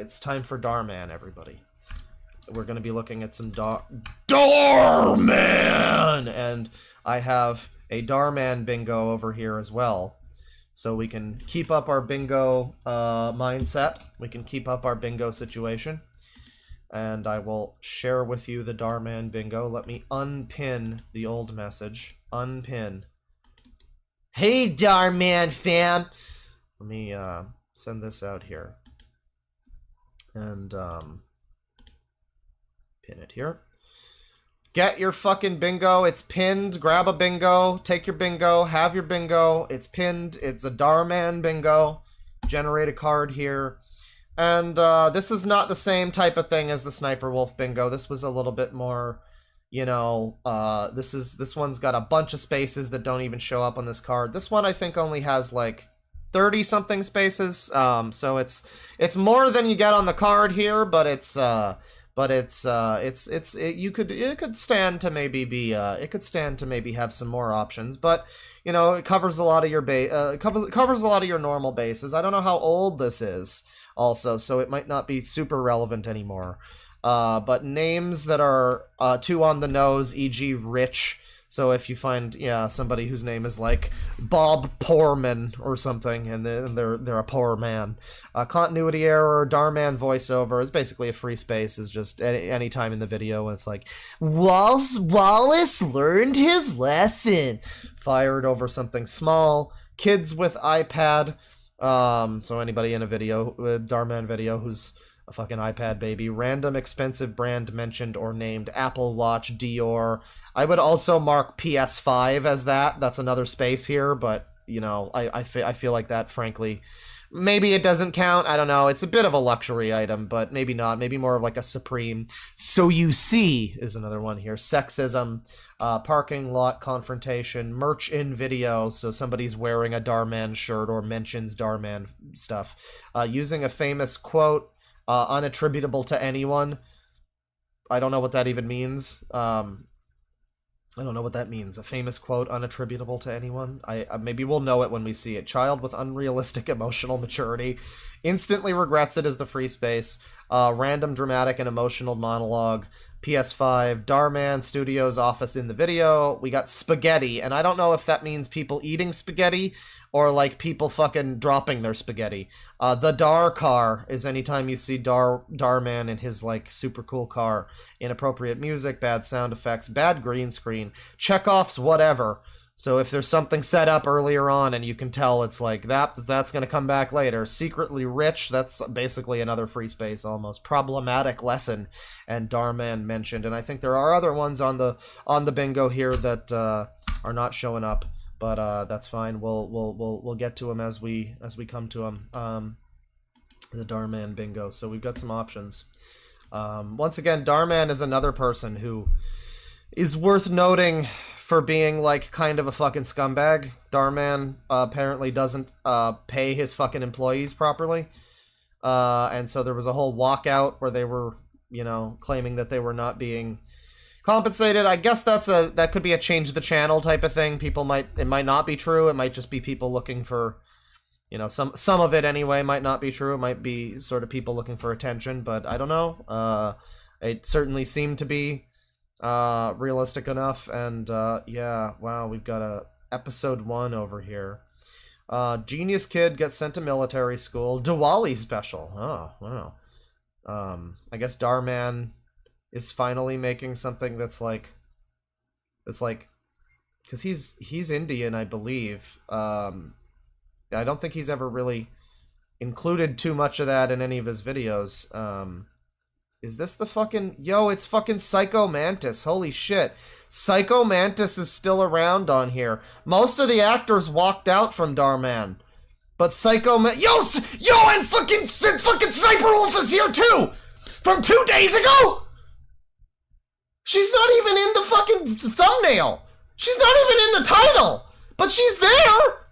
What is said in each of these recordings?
it's time for Darman, everybody. We're going to be looking at some Darman! And I have a Darman bingo over here as well. So we can keep up our bingo mindset. We can keep up our bingo situation. And I will share with you the Darman bingo. Let me unpin the old message. Unpin. Hey, Darman fam! Let me send this out here. And pin it here. Get your fucking bingo. It's pinned. Grab a bingo. Take your bingo. Have your bingo. It's pinned. It's a Darman bingo. Generate a card here. And this is not the same type of thing as the Sniperwolf bingo. This was a little bit more, you know, this one's got a bunch of spaces that don't even show up on this card. This one I think only has like 30 something spaces. So it's more than you get on the card here, but it could stand to maybe be it could stand to maybe have some more options, but you know, it covers a lot of your covers a lot of your normal bases. I don't know how old this is also, so it might not be super relevant anymore. But names that are too on the nose, e.g. rich. So if you find, yeah, somebody whose name is like Bob Poorman or something, and they're a poor man. Continuity error, Darman voiceover is basically a free space. Is just any time in the video when it's like, Wallace learned his lesson. Fired over something small. Kids with iPad. So anybody in a video, Darman video, who's a fucking iPad baby. Random expensive brand mentioned or named. Apple Watch, Dior. I would also mark PS5 as that. That's another space here, but, you know, I feel like that, frankly, maybe it doesn't count. I don't know. It's a bit of a luxury item, but maybe not. Maybe more of like a Supreme. So you see is another one here. Sexism, parking lot confrontation, merch in video. So somebody's wearing a Darman shirt or mentions Darman stuff. Using a famous quote, unattributable to anyone. I don't know what that even means. I don't know what that means. A famous quote, unattributable to anyone. Maybe we'll know it when we see it. Child with unrealistic emotional maturity. Instantly regrets it as the free space. Random dramatic and emotional monologue. PS5. Darman Studios office in the video. We got spaghetti, and I don't know if that means people eating spaghetti or like people fucking dropping their spaghetti. The Dar car is anytime you see Darman in his like super cool car. Inappropriate music, bad sound effects, bad green screen, Chekhov's whatever. So if there's something set up earlier on and you can tell it's like that's gonna come back later. Secretly rich, that's basically another free space almost. Problematic lesson, and Darman mentioned. And I think there are other ones on the bingo here that are not showing up. But that's fine. We'll get to them as we come to them. The Darman bingo. So we've got some options. Once again, Darman is another person who is worth noting for being like kind of a fucking scumbag. Darman apparently doesn't pay his fucking employees properly, and so there was a whole walkout where they were, you know, claiming that they were not being compensated. I guess that could be a change the channel type of thing. It might not be true. It might just be people looking for, you know, some of it anyway might not be true. It might be sort of people looking for attention, but I don't know. It certainly seemed to be realistic enough. And yeah, wow, we've got a episode 1 over here. Genius kid gets sent to military school. Diwali special. Oh, wow. I guess Darman is finally making something that's like, because he's Indian, I believe. I don't think he's ever really included too much of that in any of his videos. Is this the fucking, yo, it's fucking PyschoMantis, holy shit. PyschoMantis is still around on here. Most of the actors walked out from Darman, but PyschoMantis, yo, and fucking Sniperwolf is here too! From 2 days ago? She's not even in the fucking thumbnail. She's not even in the title. But she's there.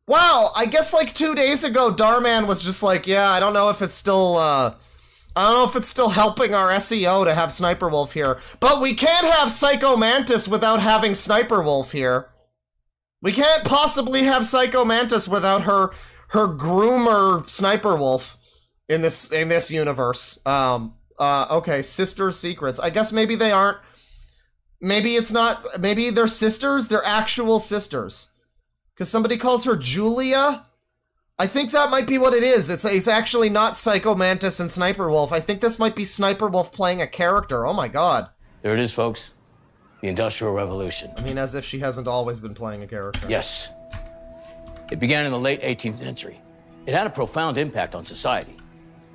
Wow, I guess like 2 days ago, Darman was just like, yeah, I don't know if it's still, helping our SEO to have Sniperwolf here. But we can't have PyschoMantis without having Sniperwolf here. We can't possibly have PyschoMantis without her groomer Sniperwolf in this universe. Okay, sister secrets. I guess maybe they aren't. Maybe it's not. Maybe they're sisters. They're actual sisters. Because somebody calls her Julia. I think that might be what it is. It's actually not PyschoMantis and Sniperwolf. I think this might be Sniperwolf playing a character. Oh my god. There it is, folks. The Industrial Revolution. I mean, as if she hasn't always been playing a character. Yes. It began in the late 18th century. It had a profound impact on society.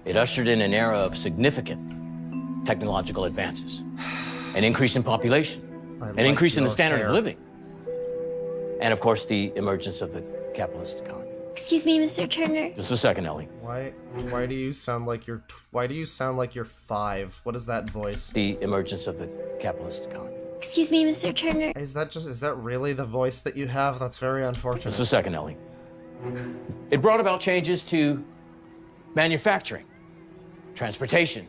It ushered in an era of significant technological advances, an increase in population, an increase in the standard of living, and of course the emergence of the capitalist economy. Excuse me, Mr. Turner. Just a second, Ellie. Why do you sound like you're 5? What is that voice? The emergence of the capitalist economy. Excuse me, Mr. Turner. Is that really the voice that you have? That's very unfortunate. Just a second, Ellie. It brought about changes to manufacturing, transportation,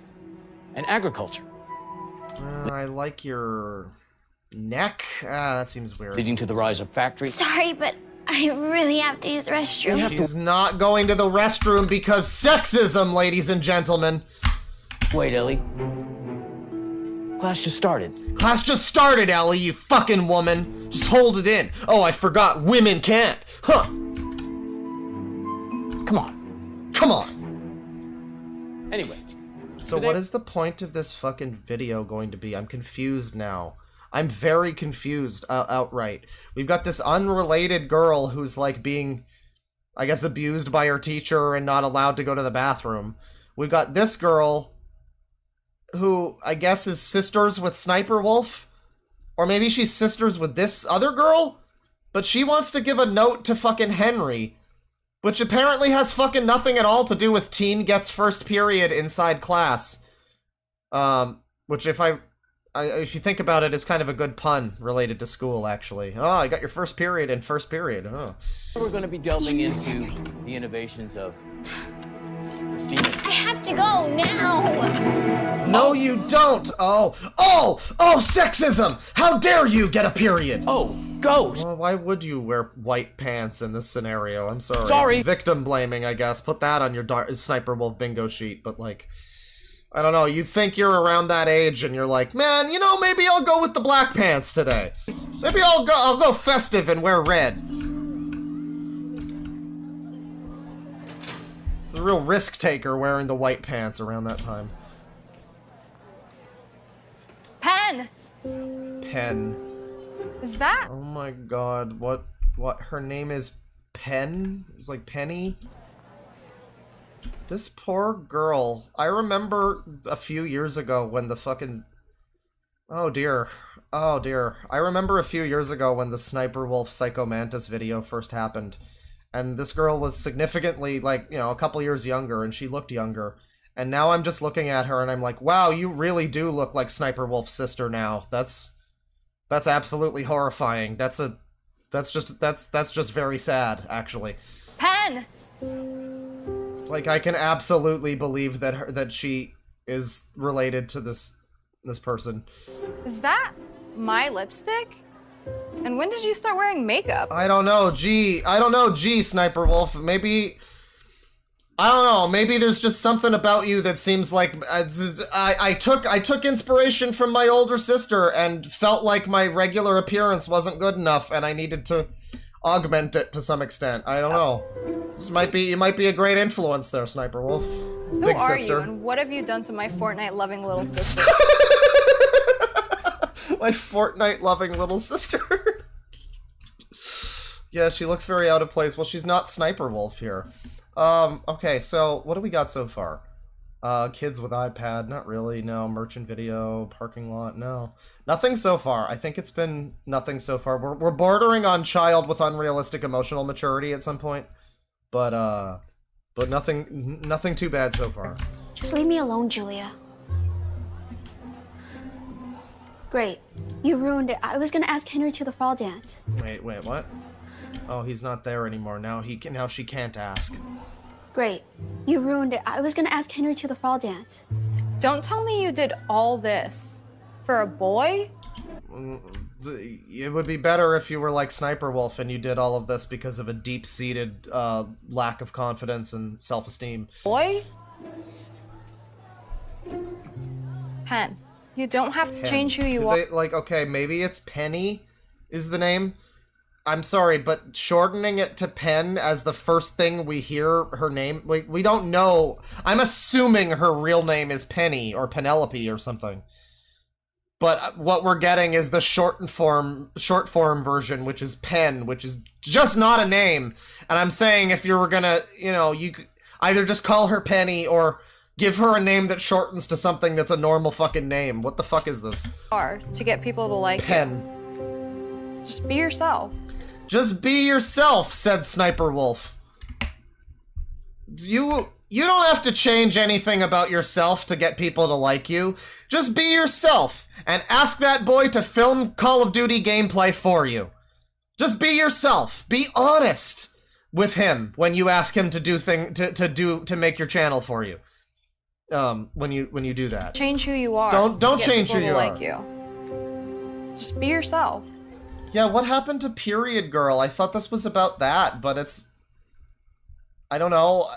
and agriculture. I like your neck. That seems weird. Leading to the rise of factories. Sorry, but I really have to use the restroom. She's not going to the restroom because sexism, ladies and gentlemen. Wait, Ellie. Class just started. Class just started, Ellie, you fucking woman. Just hold it in. Oh, I forgot. Women can't. Huh. Come on. Come on. Anyway. So what is the point of this fucking video going to be? I'm confused now. I'm very confused outright. We've got this unrelated girl who's like being, I guess, abused by her teacher and not allowed to go to the bathroom. We've got this girl who I guess is sisters with Sniperwolf. Or maybe she's sisters with this other girl? But she wants to give a note to fucking Henry. Which apparently has fucking nothing at all to do with teen gets first period inside class. Which if you think about it, is kind of a good pun related to school, actually. Oh, I got your first period in first period. Oh. We're going to be delving into the innovations of the steam engine. I have to go now. No, you don't. Oh, sexism! How dare you get a period? Oh, ghost. Well, why would you wear white pants in this scenario? I'm sorry. Sorry. Victim blaming, I guess. Put that on your Sniperwolf bingo sheet, but like, I don't know, you think you're around that age and you're like, man, you know, maybe I'll go with the black pants today. Maybe I'll go festive and wear red. It's a real risk taker wearing the white pants around that time. Pen! Pen. Is that? Oh my god, what, her name is Pen? It's like Penny? This poor girl. I remember a few years ago when the fucking... Oh dear. Oh dear. I remember a few years ago when the Sniperwolf PyschoMantis video first happened. And this girl was significantly, like, you know, a couple years younger, and she looked younger. And now I'm just looking at her and I'm like, wow, you really do look like Sniperwolf's sister now. That's absolutely horrifying. That's just very sad, actually. Pen! Like, I can absolutely believe that she is related to this person. Is that my lipstick? And when did you start wearing makeup? I don't know, Sniperwolf. Maybe, I don't know, maybe there's just something about you that seems like, I took inspiration from my older sister and felt like my regular appearance wasn't good enough and I needed to augment it to some extent. I don't know. You might be a great influence there, Sniperwolf. Who Big are sister. you and what have you done to my Fortnite-loving little sister? My Fortnite-loving little sister. Yeah, she looks very out of place. Well, she's not Sniperwolf here. Okay, so what do we got so far? Kids with iPad, not really, no. Merchant video, parking lot, no. Nothing so far. I think it's been nothing so far. We're bordering on child with unrealistic emotional maturity at some point. But nothing too bad so far. Just leave me alone, Julia. Great. You ruined it. I was gonna ask Henry to the fall dance. Wait, what? Oh, he's not there anymore. Now she can't ask. Great. You ruined it. I was gonna ask Henry to the fall dance. Don't tell me you did all this for a boy? It would be better if you were like Sniperwolf and you did all of this because of a deep-seated lack of confidence and self-esteem. Boy? Pen. You don't have to Pen. change who you Do are. they, like, okay, maybe it's Penny is the name. I'm sorry, but shortening it to Pen as the first thing we hear her name, we don't know. I'm assuming her real name is Penny or Penelope or something. But what we're getting is the short form version, which is Pen, which is just not a name. And I'm saying if you were gonna, you know, you could either just call her Penny or give her a name that shortens to something that's a normal fucking name. What the fuck is this? To get people to like Pen. you. Just be yourself. Just be yourself, said Sniperwolf. You don't have to change anything about yourself to get people to like you. Just be yourself and ask that boy to film Call of Duty gameplay for you. Just be yourself. Be honest with him when you ask him to do to make your channel for you. When you do that. Change who you are. Don't change who you are. Like you. Just be yourself. Yeah, what happened to Period Girl? I thought this was about that, but it's... I don't know.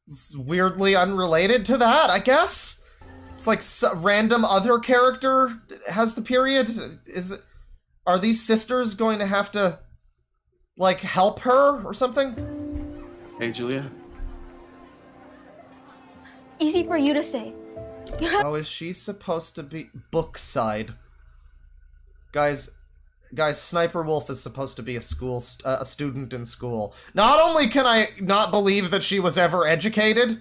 It's weirdly unrelated to that, I guess? It's like random other character has the period? Are these sisters going to have to, like, help her or something? Hey, Julia. Easy for you to say. Oh, is she supposed to be Bookside? Guys, Sniperwolf is supposed to be a student in school. Not only can I not believe that she was ever educated,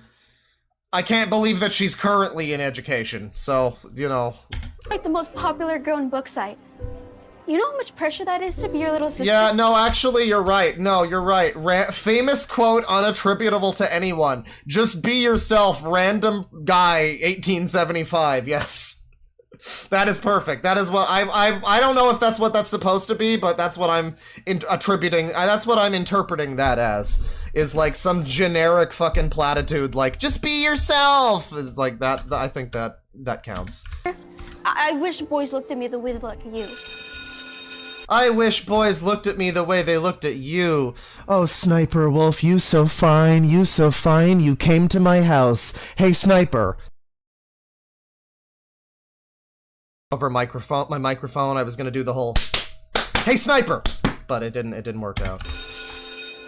I can't believe that she's currently in education. So, you know. Like the most popular girl in Bookside. You know how much pressure that is to be your little sister? Yeah, no, actually, you're right. No, you're right. Famous quote unattributable to anyone. Just be yourself, random guy, 1875. Yes. That is perfect. That is what I don't know if that's what that's supposed to be, but that's what I'm attributing. That's what I'm interpreting that as. Is like some generic fucking platitude, like, just be yourself. It's like that. I think that counts. I wish boys looked at me the way they look at you. I wish boys looked at me the way they looked at you. Oh, Sniperwolf, you so fine, you came to my house. Hey, Sniper. Over my microphone, I was gonna do the whole, hey, Sniper! But it didn't work out.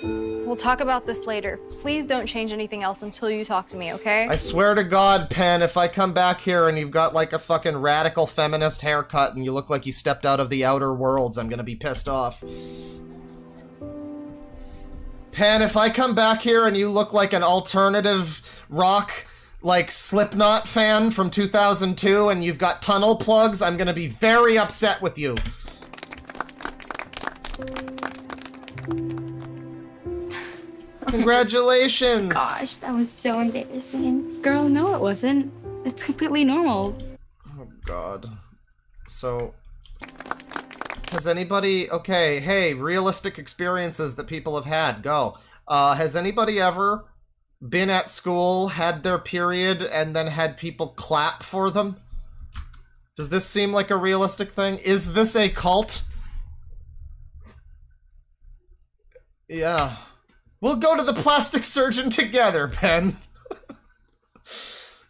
We'll talk about this later. Please don't change anything else until you talk to me, okay? I swear to God, Pen, if I come back here and you've got like a fucking radical feminist haircut and you look like you stepped out of the Outer Worlds, I'm gonna be pissed off. Pen, if I come back here and you look like an alternative rock, like, Slipknot fan from 2002 and you've got tunnel plugs, I'm gonna be very upset with you. Congratulations! Gosh, that was so embarrassing. Girl, no it wasn't. It's completely normal. Oh god. So... has anybody... okay, hey, realistic experiences that people have had, go. Has anybody ever been at school, had their period, and then had people clap for them? Does this seem like a realistic thing? Is this a cult? Yeah. We'll go to the plastic surgeon together, Pen.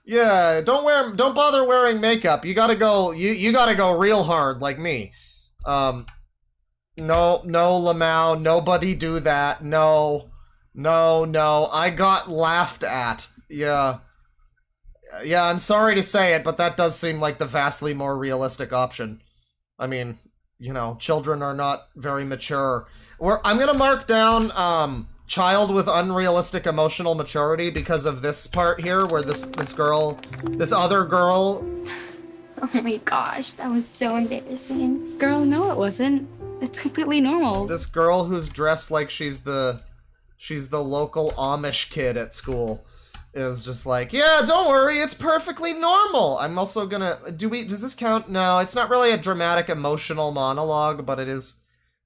Yeah, don't bother wearing makeup. You gotta go, you gotta go real hard, like me. No, Lamau, nobody do that. No, I got laughed at. Yeah, I'm sorry to say it, but that does seem like the vastly more realistic option. I mean, you know, children are not very mature. I'm gonna mark down, child with unrealistic emotional maturity because of this part here where this other girl. Oh my gosh, that was so embarrassing. Girl, no it wasn't. It's completely normal. This girl who's dressed like she's the local Amish kid at school is just like, yeah, don't worry, it's perfectly normal. I'm also gonna, does this count? No, it's not really a dramatic emotional monologue, but it is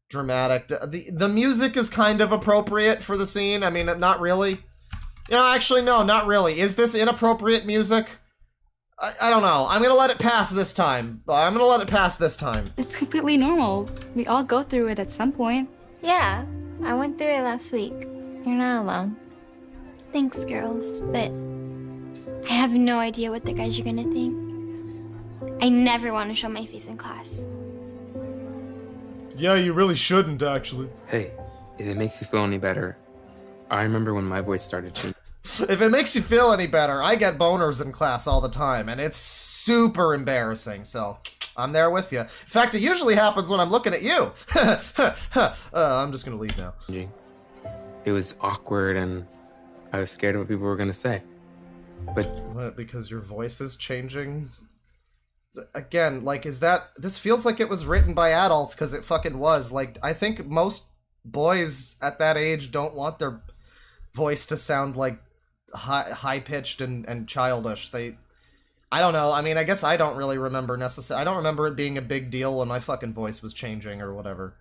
dramatic. The music is kind of appropriate for the scene. I mean, not really. No, actually, no, not really. Is this inappropriate music? I don't know. I'm gonna let it pass this time. It's completely normal. We all go through it at some point. Yeah, I went through it last week. You're not alone. Thanks, girls, but have no idea what the guys are gonna think. I never want to show my face in class. Yeah, you really shouldn't, actually. Hey, if it makes you feel any better, I remember when my voice started changing. If it makes you feel any better, I get boners in class all the time, and it's super embarrassing, so I'm there with you. In fact, it usually happens when I'm looking at you. I'm just gonna leave now. It was awkward, and I was scared of what people were gonna say. But what, because your voice is changing? Again, like, is that... This feels like it was written by adults, because it fucking was. Like, I think most boys at that age don't want their voice to sound, like, high-pitched and childish. I don't know. I mean, I guess I don't really remember I don't remember it being a big deal when my fucking voice was changing or whatever.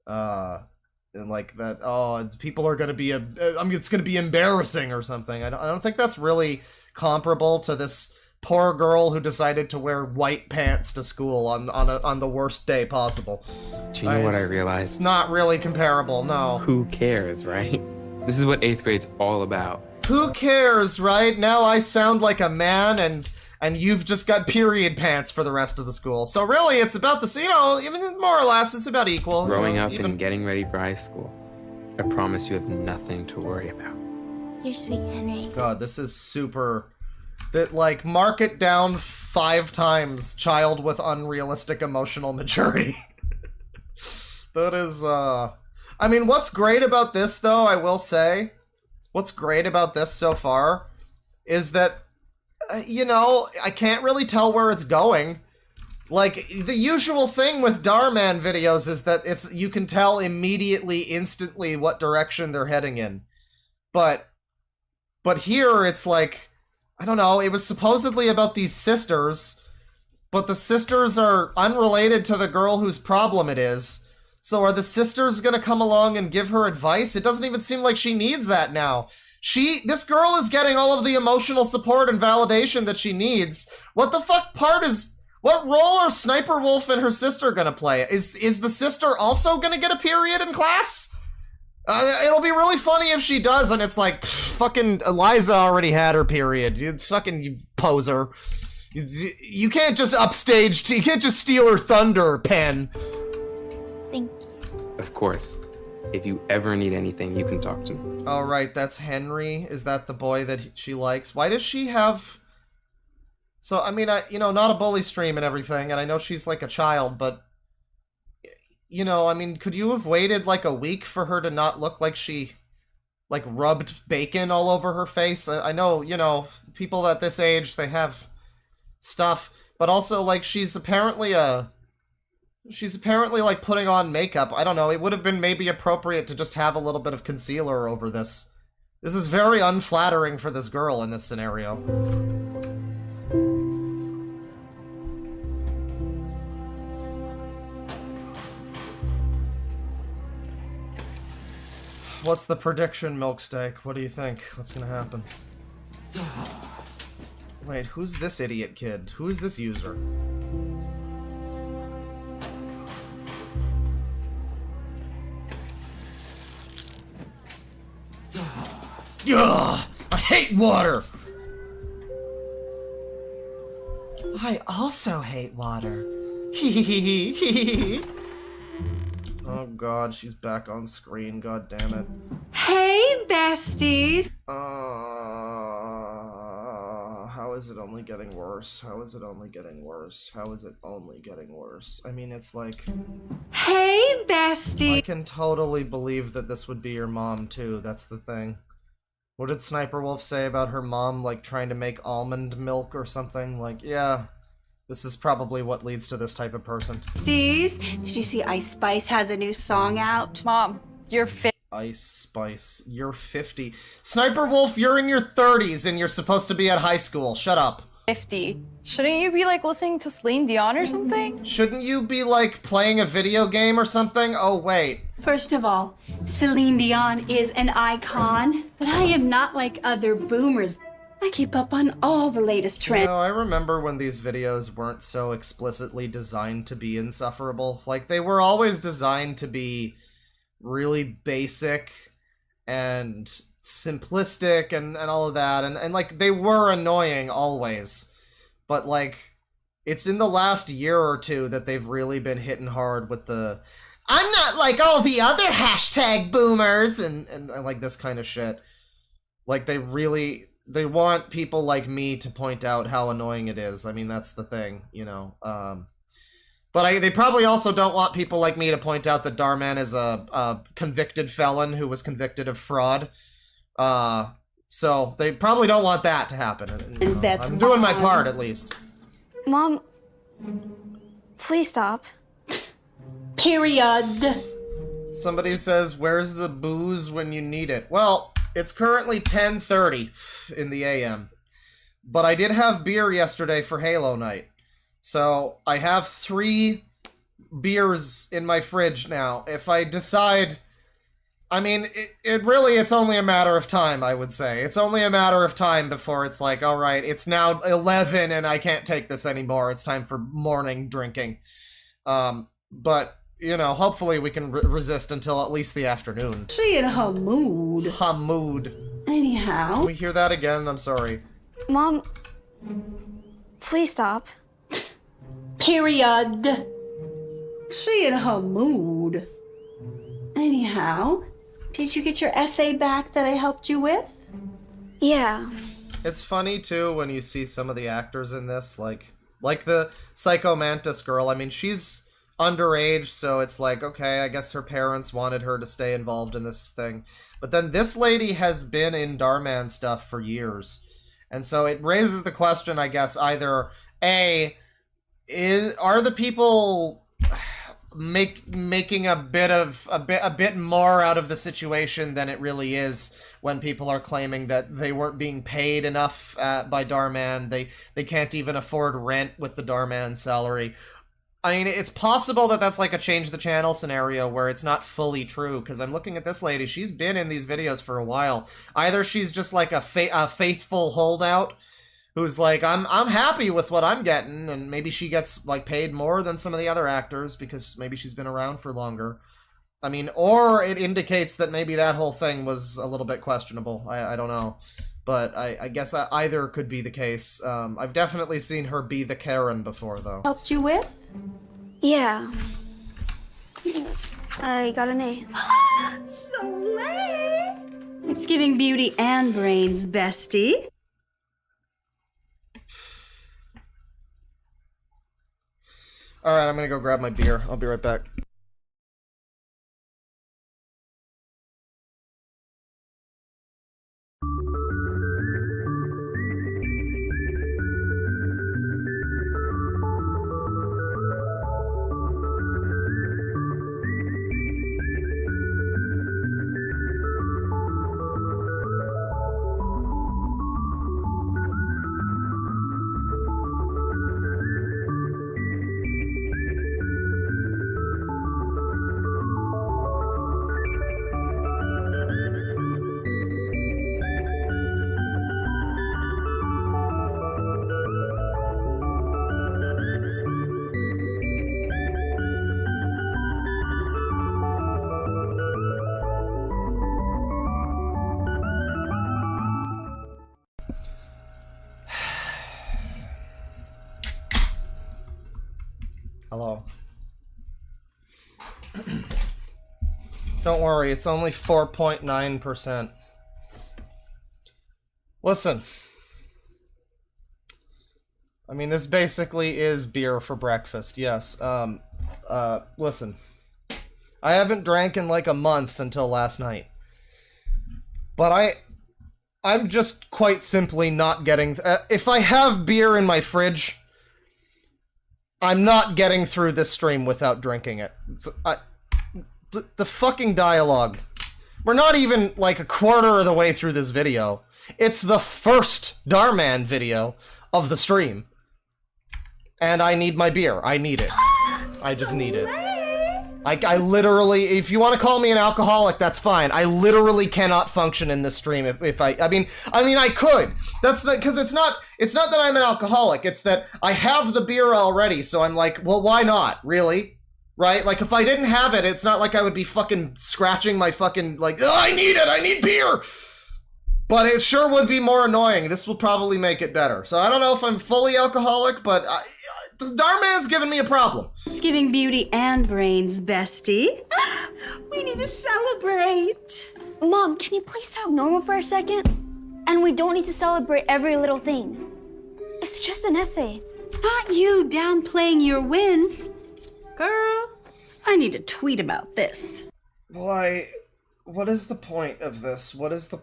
And like that, oh, people are gonna be it's gonna be embarrassing or something. I don't think that's really comparable to this poor girl who decided to wear white pants to school on the worst day possible. Do you know what I realized? It's not really comparable, no. Who cares, right? This is what 8th grade's all about. Who cares, right? Now I sound like a man and you've just got period pants for the rest of the school. So really, it's about the, you know, even more or less, it's about equal. Growing up and getting ready for high school. I promise you have nothing to worry about. You're sweet, Henry. God, this is super... That, like, mark it down 5 times, child with unrealistic emotional maturity. That is, I mean, what's great about this, though, I will say, what's great about this so far is that, you know, I can't really tell where it's going. Like, the usual thing with Darman videos is that you can tell immediately, instantly what direction they're heading in. But here, it's like... I don't know, it was supposedly about these sisters, but the sisters are unrelated to the girl whose problem it is. So are the sisters gonna come along and give her advice? It doesn't even seem like she needs that now. This girl is getting all of the emotional support and validation that she needs. What the fuck what role are Sniperwolf and her sister gonna play? Is the sister also gonna get a period in class? It'll be really funny if she does, and it's like, fucking Eliza already had her period. You poser. You can't just upstage, you can't just steal her thunder, Pen. Thank you. Of course. If you ever need anything, you can talk to me. Oh, right, that's Henry. Is that the boy that she likes? Why does she have... So, I mean, you know, not a bully stream and everything, and I know she's like a child, but... You know, I mean, could you have waited like a week for her to not look like she, like, rubbed bacon all over her face? I know, you know, people at this age, they have stuff, but also, like, she's apparently, like, putting on makeup. I don't know, it would have been maybe appropriate to just have a little bit of concealer over this. This is very unflattering for this girl in this scenario. What's the prediction, Milksteak? What do you think? What's gonna happen? Wait, who's this idiot kid? Who's this user? Ugh! I hate water! I also hate water. Hee. Oh god, she's back on screen, god damn it. Hey, besties! How is it only getting worse? How is it only getting worse? How is it only getting worse? I mean, it's like... Hey, bestie! I can totally believe that this would be your mom, too, that's the thing. What did Sniperwolf say about her mom, like, trying to make almond milk or something? Like, yeah... This is probably what leads to this type of person. Besties, did you see Ice Spice has a new song out? Mom, you're fit. Ice Spice, you're 50. Sniperwolf, you're in your 30s and you're supposed to be at high school. Shut up. 50. Shouldn't you be like listening to Celine Dion or something? Shouldn't you be like playing a video game or something? Oh, wait. First of all, Celine Dion is an icon, but I am not like other boomers. I keep up on all the latest trends. You know, I remember when these videos weren't so explicitly designed to be insufferable. Like, they were always designed to be really basic and simplistic and all of that, and like they were annoying always, but like it's in the last year or two that they've really been hitting hard with the I'm not like all the other hashtag boomers and like this kind of shit. Like they want people like me to point out how annoying it is. I mean, that's the thing, you know. But they probably also don't want people like me to point out that Darman is a convicted felon who was convicted of fraud. So they probably don't want that to happen. You know, I'm doing my part, at least. Mom, please stop. Period. Somebody says, where's the booze when you need it? Well, it's currently 10:30 in the AM. But I did have beer yesterday for Halo night. So I have 3 beers in my fridge now. If I decide... I mean, it's only a matter of time, I would say. It's only a matter of time before it's like, all right, it's now 11 and I can't take this anymore. It's time for morning drinking. But, you know, hopefully we can resist until at least the afternoon. She in her mood. Her mood. Anyhow. Can we hear that again? I'm sorry. Mom, please stop. Period. She in her mood. Anyhow, did you get your essay back that I helped you with? Yeah. It's funny, too, when you see some of the actors in this, like the PyschoMantis girl. I mean, she's underage, so it's like, okay, I guess her parents wanted her to stay involved in this thing. But then this lady has been in Darman stuff for years. And so it raises the question, I guess, either, A, are the people... making a bit more out of the situation than it really is when people are claiming that they weren't being paid enough by Darman. They can't even afford rent with the Darman salary. I mean, it's possible that that's like a change the channel scenario where it's not fully true, because I'm looking at this lady. She's been in these videos for a while. Either she's just like a faithful holdout who's like, I'm happy with what I'm getting, and maybe she gets, like, paid more than some of the other actors because maybe she's been around for longer. I mean, or it indicates that maybe that whole thing was a little bit questionable. I don't know. But I guess either could be the case. I've definitely seen her be the Karen before, though. Helped you with? Yeah. I got an A. Slay! It's giving beauty and brains, bestie. Alright, I'm gonna go grab my beer. I'll be right back. Hello. Don't worry, it's only 4.9%. Listen. I mean, this basically is beer for breakfast, yes. Listen. I haven't drank in like a month until last night. But I'm just quite simply not getting... if I have beer in my fridge... I'm not getting through this stream without drinking it. The fucking dialogue. We're not even, like, a quarter of the way through this video. It's the first Darman video of the stream. And I need my beer. I need it. I just need it. I literally, if you want to call me an alcoholic, that's fine. I literally cannot function in this stream if I mean, I could. That's not, because it's not that I'm an alcoholic. It's that I have the beer already, so I'm like, well, why not? Really? Right? Like, if I didn't have it, it's not like I would be fucking scratching my fucking, like, oh, I need it, I need beer! But it sure would be more annoying. This will probably make it better. So I don't know if I'm fully alcoholic, but Darman's giving me a problem. It's giving beauty and brains, bestie. We need to celebrate. Mom, can you please talk normal for a second? And we don't need to celebrate every little thing. It's just an essay. Not you downplaying your wins. Girl, I need to tweet about this. Why? What is the point of this? What is the...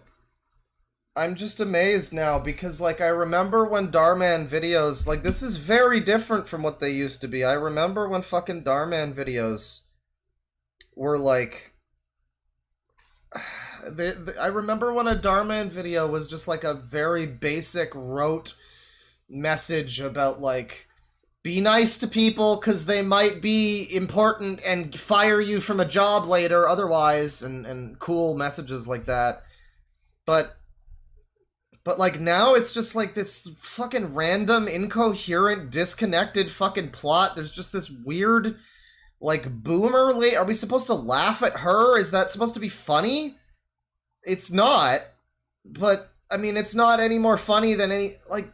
I'm just amazed now, because, like, I remember when Darman videos... Like, this is very different from what they used to be. I remember when fucking Darman videos were, like... I remember when a Darman video was just, like, a very basic, rote message about, like... Be nice to people, because they might be important and fire you from a job later otherwise, and cool messages like that. But, like, now it's just, like, this fucking random, incoherent, disconnected fucking plot. There's just this weird, like, boomer lady. Are we supposed to laugh at her? Is that supposed to be funny? It's not. But, I mean, it's not any more funny than any, like...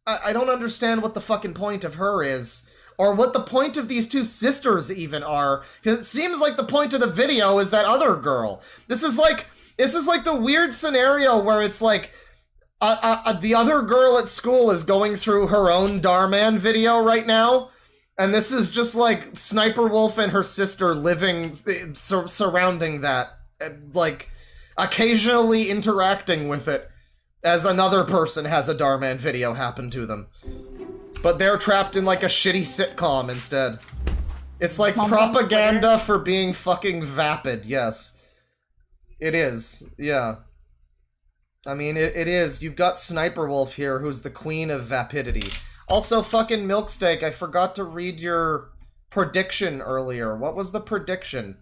I don't understand what the fucking point of her is, or what the point of these two sisters even are, because it seems like the point of the video is that other girl. This is like the weird scenario where it's like, the other girl at school is going through her own Darman video right now, and this is just like Sniperwolf and her sister living, surrounding that, like, occasionally interacting with it. As another person has a Darman video happen to them. But they're trapped in, like, a shitty sitcom instead. It's like propaganda for being fucking vapid, yes. It is, yeah. I mean, it is. You've got Sniperwolf here, who's the queen of vapidity. Also, fucking Milksteak, I forgot to read your prediction earlier. What was the prediction?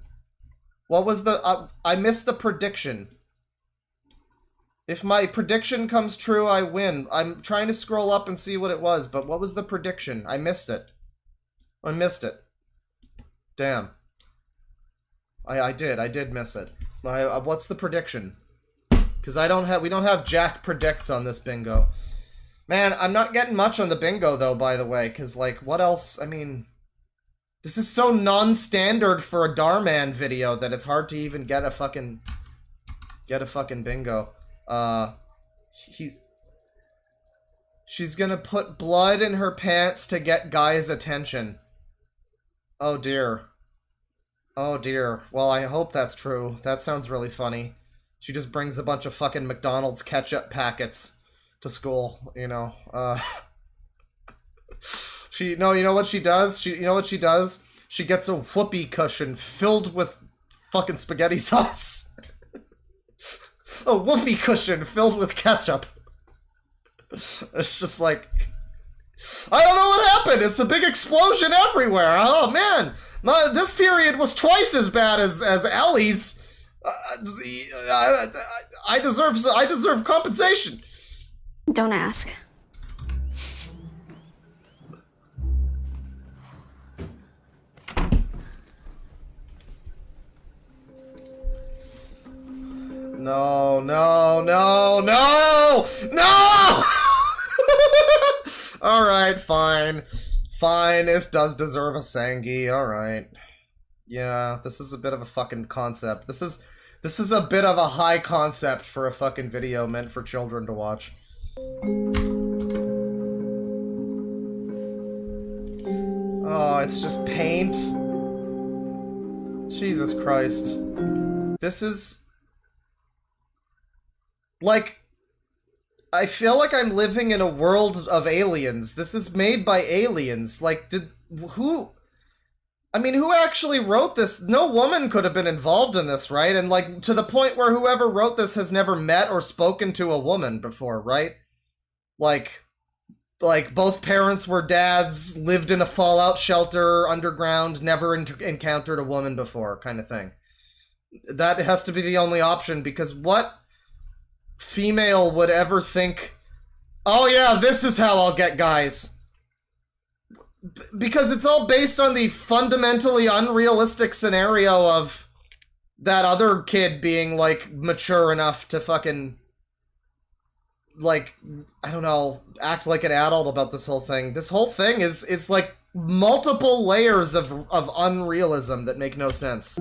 What was the... I missed the prediction. If my prediction comes true, I win. I'm trying to scroll up and see what it was, but what was the prediction? I missed it. I missed it. Damn. I did miss it. What's the prediction? Because we don't have Jack predicts on this bingo. Man, I'm not getting much on the bingo, though, by the way, because, like, what else? I mean, this is so non-standard for a Darman video that it's hard to even get a fucking bingo. She's gonna put blood in her pants to get guys' attention. Oh dear. Oh dear. Well, I hope that's true. That sounds really funny. She just brings a bunch of fucking McDonald's ketchup packets to school, you know. You know what she does? You know what she does? She gets a whoopee cushion filled with fucking spaghetti sauce. A whoopee cushion filled with ketchup. It's just like... I don't know what happened! It's a big explosion everywhere! Oh, man! This period was twice as bad as Ellie's. I deserve compensation. Don't ask. No, no, no, no! No! Alright, fine. Fine, this does deserve a Sangi, alright. Yeah, this is a bit of a fucking concept. This is a bit of a high concept for a fucking video meant for children to watch. Oh, it's just paint. Jesus Christ. This is... Like, I feel like I'm living in a world of aliens. This is made by aliens. Like, who actually wrote this? No woman could have been involved in this, right? And, like, to the point where whoever wrote this has never met or spoken to a woman before, right? Like both parents were dads, lived in a fallout shelter underground, never encountered a woman before, kind of thing. That has to be the only option, because what female would ever think, oh yeah, this is how I'll get guys? Because it's all based on the fundamentally unrealistic scenario of that other kid being, like, mature enough to fucking like, I don't know, act like an adult about this whole thing. This whole thing is like multiple layers of unrealism that make no sense.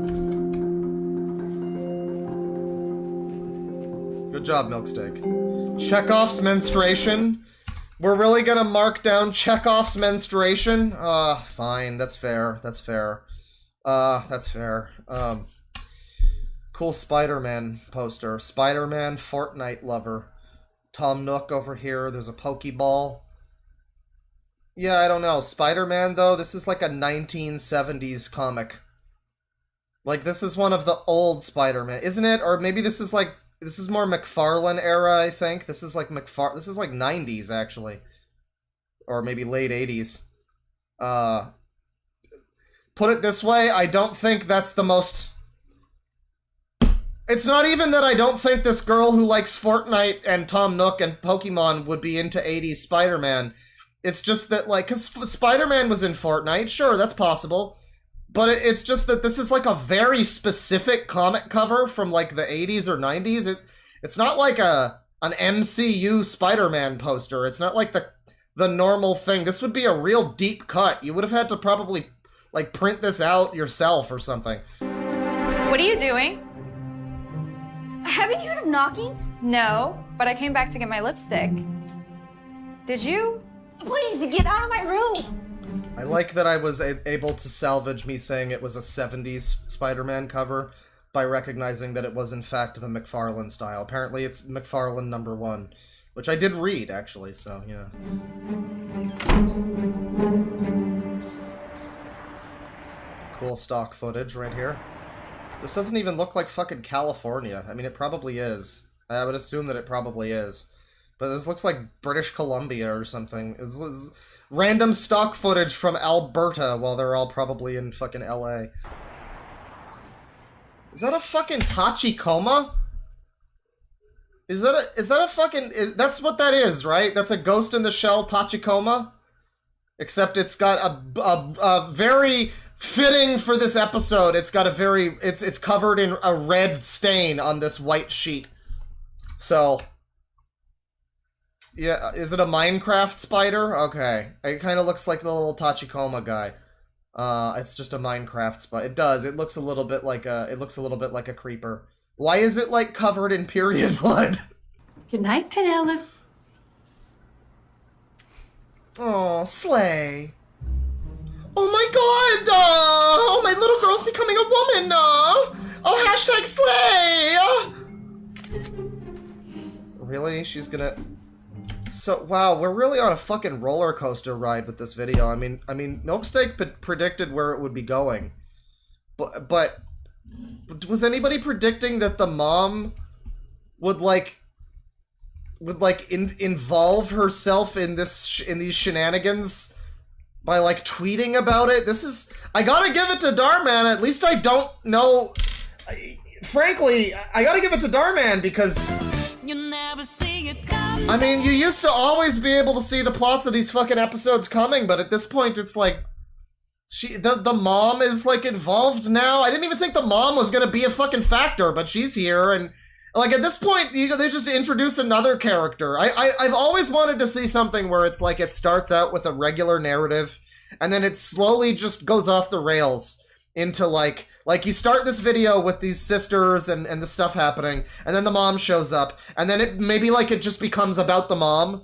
Good job, Milksteak. Chekhov's menstruation? We're really gonna mark down Chekhov's menstruation? Fine, that's fair, that's fair. That's fair. Cool Spider-Man poster. Spider-Man Fortnite lover. Tom Nook over here. There's a Pokeball. Yeah, I don't know. Spider-Man, though, this is like a 1970s comic. Like, this is one of the old Spider-Man, isn't it? Or maybe this is like, this is more McFarlane era, I think. This is like this is like 90s, actually. Or maybe late 80s. Put it this way, I don't think that's the most... It's not even that I don't think this girl who likes Fortnite and Tom Nook and Pokemon would be into 80s Spider-Man. It's just that, like, because Spider-Man was in Fortnite, sure, that's possible. But it's just that this is, like, a very specific comic cover from, like, the 80s or 90s. It's not like an MCU Spider-Man poster. It's not like the normal thing. This would be a real deep cut. You would have had to probably, like, print this out yourself or something. What are you doing? Haven't you heard of knocking? No, but I came back to get my lipstick. Did you? Please, get out of my room! I like that I was able to salvage me saying it was a 70s Spider-Man cover by recognizing that it was in fact the McFarlane style. Apparently it's McFarlane #1, which I did read, actually, so, yeah. Cool stock footage right here. This doesn't even look like fucking California. I mean, it probably is. I would assume that it probably is. But this looks like British Columbia or something. This is random stock footage from Alberta while they're all probably in fucking LA. Is that a fucking Tachikoma? Is that a fucking... that's what that is, right? That's a Ghost in the Shell Tachikoma? Except it's got a very... fitting for this episode, it's got a very... It's covered in a red stain on this white sheet. So... yeah, is it a Minecraft spider? Okay. It kind of looks like the little Tachikoma guy. It's just a Minecraft spider. It does. It looks a little bit like a... it looks a little bit like a creeper. Why is it, like, covered in period blood? Good night, Penelope. Oh, slay. Oh my god! Oh, my little girl's becoming a woman! Oh, hashtag slay! Really? She's gonna... So, wow, we're really on a fucking roller coaster ride with this video. I mean, Milksteak predicted where it would be going. But was anybody predicting that the mom would involve herself in these shenanigans by, like, tweeting about it? This is... I gotta give it to Darman. At least I don't know... frankly, I gotta give it to Darman because... I mean, you used to always be able to see the plots of these fucking episodes coming, but at this point, it's like... the mom is, like, involved now. I didn't even think the mom was gonna be a fucking factor, but she's here, and... like, at this point, they just introduce another character. I've always wanted to see something where it's like it starts out with a regular narrative, and then it slowly just goes off the rails into, like you start this video with these sisters and the stuff happening, and then the mom shows up, and then it just becomes about the mom,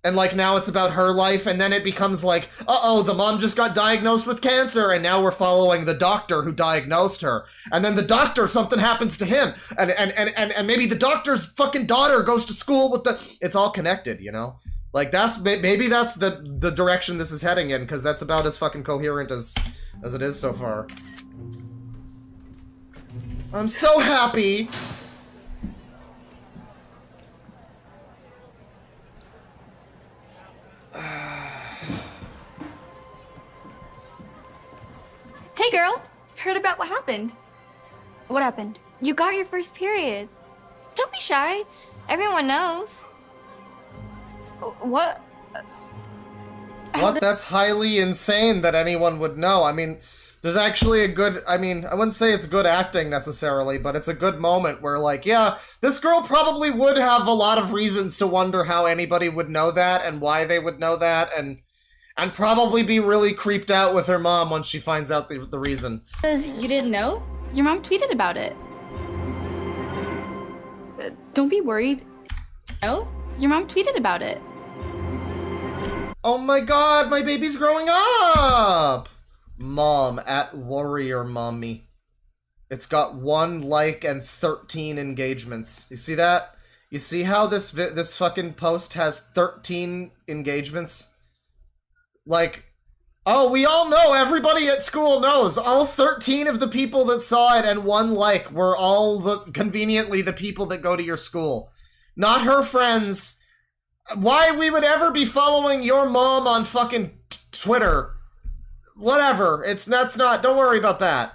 and, like, now it's about her life, and then it becomes like, uh-oh, the mom just got diagnosed with cancer, and now we're following the doctor who diagnosed her. And then the doctor, something happens to him, and maybe the doctor's fucking daughter goes to school with the... It's all connected, you know? Like, maybe that's the direction this is heading in, because that's about as fucking coherent as it is so far. I'm so happy! Hey girl, heard about what happened? What happened? You got your first period. Don't be shy. Everyone knows. What? What? That's highly insane that anyone would know. I mean, There's actually a good, I mean, I wouldn't say it's good acting necessarily, but it's a good moment where, like, yeah, this girl probably would have a lot of reasons to wonder how anybody would know that and why they would know that, and probably be really creeped out with her mom when she finds out the reason. You didn't know? Your mom tweeted about it. Don't be worried. No? Your mom tweeted about it. Oh my god, my baby's growing up! Mom at Warrior Mommy. It's got 1 like and 13 engagements. You see that? You see how this fucking post has 13 engagements? Like, oh, we all know, everybody at school knows, all 13 of the people that saw it and 1 like were all conveniently the people that go to your school. Not her friends. Why we would ever be following your mom on fucking Twitter. That's not, don't worry about that.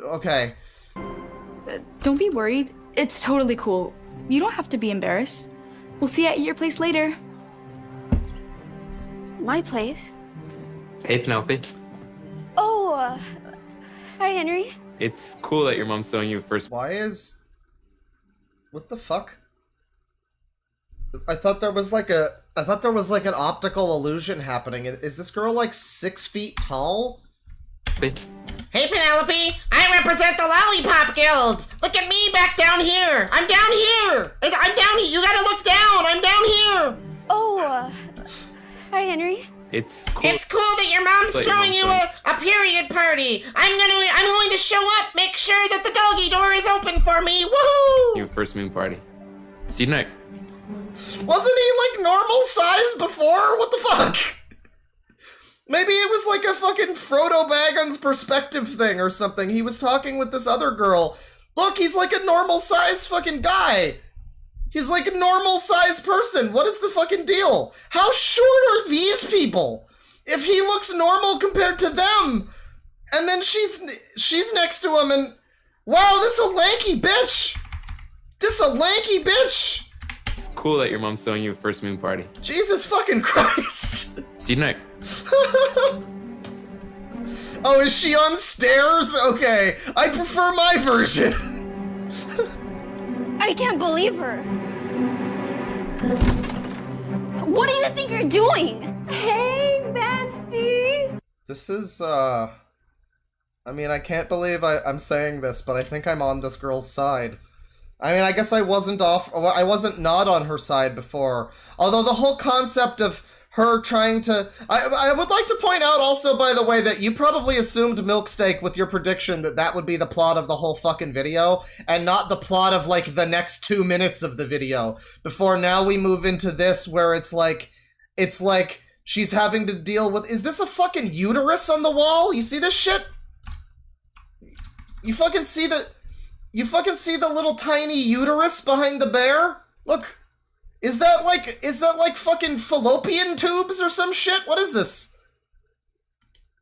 Okay. Don't be worried. It's totally cool. You don't have to be embarrassed. We'll see you at your place later. My place? Hey, Penelope. Oh, hi, Henry. It's cool that your mom's showing you first. Why is... What the fuck? I thought there was like an optical illusion happening. Is this girl like 6 feet tall? Bitch. Hey, Penelope! I represent the Lollipop Guild! Look at me back down here! I'm down here! I'm down here! You gotta look down! I'm down here! Oh, hi, Henry. It's cool. It's cool that your mom's throwing you a period party! I'm going to show up, make sure that the doggy door is open for me! Woohoo! Your first moon party. See you tonight. Wasn't he like normal size before? What the fuck? Maybe it was like a fucking Frodo Baggins perspective thing or something. He was talking with this other girl. Look, he's like a normal size fucking guy. He's like a normal size person. What is the fucking deal? How short are these people? If he looks normal compared to them, and then she's next to him and... Wow, this a lanky bitch! This a lanky bitch! It's cool that your mom's throwing you a first moon party. Jesus fucking Christ! See you tonight. Oh, is she on stairs? Okay, I prefer my version. I can't believe her. What do you think you're doing? Hey, bestie! This is, I mean, I can't believe I'm saying this, but I think I'm on this girl's side. I mean, I guess I wasn't not on her side before. Although the whole concept of her trying to... I would like to point out also, by the way, that you probably assumed Milksteak with your prediction that would be the plot of the whole fucking video, and not the plot of, like, the next 2 minutes of the video. Before now we move into this, where it's like she's having to deal with... Is this a fucking uterus on the wall? You see this shit? You fucking see the... You fucking see the little tiny uterus behind the bear? Look. Is that like fucking fallopian tubes or some shit? What is this?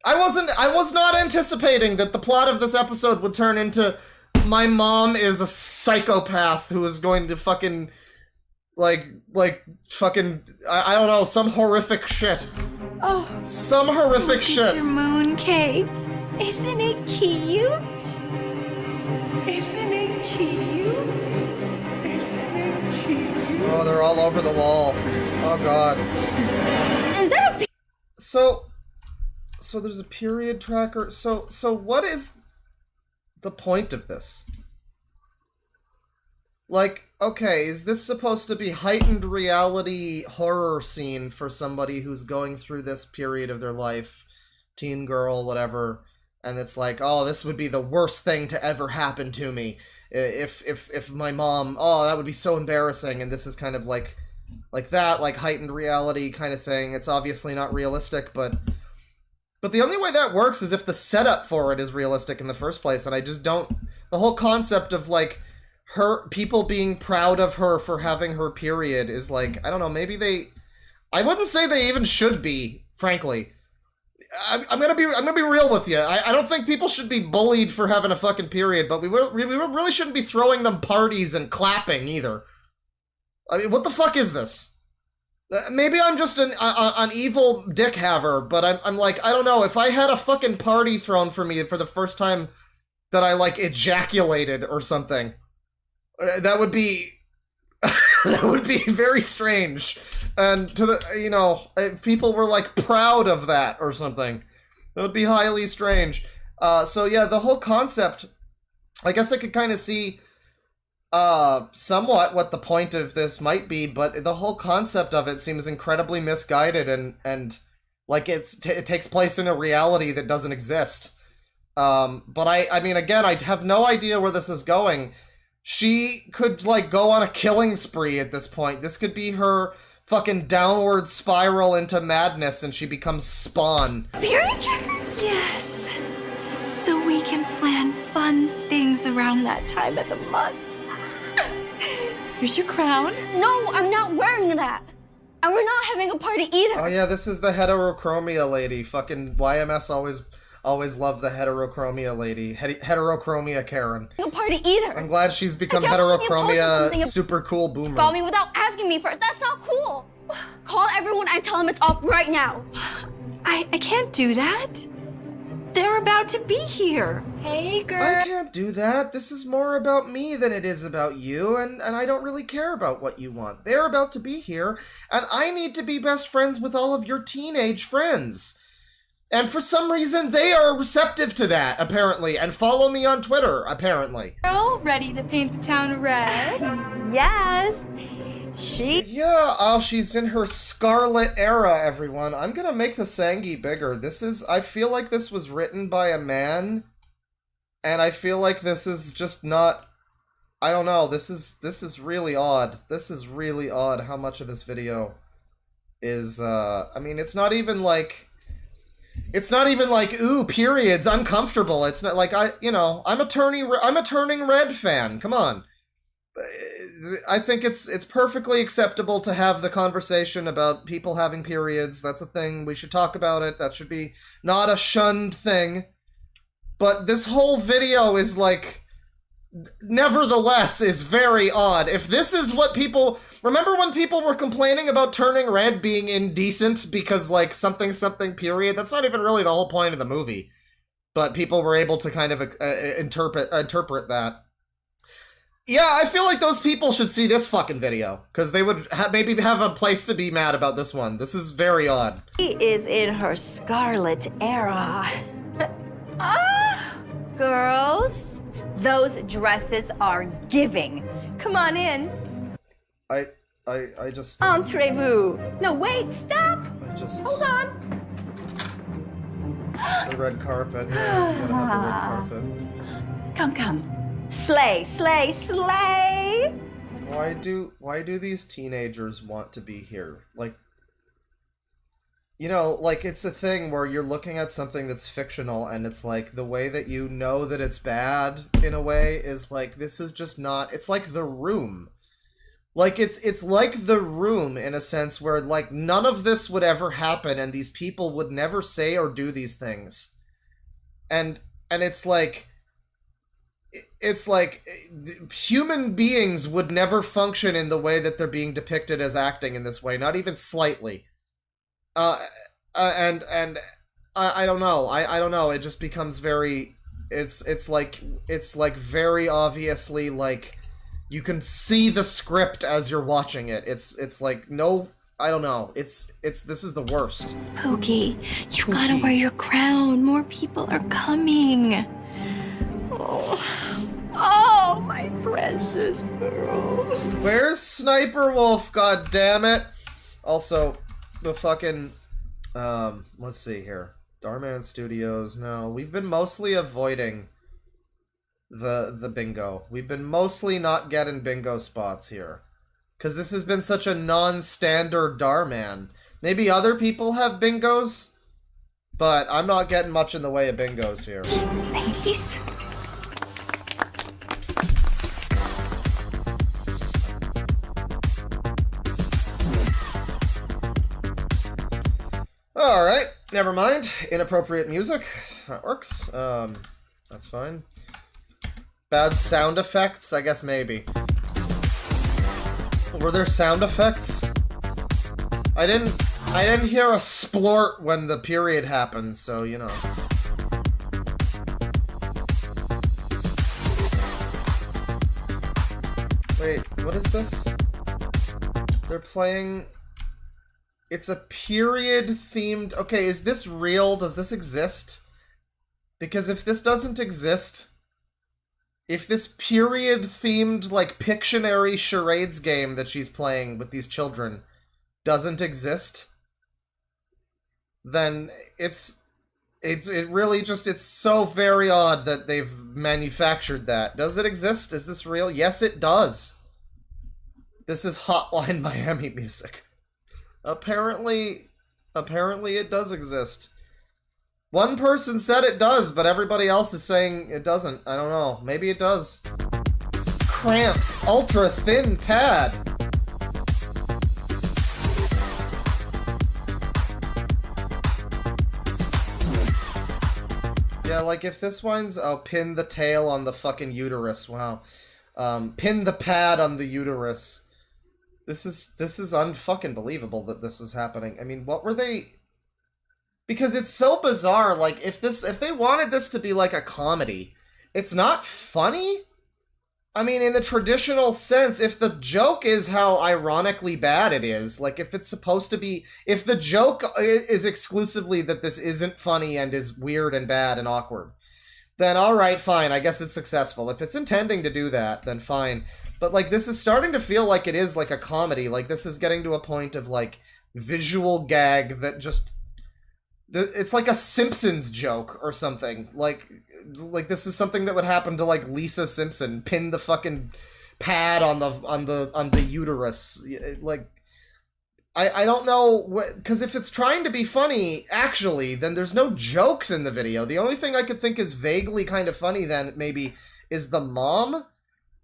I was not anticipating that the plot of this episode would turn into my mom is a psychopath who is going to fucking like fucking I don't know, some horrific shit. Oh, some horrific shit. Your moon cake. Isn't it cute? Isn't it cute? Isn't it cute? Oh, they're all over the wall. Oh god. Is that a... So there's a period tracker. So what is the point of this? Like, okay, is this supposed to be heightened reality horror scene for somebody who's going through this period of their life, teen girl, whatever, and it's like, oh, this would be the worst thing to ever happen to me if my mom, oh, that would be so embarrassing, and this is kind of like that, like heightened reality kind of thing. It's obviously not realistic, but the only way that works is if the setup for it is realistic in the first place, and I just don't... The whole concept of, like, people being proud of her for having her period is like, I don't know, maybe they... I wouldn't say they even should be, frankly. I'm gonna be real with you. I don't think people should be bullied for having a fucking period, but we really shouldn't be throwing them parties and clapping, either. I mean, what the fuck is this? Maybe I'm just an evil dick haver, but I'm like, I don't know, if I had a fucking party thrown for me for the first time that I, like, ejaculated or something, that would be, that would be very strange. And to the, you know, if people were, like, proud of that or something, that would be highly strange. So yeah, the whole concept, I guess I could kind of see somewhat what the point of this might be, but the whole concept of it seems incredibly misguided and like it takes place in a reality that doesn't exist. But I mean, again, I have no idea where this is going. She could, like, go on a killing spree at this point. This could be her fucking downward spiral into madness and she becomes Spawn. Period checker? Yes. So we can plan fun things around that time of the month. Here's your crown. No, I'm not wearing that. And we're not having a party either. Oh yeah, this is the heterochromia lady. Fucking YMS always loved the heterochromia lady. Heterochromia Karen. A party either. I'm glad she's become heterochromia super cool boomer. Call me without asking me first. That's not cool. Call everyone and tell them it's off right now. I can't do that. They're about to be here. Hey, girl. I can't do that. This is more about me than it is about you, and I don't really care about what you want. They're about to be here, and I need to be best friends with all of your teenage friends. And for some reason, they are receptive to that, apparently, and follow me on Twitter, apparently. Girl, ready to paint the town red? Yes. Yeah, oh, she's in her scarlet era, everyone. I'm gonna make the Sangi bigger. I feel like this was written by a man, and I feel like this is just not, I don't know, this is really odd. This is really odd how much of this video is, I mean, it's not even like, ooh, periods, I'm comfortable. It's not like, I'm a Turning Red fan, come on. I think it's perfectly acceptable to have the conversation about people having periods. That's a thing. We should talk about it. That should be not a shunned thing. But this whole video is like, nevertheless, is very odd. If this is what people... Remember when people were complaining about Turning Red being indecent because, like, something period? That's not even really the whole point of the movie. But people were able to kind of interpret that. Yeah, I feel like those people should see this fucking video, because they would maybe have a place to be mad about this one. This is very odd. She is in her scarlet era. Girls, those dresses are giving. Come on in. I just... Entrez-vous. No, wait, stop. Hold on. The red carpet. Yeah, you gotta have the red carpet. Come. Slay, slay, slay! Why do these teenagers want to be here? Like, you know, like, it's a thing where you're looking at something that's fictional and it's like, the way that you know that it's bad, in a way, is like, this is just not... It's like The Room. Like, it's like The Room, in a sense, where, like, none of this would ever happen and these people would never say or do these things. And it's like... It's like human beings would never function in the way that they're being depicted as acting in this way, not even slightly. And I don't know. I don't know. It just becomes very. It's like very obviously, like, you can see the script as you're watching it. It's like, no, I don't know. This is the worst. Pookie, you gotta wear your crown. More people are coming. Oh, my precious girl. Where's SSniperwolf, goddammit? Also, the fucking, let's see here. Darman Studios, no. We've been mostly avoiding the bingo. We've been mostly not getting bingo spots here. Because this has been such a non-standard Darman. Maybe other people have bingos, but I'm not getting much in the way of bingos here. Ladies. Alright, never mind. Inappropriate music. That works. That's fine. Bad sound effects? I guess maybe. Were there sound effects? I didn't hear a splort when the period happened, so, you know. Wait, what is this? They're playing... It's a period-themed... Okay, is this real? Does this exist? Because if this doesn't exist... If this period-themed, like, Pictionary charades game that she's playing with these children doesn't exist, then it really just, it's so very odd that they've manufactured that. Does it exist? Is this real? Yes, it does. This is Hotline Miami music. Apparently it does exist. One person said it does, but everybody else is saying it doesn't. I don't know. Maybe it does. Cramps. Ultra thin pad. Yeah, like if this one's... Oh, pin the tail on the fucking uterus. Wow. Pin the pad on the uterus. This is unfucking believable that this is happening. I mean, what were they... Because it's so bizarre, like, if they wanted this to be like a comedy, it's not funny? I mean, in the traditional sense, if the joke is how ironically bad it is, like, if it's supposed to be... If the joke is exclusively that this isn't funny and is weird and bad and awkward, then alright, fine, I guess it's successful. If it's intending to do that, then fine. But, like, this is starting to feel like it is like a comedy. Like, this is getting to a point of, like, visual gag that just... It's like a Simpsons joke or something. Like this is something that would happen to like Lisa Simpson. Pin the fucking pad on the uterus. Like, I don't know, because if it's trying to be funny, actually, then there's no jokes in the video. The only thing I could think is vaguely kind of funny then maybe is the mom,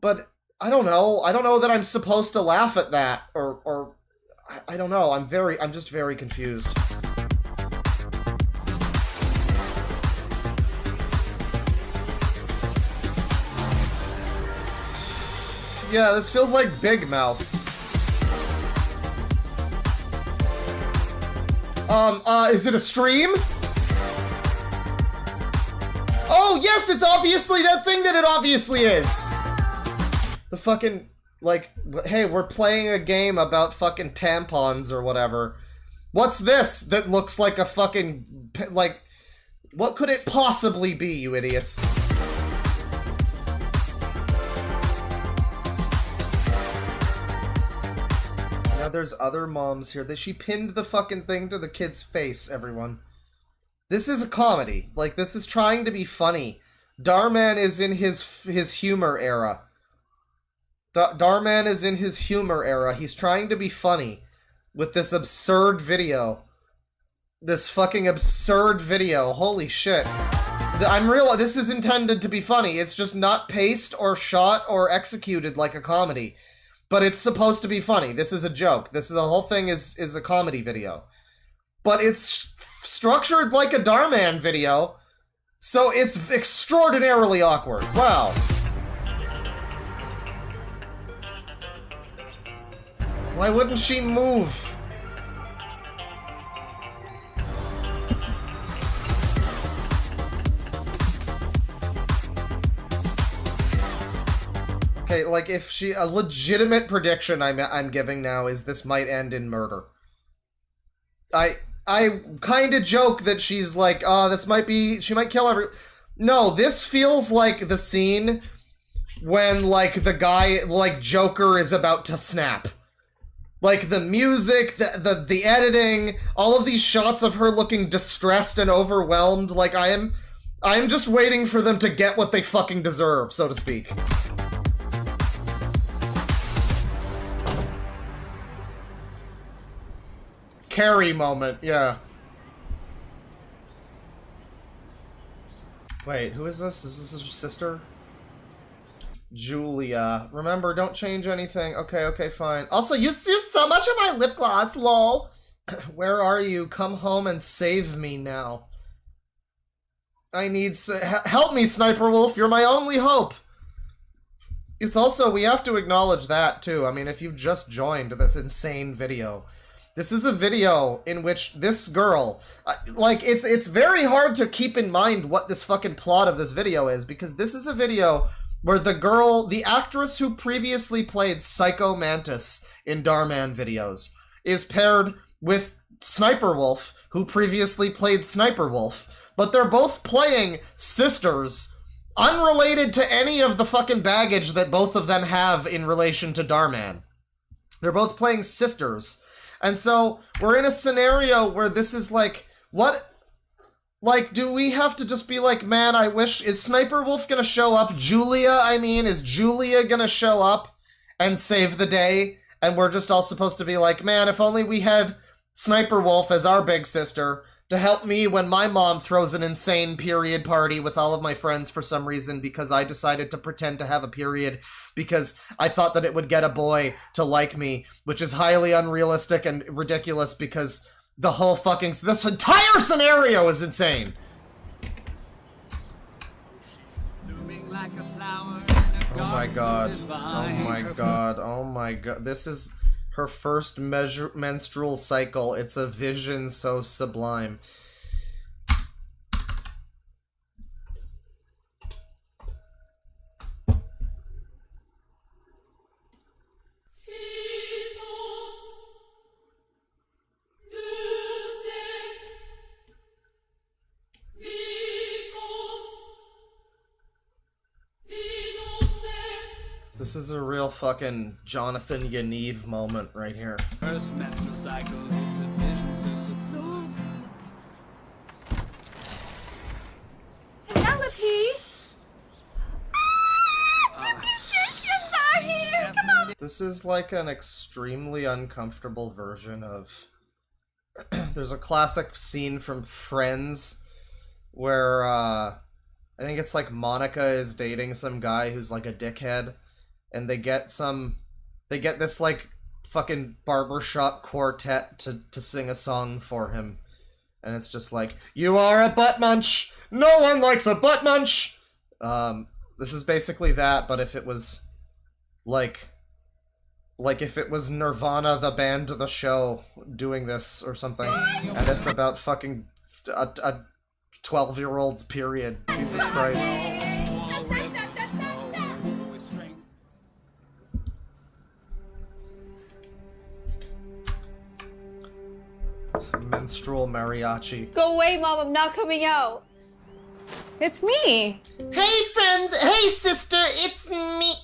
but I don't know. I don't know that I'm supposed to laugh at that or I don't know. I'm just very confused. Yeah, this feels like Big Mouth. Is it a stream? Oh, yes, it's obviously that thing that it obviously is! The fucking, like, hey, we're playing a game about fucking tampons or whatever. What's this that looks like a fucking, like, what could it possibly be, you idiots? There's other moms here. She pinned the fucking thing to the kid's face, everyone. This is a comedy. Like, this is trying to be funny. Darman is in his humor era. Darman is in his humor era. He's trying to be funny with this absurd video. This fucking absurd video. Holy shit. This is intended to be funny. It's just not paced or shot or executed like a comedy. But it's supposed to be funny. This is a joke. The whole thing is a comedy video. But it's structured like a Darman video, so it's extraordinarily awkward. Wow. Why wouldn't she move? Okay, like, if a legitimate prediction I'm giving now is this might end in murder. I kind of joke that she's like, she might kill No, this feels like the scene when, like, the guy, like, Joker is about to snap. Like, the music, the editing, all of these shots of her looking distressed and overwhelmed, like, I'm just waiting for them to get what they fucking deserve, so to speak. Carrie moment, yeah. Wait, who is this? Is this his sister? Julia. Remember, don't change anything. Okay, fine. Also, you used so much of my lip gloss, lol. Where are you? Come home and save me now. I need... Help me, Sniperwolf. You're my only hope. It's also... We have to acknowledge that, too. I mean, if you've just joined this insane video... This is a video in which this girl, like, it's very hard to keep in mind what this fucking plot of this video is, because this is a video where the girl, the actress who previously played PyschoMantis in DharMann videos, is paired with SSniperwolf, who previously played SSniperwolf, but they're both playing sisters, unrelated to any of the fucking baggage that both of them have in relation to DharMann. They're both playing sisters. And so, we're in a scenario where this is like, what? Like, do we have to just be like, man, I wish, is SSniperwolf gonna show up? Julia, I mean, is Julia gonna show up and save the day? And we're just all supposed to be like, man, if only we had SSniperwolf as our big sister to help me when my mom throws an insane period party with all of my friends for some reason because I decided to pretend to have a period because I thought that it would get a boy to like me, which is highly unrealistic and ridiculous because the whole fucking... this entire scenario is insane! Oh my god. Oh my god. Oh my god. This is her first menstrual cycle. It's a vision so sublime. This is a real fucking Jonathan Yaniv moment right here. Penelope! The musicians are here! Come on! This is like an extremely uncomfortable version of... There's a classic scene from Friends where, I think it's like Monica is dating some guy who's like a dickhead. And they get this, like, fucking barbershop quartet to sing a song for him. And it's just like, you are a butt munch! No one likes a butt munch! This is basically that, but if it was, like if it was Nirvana, the band, the show, doing this or something. And it's about fucking a 12-year-old's period. Jesus Christ. Menstrual mariachi. Go away, Mom. I'm not coming out. It's me. Hey, friends. Hey, sister. It's me.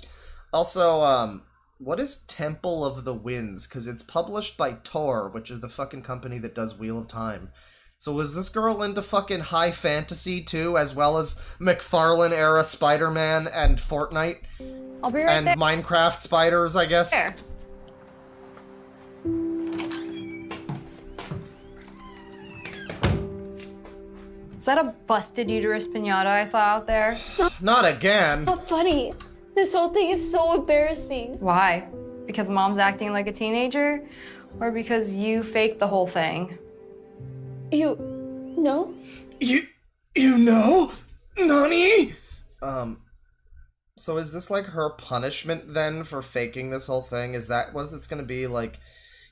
Also, what is Temple of the Winds? Because it's published by Tor, which is the fucking company that does Wheel of Time. So was this girl into fucking high fantasy, too, as well as McFarlane-era Spider-Man and Fortnite? I'll be right there. And Minecraft spiders, I guess? There. Is that a busted uterus pinata I saw out there? Not again. Not funny. This whole thing is so embarrassing. Why? Because Mom's acting like a teenager? Or because you faked the whole thing? You know? You know? Nani? So is this like her punishment then for faking this whole thing? Is that what it's gonna be like?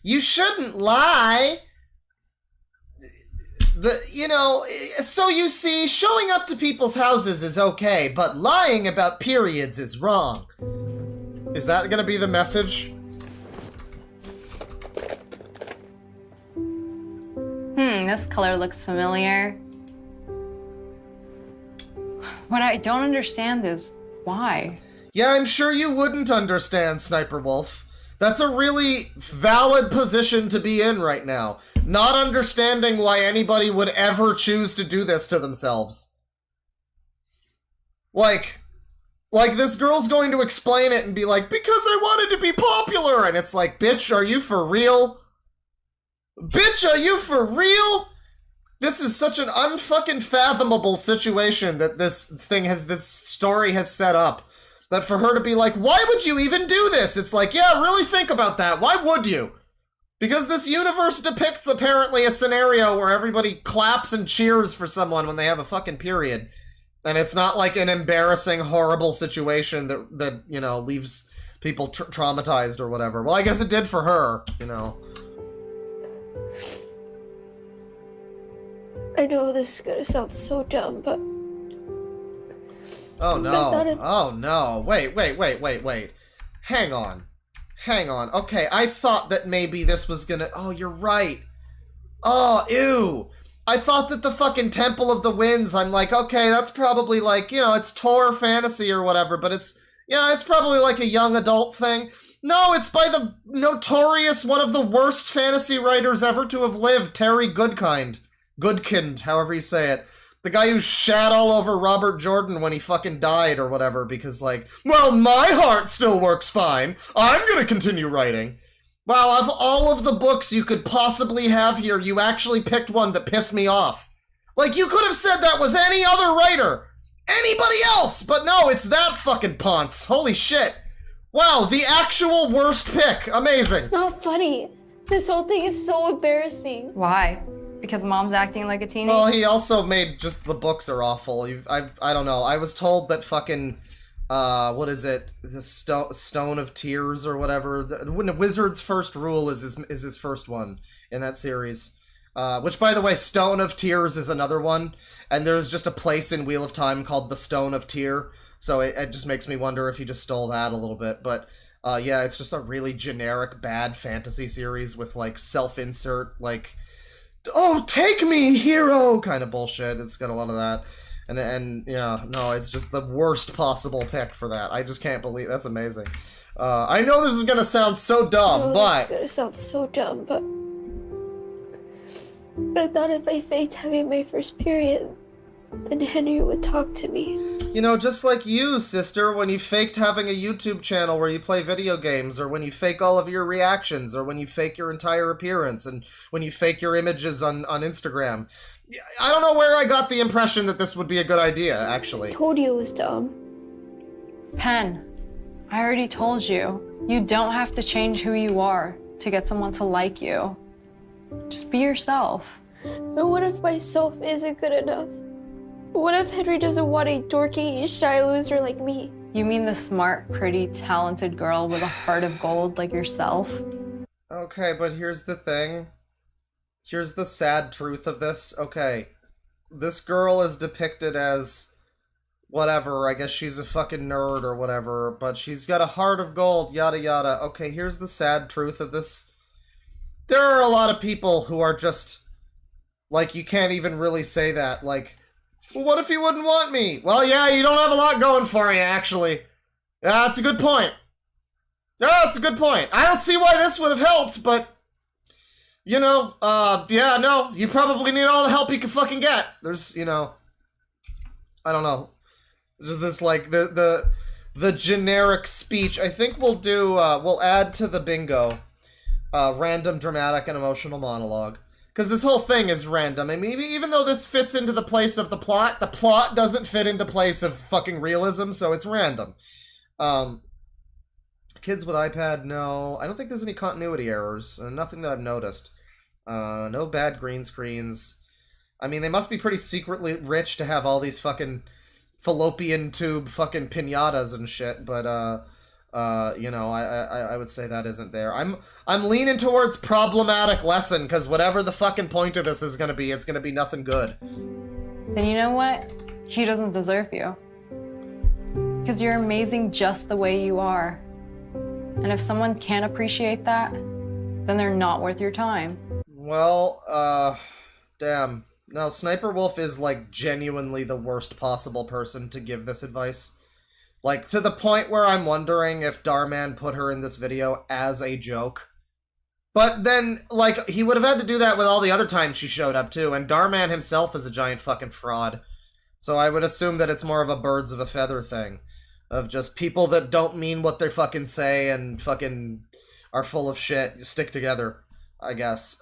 You shouldn't lie! So you see, showing up to people's houses is okay, but lying about periods is wrong. Is that gonna be the message? This color looks familiar. What I don't understand is why. Yeah, I'm sure you wouldn't understand, SSniperwolf. That's a really valid position to be in right now. Not understanding why anybody would ever choose to do this to themselves. Like this girl's going to explain it and be like, because I wanted to be popular! And it's like, bitch, are you for real? Bitch, are you for real? This is such an unfucking fathomable situation that this story has set up. That for her to be like, why would you even do this? It's like, yeah, really think about that. Why would you? Because this universe depicts apparently a scenario where everybody claps and cheers for someone when they have a fucking period. And it's not like an embarrassing, horrible situation that you know, leaves people traumatized or whatever. Well, I guess it did for her, you know. I know this is gonna sound so dumb, but... Oh no. Oh no. Wait. Hang on. Okay, I thought that maybe this was gonna... Oh, you're right. Oh, ew. I thought that the fucking Temple of the Winds, I'm like, okay, that's probably like, you know, it's Tor fantasy or whatever, but it's, yeah, it's probably like a young adult thing. No, it's by the notorious, one of the worst fantasy writers ever to have lived, Terry Goodkind, however you say it. The guy who shat all over Robert Jordan when he fucking died or whatever because, like, well, my heart still works fine. I'm gonna continue writing. Wow, of all of the books you could possibly have here, you actually picked one that pissed me off. Like, you could have said that was any other writer. Anybody else! But no, it's that fucking ponce. Holy shit. Wow, the actual worst pick. Amazing. It's not funny. This whole thing is so embarrassing. Why? Because mom's acting like a teenie? Well, he also made just the books are awful. I don't know. I was told that fucking, what is it? The Stone of Tears or whatever. The Wizard's First Rule is his first one in that series. Which, by the way, Stone of Tears is another one. And there's just a place in Wheel of Time called the Stone of Tear. So it just makes me wonder if he just stole that a little bit. But, yeah, it's just a really generic bad fantasy series with, like, self-insert, like... Oh, take me, hero! Kind of bullshit. It's got a lot of that. And yeah, no, it's just the worst possible pick for that. I just can't believe... That's amazing. I know this is gonna sound so dumb, but... It's gonna sound so dumb, but... I thought if I faked having my first period, then Henry would talk to me. You know, just like you, sister, when you faked having a YouTube channel where you play video games, or when you fake all of your reactions, or when you fake your entire appearance, and when you fake your images on Instagram. I don't know where I got the impression that this would be a good idea, actually. I told you it was dumb. Pen, I already told you. You don't have to change who you are to get someone to like you. Just be yourself. And what if myself isn't good enough? What if Henry doesn't want a dorky, shy loser like me? You mean the smart, pretty, talented girl with a heart of gold like yourself? Okay, but here's the thing. Here's the sad truth of this. Okay, this girl is depicted as whatever. I guess she's a fucking nerd or whatever, but she's got a heart of gold, yada yada. Okay, here's the sad truth of this. There are a lot of people who are just, like, you can't even really say that, like, well, what if he wouldn't want me? Well, yeah, you don't have a lot going for you, actually. Yeah, that's a good point. Yeah, that's a good point. I don't see why this would have helped, but, you know, yeah, no, you probably need all the help you can fucking get. There's, you know, I don't know. Just this, like, the generic speech. I think we'll do, we'll add to the bingo, random dramatic and emotional monologue. Because this whole thing is random. I mean, even though this fits into the place of the plot doesn't fit into place of fucking realism, so it's random. Kids with iPad, no. I don't think there's any continuity errors. Nothing that I've noticed. No bad green screens. I mean, they must be pretty secretly rich to have all these fucking fallopian tube fucking piñatas and shit, but, you know, I would say that isn't there. I'm leaning towards problematic lesson, because whatever the fucking point of this is gonna be, it's gonna be nothing good. Then you know what? He doesn't deserve you. Because you're amazing just the way you are. And if someone can't appreciate that, then they're not worth your time. Well, damn. No, Sniperwolf is, like, genuinely the worst possible person to give this advice. Like, to the point where I'm wondering if DharMann put her in this video as a joke. But then, like, he would have had to do that with all the other times she showed up, too, and DharMann himself is a giant fucking fraud. So I would assume that it's more of a birds of a feather thing. Of just people that don't mean what they fucking say and fucking are full of shit stick together, I guess.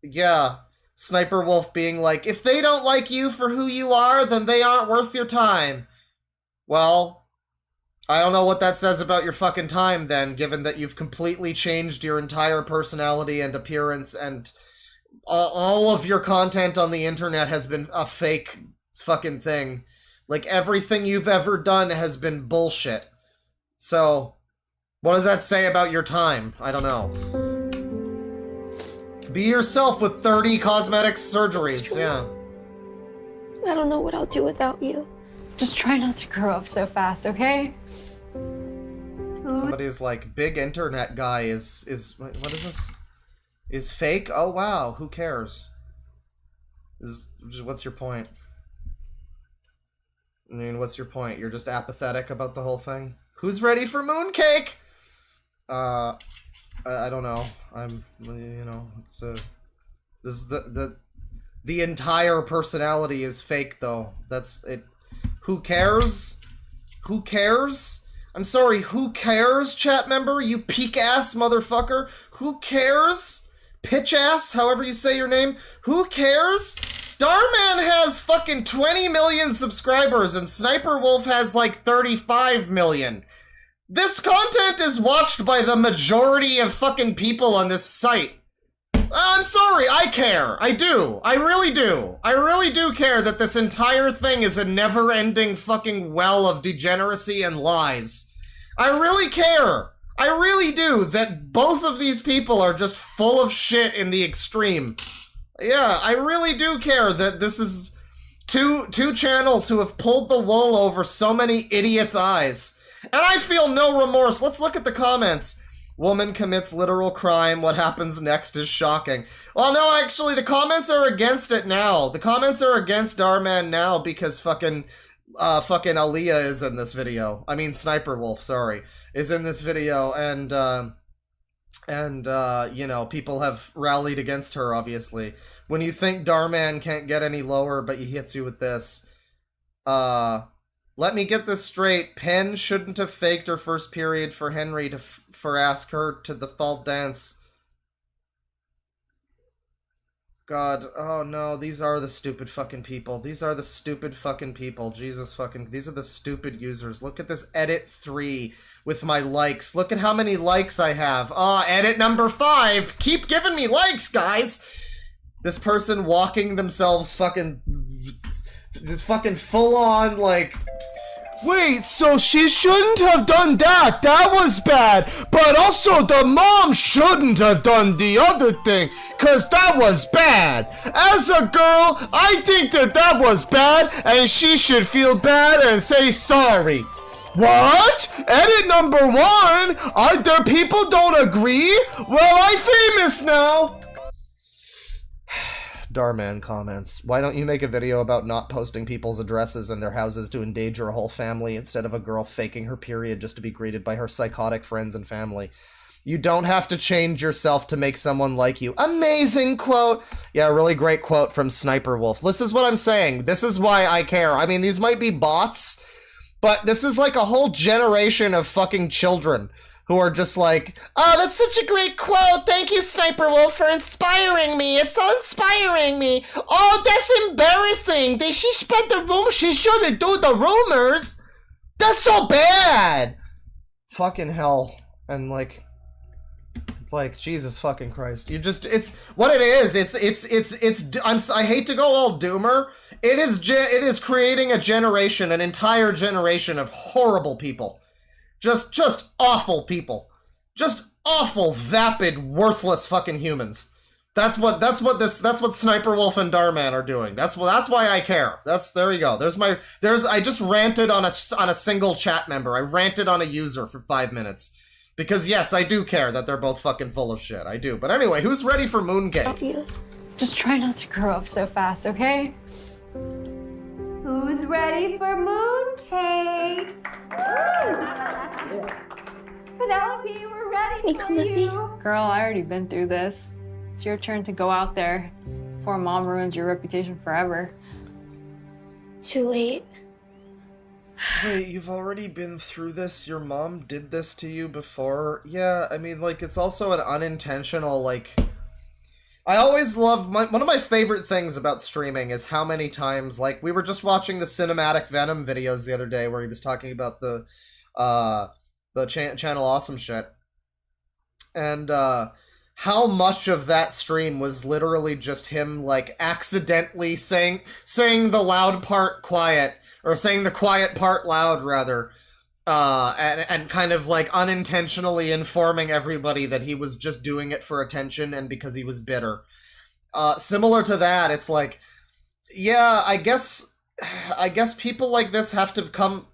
Yeah. Sniperwolf being like, if they don't like you for who you are, then they aren't worth your time. Well, I don't know what that says about your fucking time, then, given that you've completely changed your entire personality and appearance, and all of your content on the internet has been a fake fucking thing. Like, everything you've ever done has been bullshit. So, what does that say about your time? I don't know. Be yourself with 30 cosmetic surgeries, yeah. I don't know what I'll do without you. Just try not to grow up so fast, okay? Somebody's like, big internet guy is what is this? Is fake? Oh wow, who cares? What's your point? I mean, what's your point? You're just apathetic about the whole thing? Who's ready for mooncake? I don't know. You know, it's this is the entire personality is fake though. That's it. Who cares? Who cares? I'm sorry, who cares, chat member? You peak-ass motherfucker? Who cares? Pitch-ass, however you say your name? Who cares? Darman has fucking 20 million subscribers and SSniperwolf has like 35 million. This content is watched by the majority of fucking people on this site. I'm sorry, I care. I do. I really do. I really do care that this entire thing is a never-ending fucking well of degeneracy and lies. I really care. I really do that both of these people are just full of shit in the extreme. Yeah, I really do care that this is two channels who have pulled the wool over so many idiots' eyes. And I feel no remorse. Let's look at the comments. Woman commits literal crime. What happens next is shocking. Well, no, actually, the comments are against it now. The comments are against Darman now because fucking Aaliyah is in this video. I mean, SSniperwolf, sorry, is in this video, and you know, people have rallied against her, obviously. When you think Darman can't get any lower, but he hits you with this. Let me get this straight. Penn shouldn't have faked her first period for Henry for ask her to the fall dance. God, oh no, these are the stupid fucking people. These are the stupid fucking people. Jesus fucking, these are the stupid users. Look at this edit 3 with my likes. Look at how many likes I have. Edit number 5. Keep giving me likes, guys. This person walking themselves fucking, just fucking full on like, wait, so she shouldn't have done that. That was bad. But also the mom shouldn't have done the other thing, because that was bad. As a girl, I think that was bad, and she should feel bad and say sorry. What? Edit number 1? Are there people don't agree? Well, I'm famous now. Darman comments, why don't you make a video about not posting people's addresses in their houses to endanger a whole family instead of a girl faking her period just to be greeted by her psychotic friends and family? You don't have to change yourself to make someone like you. Amazing quote. Yeah, really great quote from SSniperwolf. This is what I'm saying. This is why I care. I mean, these might be bots, but this is like a whole generation of fucking children who are just like, oh, that's such a great quote. Thank you, SSniperwolf, for inspiring me. It's so inspiring me. Oh, that's embarrassing. She spread the rumors. She shouldn't do the rumors. That's so bad. Fucking hell. And like Jesus fucking Christ. You just, it's what it is. I hate to go all doomer. It is creating a generation, an entire generation of horrible people. Just awful people. Just awful, vapid, worthless fucking humans. That's what SSniperwolf and Darman are doing. That's why I care. There you go. I just ranted on a single chat member. I ranted on a user for 5 minutes. Because yes, I do care that they're both fucking full of shit. I do. But anyway, who's ready for mooncake? Just try not to grow up so fast, okay? Who's ready for mooncake? Penelope, we're ready for you. Girl, I already been through this. It's your turn to go out there before Mom ruins your reputation forever. Too late. Wait, you've already been through this? Your mom did this to you before? Yeah, I mean, like, it's also an unintentional, like... I always love... one of my favorite things about streaming is how many times, like, we were just watching the cinematic Venom videos the other day where he was talking about the Channel Awesome shit. And, how much of that stream was literally just him, like, accidentally saying the loud part quiet, or saying the quiet part loud, rather, and kind of like unintentionally informing everybody that he was just doing it for attention and because he was bitter. Similar to that, it's like, yeah, I guess people like this have to come,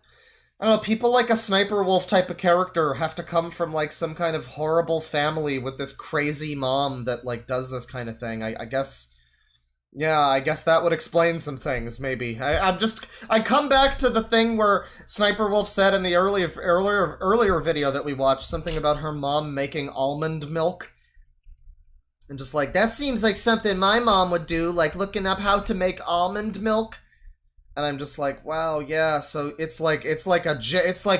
I don't know, people like a Sniperwolf type of character have to come from like some kind of horrible family with this crazy mom that like does this kind of thing. I guess, yeah, I guess that would explain some things, maybe. I come back to the thing where Sniperwolf said in the earlier video that we watched, something about her mom making almond milk. And just like, that seems like something my mom would do, like looking up how to make almond milk. And I'm just like, wow, yeah, so it's like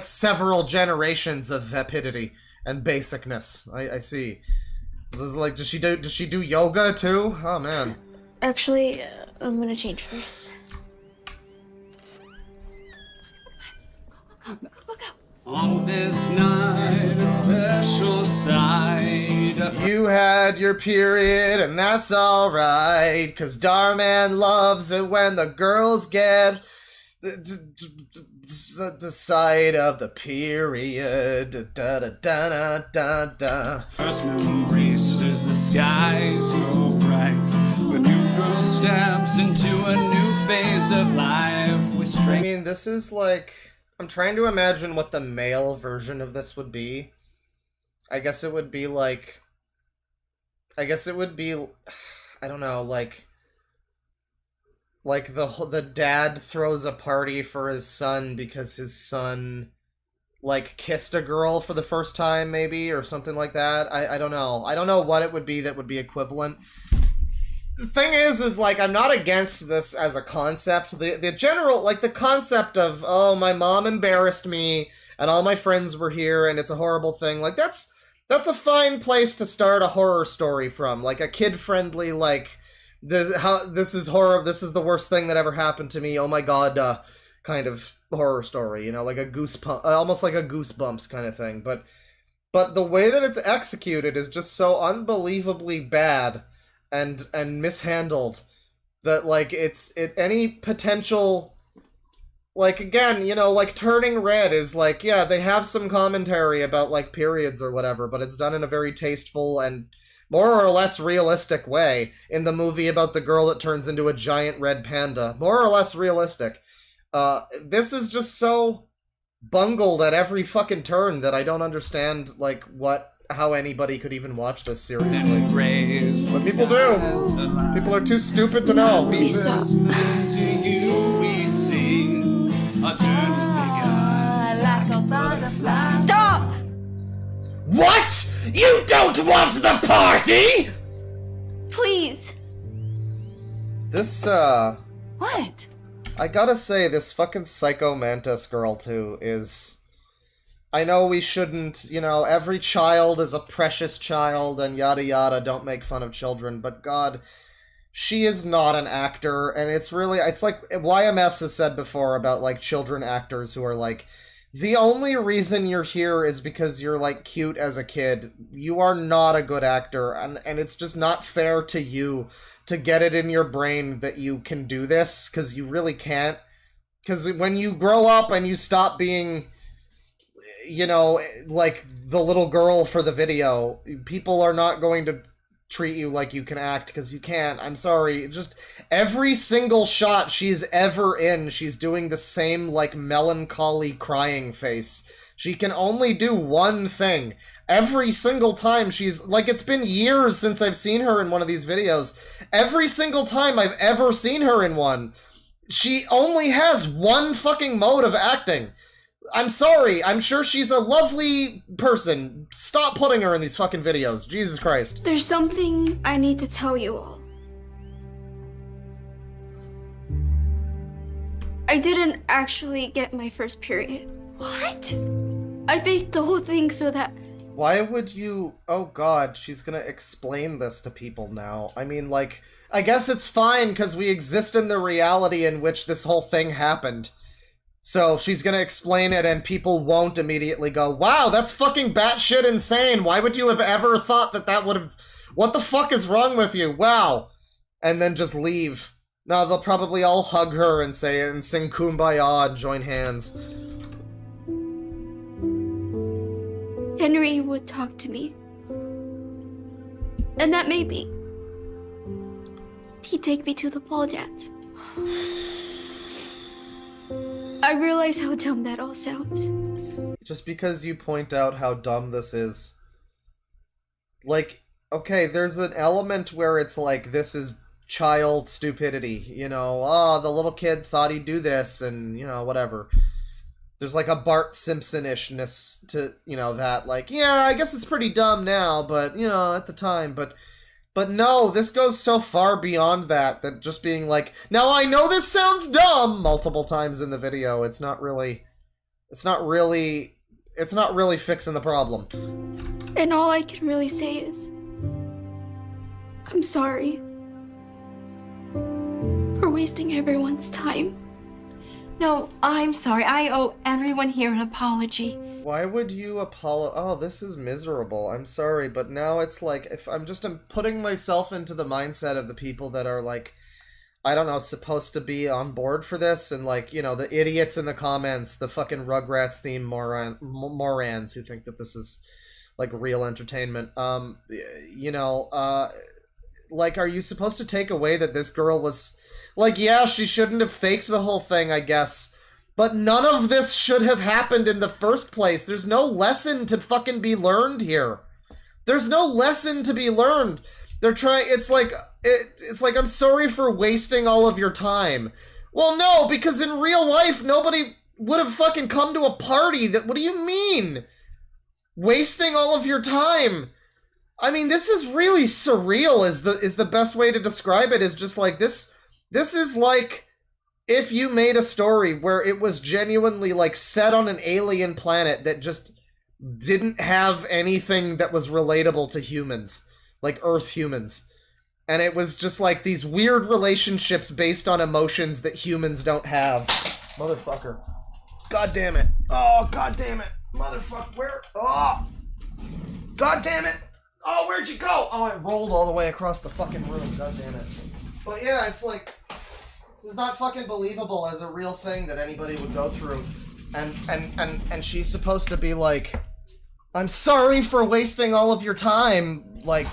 several generations of vapidity and basicness. I see. This is like, does she do yoga too? Oh man. Actually, I'm gonna change first. On this night, a special side. You had your period, and that's alright, 'cause Darman loves it when the girls get the side of the period. Da da da da da da. First memory says the sky so bright. A new girl steps into a new phase of life with strength. I mean, this is like, I'm trying to imagine what the male version of this would be. I guess it would be like, I don't know, like the dad throws a party for his son because his son like kissed a girl for the first time, maybe, or something like that. I don't know. I don't know what it would be that would be equivalent. The thing is like, I'm not against this as a concept. The general, like, the concept of, oh, my mom embarrassed me, and all my friends were here, and it's a horrible thing, like, that's a fine place to start a horror story from. Like, a kid-friendly, like, this is horror, this is the worst thing that ever happened to me, oh my god, kind of horror story, you know, like a almost like a Goosebumps kind of thing. But the way that it's executed is just so unbelievably bad and mishandled that, like, any potential, like, again, you know, like, Turning Red is like, yeah, they have some commentary about, like, periods or whatever, but it's done in a very tasteful and more or less realistic way. In the movie about the girl that turns into a giant red panda, more or less realistic. This is just so bungled at every fucking turn that I don't understand, like, how anybody could even watch this seriously. But people do. People are too stupid to know. Please stop. Stop! What? You don't want the party? Please. This, What? I gotta say, this fucking PyschoMantis girl, too, is... I know we shouldn't, you know, every child is a precious child and yada yada, don't make fun of children, but god, she is not an actor, and it's like YMS has said before about, like, children actors who are like, the only reason you're here is because you're, like, cute as a kid. You are not a good actor, and it's just not fair to you to get it in your brain that you can do this, because you really can't. Because when you grow up and you stop being, you know, like, the little girl for the video, people are not going to treat you like you can act, because you can't. I'm sorry. Just every single shot she's ever in, she's doing the same, like, melancholy crying face. She can only do one thing. Every single time she's, like, it's been years since I've seen her in one of these videos. Every single time I've ever seen her in one, she only has one fucking mode of acting. I'm sorry, I'm sure she's a lovely person. Stop putting her in these fucking videos. Jesus Christ. There's something I need to tell you all. I didn't actually get my first period. What? I faked the whole thing so that... Why would you... Oh god, she's gonna explain this to people now. I mean, like, I guess it's fine because we exist in the reality in which this whole thing happened. So she's gonna explain it and people won't immediately go, wow, that's fucking batshit insane. Why would you have ever thought that would have... What the fuck is wrong with you? Wow. And then just leave. No, they'll probably all hug her and say and sing Kumbaya and join hands. Henry would talk to me. And that maybe he'd take me to the ball dance. I realize how dumb that all sounds. Just because you point out how dumb this is. Like, okay, there's an element where it's like, this is child stupidity, you know, oh, the little kid thought he'd do this, and, you know, whatever. There's like a Bart Simpson-ishness to, you know, that, like, yeah, I guess it's pretty dumb now, but, you know, at the time, but no, this goes so far beyond that, that just being like, now I know this sounds dumb, multiple times in the video, it's not really fixing the problem. And all I can really say is, I'm sorry for wasting everyone's time. No, I'm sorry. I owe everyone here an apology. Why would you oh, this is miserable. I'm sorry, but now it's like, if I'm putting myself into the mindset of the people that are like, I don't know, supposed to be on board for this, and like, you know, the idiots in the comments, the fucking Rugrats theme morons who think that this is like real entertainment. You know, like, are you supposed to take away that this girl was, like, yeah, she shouldn't have faked the whole thing, I guess, but none of this should have happened in the first place. There's no lesson to fucking be learned here. There's no lesson to be learned. They're trying, it's like, I'm sorry for wasting all of your time. Well, no, because in real life, nobody would have fucking come to a party that, what do you mean? Wasting all of your time? I mean, this is really surreal is the best way to describe it, is just like, this is like if you made a story where it was genuinely like set on an alien planet that just didn't have anything that was relatable to humans, like Earth humans. And it was just like these weird relationships based on emotions that humans don't have. Motherfucker. God damn it. Oh, god damn it. Motherfucker, where? Oh! God damn it! Oh, where'd you go? Oh, I rolled all the way across the fucking room. God damn it. But yeah, it's like, this is not fucking believable as a real thing that anybody would go through. And she's supposed to be like, I'm sorry for wasting all of your time. Like,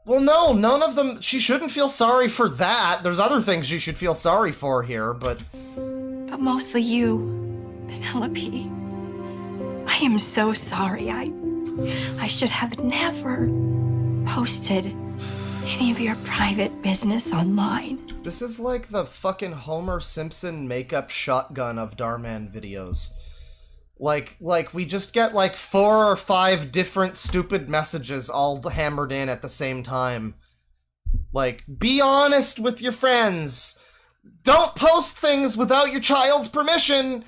well, no, none of them, she shouldn't feel sorry for that. There's other things you should feel sorry for here, but mostly you, Penelope. I am so sorry. I should have never posted any of your private business online. This is like the fucking Homer Simpson makeup shotgun of Darman videos. Like we just get like 4 or 5 different stupid messages all hammered in at the same time. Like, be honest with your friends. Don't post things without your child's permission.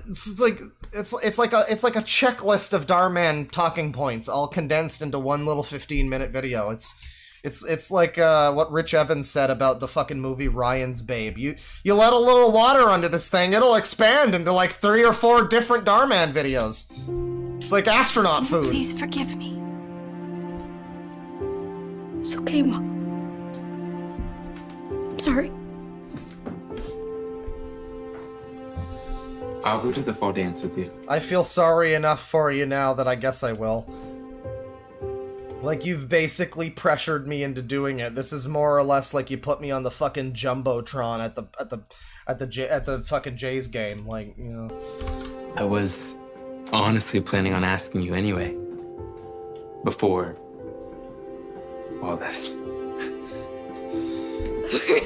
It's like a checklist of Darman talking points all condensed into one little 15-minute video. It's like what Rich Evans said about the fucking movie Ryan's Babe. You let a little water under this thing, it'll expand into like 3 or 4 different Darman videos. It's like astronaut food. Please forgive me. It's okay, Mom. I'm sorry. I'll go to the fall dance with you. I feel sorry enough for you now that I guess I will. Like, you've basically pressured me into doing it. This is more or less like you put me on the fucking Jumbotron at the fucking Jays game. Like, you know. I was honestly planning on asking you anyway. Before all this.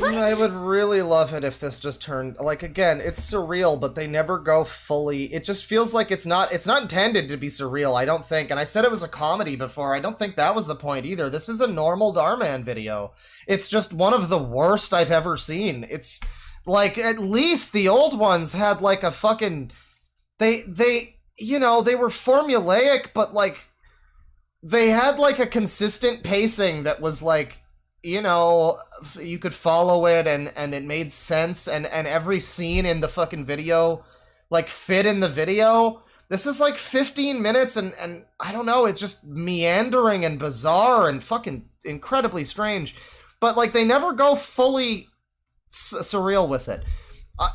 I would really love it if this just turned, like, again, it's surreal, but they never go fully, it just feels like it's not intended to be surreal, I don't think, and I said it was a comedy before, I don't think that was the point either. This is a normal Darman video. It's just one of the worst I've ever seen. It's, like, at least the old ones had, like, a fucking, they, you know, they were formulaic, but, like, they had, like, a consistent pacing that was, like, you know, you could follow it and it made sense and every scene in the fucking video, like, fit in the video. This is like 15 minutes and I don't know, it's just meandering and bizarre and fucking incredibly strange. But, like, they never go fully surreal with it.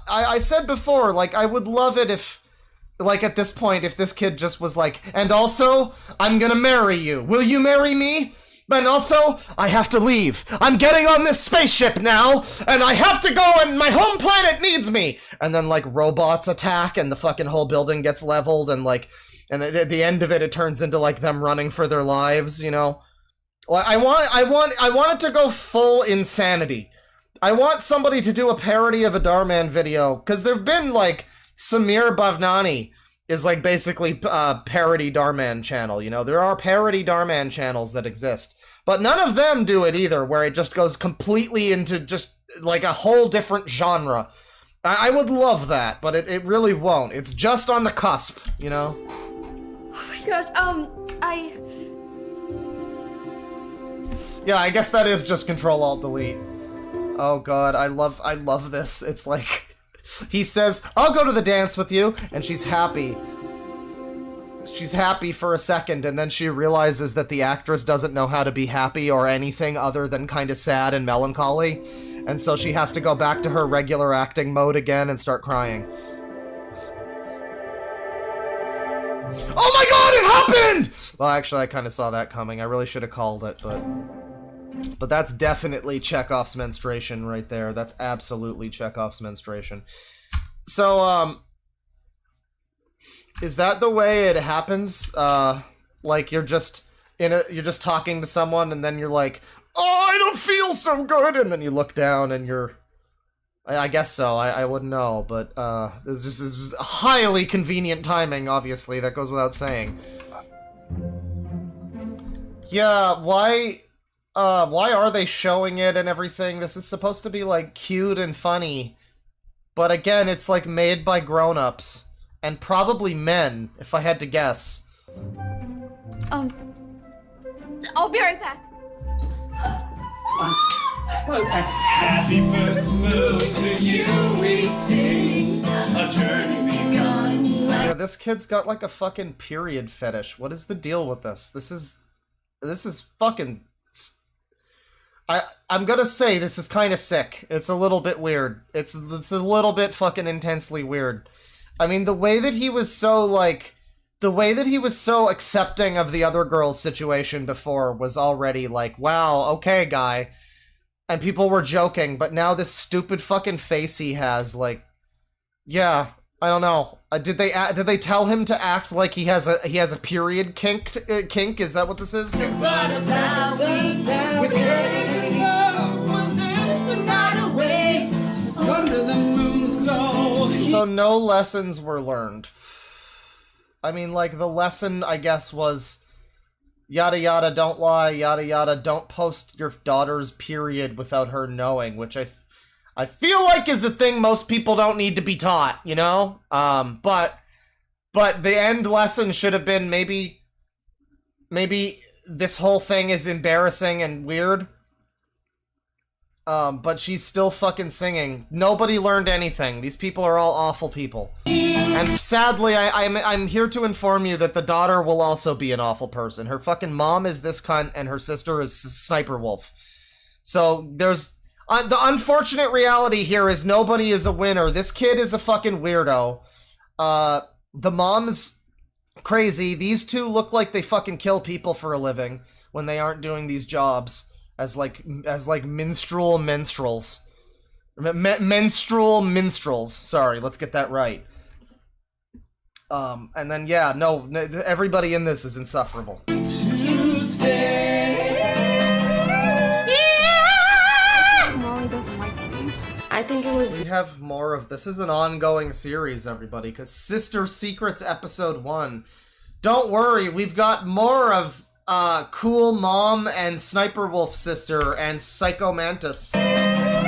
I said before, like, I would love it if like, at this point, if this kid just was like, and also, I'm gonna marry you. Will you marry me? And also, I have to leave. I'm getting on this spaceship now, and I have to go, and my home planet needs me. And then, like, robots attack, and the fucking whole building gets leveled, and, like, and at the end of it, it turns into, like, them running for their lives, you know? Well, I want it to go full insanity. I want somebody to do a parody of a Darman video, because there've been, like, Samir Bhavnani is, like, basically parody Darman channel, you know? There are parody Darman channels that exist. But none of them do it either, where it just goes completely into just, like, a whole different genre. I would love that, but it really won't. It's just on the cusp, you know? Oh my gosh, Yeah, I guess that is just Control-Alt-Delete. Oh god, I love this. It's like... He says, I'll go to the dance with you, and she's happy. She's happy for a second, and then she realizes that the actress doesn't know how to be happy or anything other than kind of sad and melancholy, and so she has to go back to her regular acting mode again and start crying. Oh my god, it happened! Well, actually, I kind of saw that coming. I really should have called it, but that's definitely Chekhov's menstruation right there. That's absolutely Chekhov's menstruation. So, is that the way it happens? Like you're just you're just talking to someone and then you're like, oh, I don't feel so good, and then you look down and you're... I guess so. I wouldn't this is highly convenient timing, obviously. That goes without saying. Yeah, why are they showing it and everything? This is supposed to be, like, cute and funny. But again, it's, like, made by grown-ups. And probably men, if I had to guess. I'll be right back. Okay. Happy first move to you, we sing. A journey begun. Yeah, this kid's got, like, a fucking period fetish. What is the deal with this? This is fucking... I'm gonna say this is kind of sick. It's a little bit weird. It's a little bit fucking intensely weird. I mean, the way that he was so, like... The way that he was so accepting of the other girl's situation before was already like, wow, okay, guy. And people were joking, but now this stupid fucking face he has, like... Yeah, I don't know. Did they tell him to act like he has a period kink? Is that what this is? So no lessons were learned. I mean, like, the lesson, I guess, was yada yada, don't lie, yada yada, don't post your daughter's period without her knowing, which I feel like is a thing most people don't need to be taught, you know? But the end lesson should have been maybe this whole thing is embarrassing and weird. But she's still fucking singing. Nobody learned anything. These people are all awful people. And sadly, I'm here to inform you that the daughter will also be an awful person. Her fucking mom is this cunt, and her sister is SSniperwolf. So there's... the unfortunate reality here is nobody is a winner. This kid is a fucking weirdo. The mom's crazy. These two look like they fucking kill people for a living when they aren't doing these jobs as like menstrual minstrels. Menstrual minstrels. Sorry, let's get that right. And then, yeah, no, everybody in this is insufferable. I think it was... We have more of this. This is an ongoing series, everybody, because Sister Secrets Episode 1. Don't worry, we've got more of Cool Mom and Sniperwolf Sister and PyschoMantis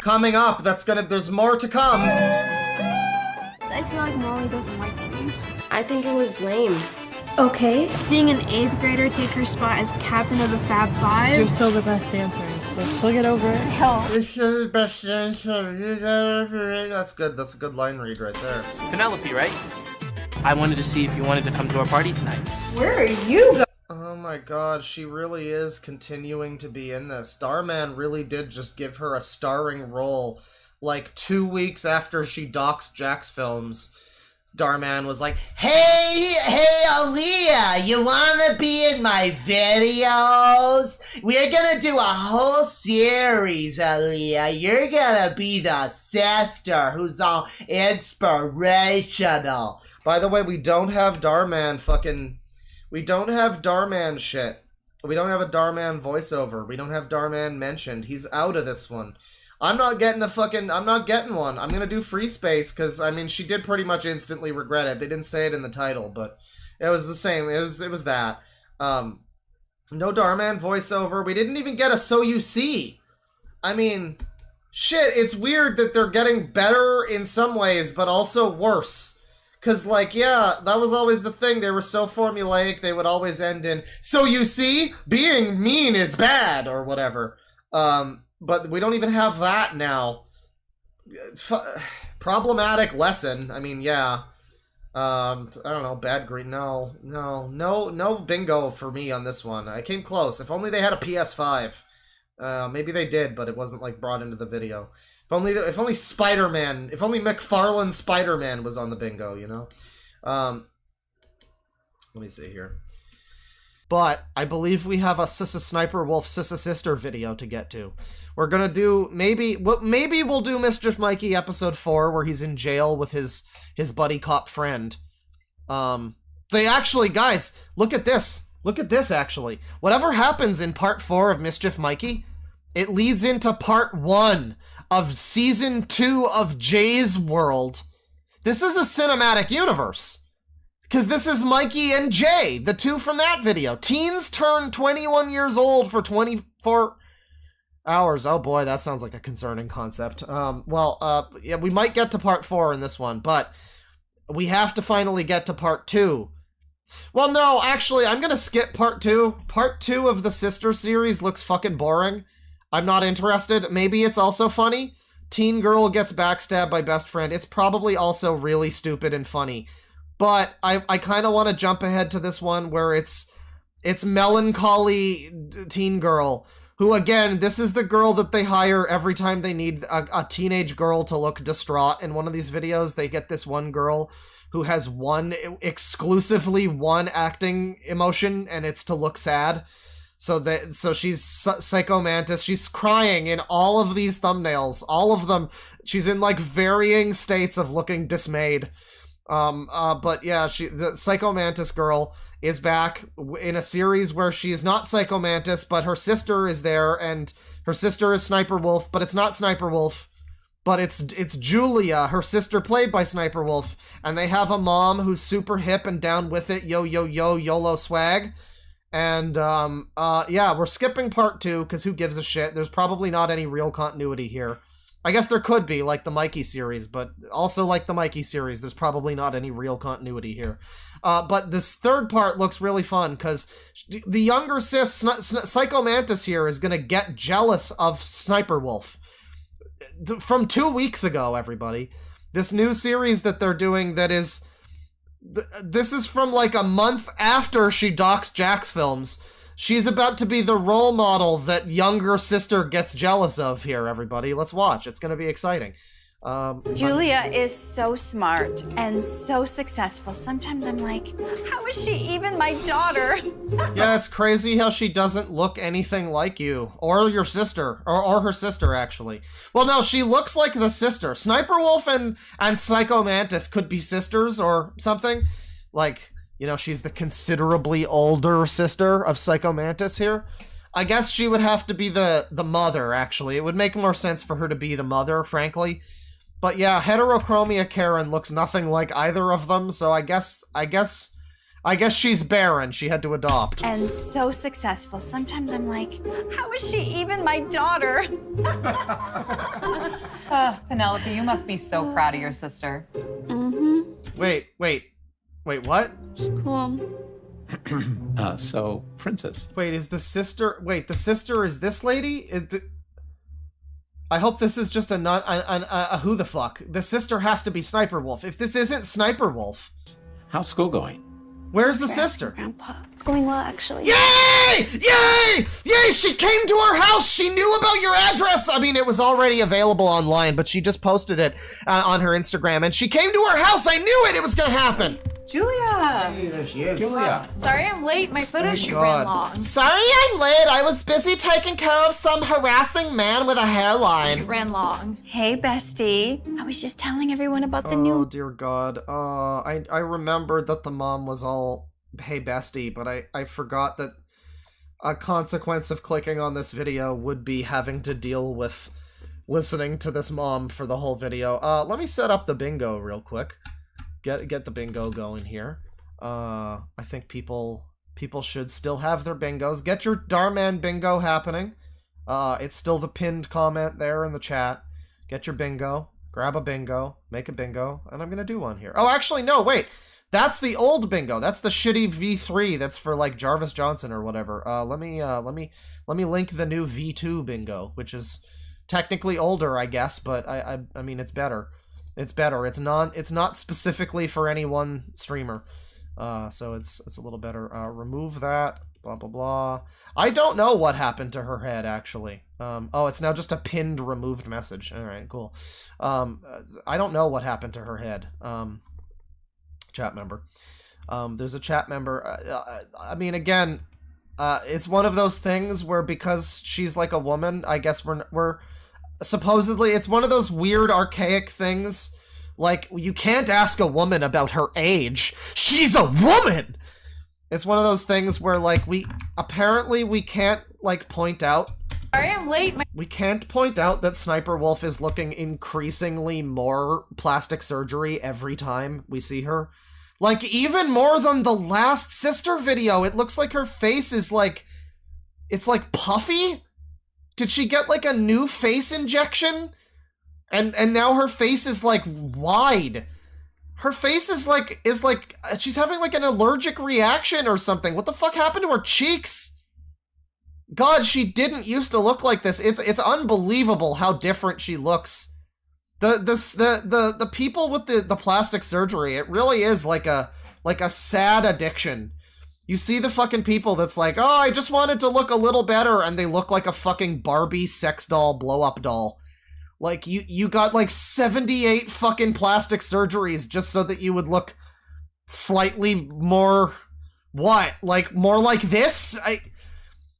coming up. There's more to come. I feel like Molly doesn't like me. I think it was lame. Okay. Seeing an 8th grader take her spot as captain of the Fab Five. You're still the best dancer, so she'll get over it. This is the best dancer. You get over it. That's good. That's a good line read right there. Penelope, right? I wanted to see if you wanted to come to our party tonight. Where are you going? Oh my god, she really is continuing to be in this. Darman really did just give her a starring role like 2 weeks after she doxed Jack's films. Darman was like, hey, Aaliyah, you wanna be in my videos? We're gonna do a whole series, Aaliyah. You're gonna be the sister who's all inspirational. By the way, we don't have Darman we don't have Darman shit. We don't have a Darman voiceover. We don't have Darman mentioned. He's out of this one. I'm not getting one. I'm gonna do Free Space, because, I mean, she did pretty much instantly regret it. They didn't say it in the title, but it was the same. It was that. No Darman voiceover. We didn't even get a So You See. I mean, shit, it's weird that they're getting better in some ways, but also worse. Because, like, yeah, that was always the thing. They were so formulaic, they would always end in, so you see, being mean is bad, or whatever. But we don't even have that now. Problematic lesson. I mean, yeah. I don't know, bad green. No bingo for me on this one. I came close. If only they had a PS5. Maybe they did, but it wasn't, like, brought into the video. If only Spider-Man, if only McFarlane Spider-Man was on the bingo, you know? Let me see here. But I believe we have a SSSniperwolf Sister video to get to. We're gonna do, maybe we'll do Mischief Mikey episode 4, where he's in jail with his buddy cop friend. They actually, guys, look at this. Look at this, actually. Whatever happens in part 4 of Mischief Mikey, it leads into part 1 of season 2 of Jay's World. This is a cinematic universe. Because this is Mikey and Jay, the two from that video. Teens turn 21 years old for 24 hours. Oh boy, that sounds like a concerning concept. Yeah, we might get to part 4 in this one, but we have to finally get to part 2. Well, no, actually, I'm gonna skip part 2. Part 2 of the Sister series looks fucking boring. I'm not interested. Maybe it's also funny. Teen girl gets backstabbed by best friend. It's probably also really stupid and funny. But I kind of want to jump ahead to this one where it's melancholy teen girl who, again, this is the girl that they hire every time they need a teenage girl to look distraught. In one of these videos, they get this one girl who has exclusively one acting emotion, and it's to look sad. So she's PyschoMantis. She's crying in all of these thumbnails. All of them. She's in, like, varying states of looking dismayed. But yeah, the PyschoMantis girl is back in a series where she is not PyschoMantis, but her sister is there, and her sister is Sniperwolf, but it's not Sniperwolf, but it's Julia, her sister played by Sniperwolf, and they have a mom who's super hip and down with it, YOLO swag, and, yeah, we're skipping part 2, because who gives a shit? There's probably not any real continuity here. I guess there could be, like the Mikey series, but also like the Mikey series, there's probably not any real continuity here. But this third part looks really fun, because the younger sis, PyschoMantis here, is going to get jealous of Sniperwolf. From 2 weeks ago, everybody. This new series that they're doing that is... This is from like a month after she docks Jack's films. She's about to be the role model that younger sister gets jealous of here, everybody. Let's watch. It's going to be exciting. Julia is so smart and so successful. Sometimes I'm like, how is she even my daughter? Yeah, it's crazy how she doesn't look anything like you. Or your sister. Or her sister, actually. Well, no, she looks like the sister. Sniperwolf and PyschoMantis could be sisters or something. Like... You know, she's the considerably older sister of PyschoMantis here. I guess she would have to be the mother, actually. It would make more sense for her to be the mother, frankly. But yeah, Heterochromia Karen looks nothing like either of them, so I guess she's barren. She had to adopt. And so successful. Sometimes I'm like, how is she even my daughter? Penelope, you must be so proud of your sister. Mm-hmm. Wait, what? Cool. So, Princess. Wait, is the sister... Wait, the sister is this lady? I hope this is just a who the fuck. The sister has to be Sniperwolf. If this isn't Sniperwolf... How's school going? Where's the sister? Grandpa. It's going well, actually. Yay! Yay! Yay! She came to our house! She knew about your address! I mean, it was already available online, but she just posted it on her Instagram, and she came to our house! I knew it! It was gonna happen! Julia! Hey, there she is. Julia. Sorry I'm late. My photo shoot ran long. Sorry I'm late. I was busy taking care of some harassing man with a hairline. Shoot ran long. Hey, bestie. I was just telling everyone about the new... Oh, dear God. I remembered that the mom was all, hey, bestie, but I forgot that a consequence of clicking on this video would be having to deal with listening to this mom for the whole video. Let me set up the bingo real quick. Get the bingo going here. I think people should still have their bingos. Get your Darman bingo happening. It's still the pinned comment there in the chat. Get your bingo. Grab a bingo. Make a bingo. And I'm gonna do one here. Oh, actually, no, wait. That's the old bingo. That's the shitty V3 that's for, like, Jarvis Johnson or whatever. Let me link the new V2 bingo, which is technically older, I guess, but I mean, it's better. It's better. It's not specifically for any one streamer. So it's a little better. Remove that. Blah, blah, blah. I don't know what happened to her head, actually. Oh, it's now just a pinned removed message. All right, cool. I don't know what happened to her head. Chat member. There's a chat member. I mean, again, it's one of those things where because she's like a woman, I guess we're supposedly, it's one of those weird archaic things. Like, you can't ask a woman about her age. She's a woman! It's one of those things where, like, we can't, like, point out. Sorry I'm late. We can't point out that SSniperwolf is looking increasingly more plastic surgery every time we see her. Like, even more than the last sister video. It looks like her face is, like, it's, like, puffy? Did she get, like, a new face injection? And now her face is, like, wide. Her face is like, she's having, like, an allergic reaction or something. What the fuck happened to her cheeks? God, she didn't used to look like this. It's unbelievable how different she looks. The people with the plastic surgery, it really is like a sad addiction. You see the fucking people that's like, oh, I just wanted to look a little better, and they look like a fucking Barbie sex doll blow-up doll. Like, you got, like, 78 fucking plastic surgeries just so that you would look slightly more... What? Like, more like this?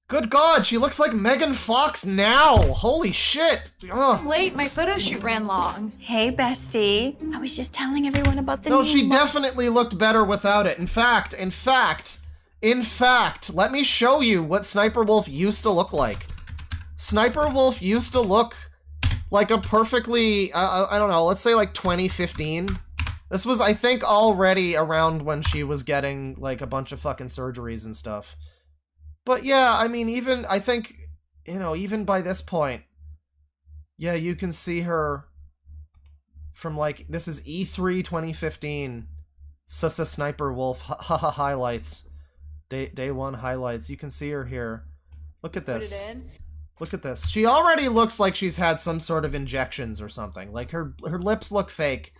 Good God, she looks like Megan Fox now! Holy shit! Ugh. Late, my photo shoot ran long. Hey, bestie. I was just telling everyone about the new... No, she definitely looked better without it. In fact, let me show you what SSniperwolf used to look like. SSniperwolf used to look like a perfectly, I don't know, let's say like 2015. This was, I think, already around when she was getting, like, a bunch of fucking surgeries and stuff. But yeah, I mean, even, I think, you know, even by this point, yeah, you can see her from, like, this is E3 2015, SSSniperwolf highlights. Day 1 highlights. You can see her here. Look at this. Put it in. Look at this. She already looks like she's had some sort of injections or something. Like, her lips look fake.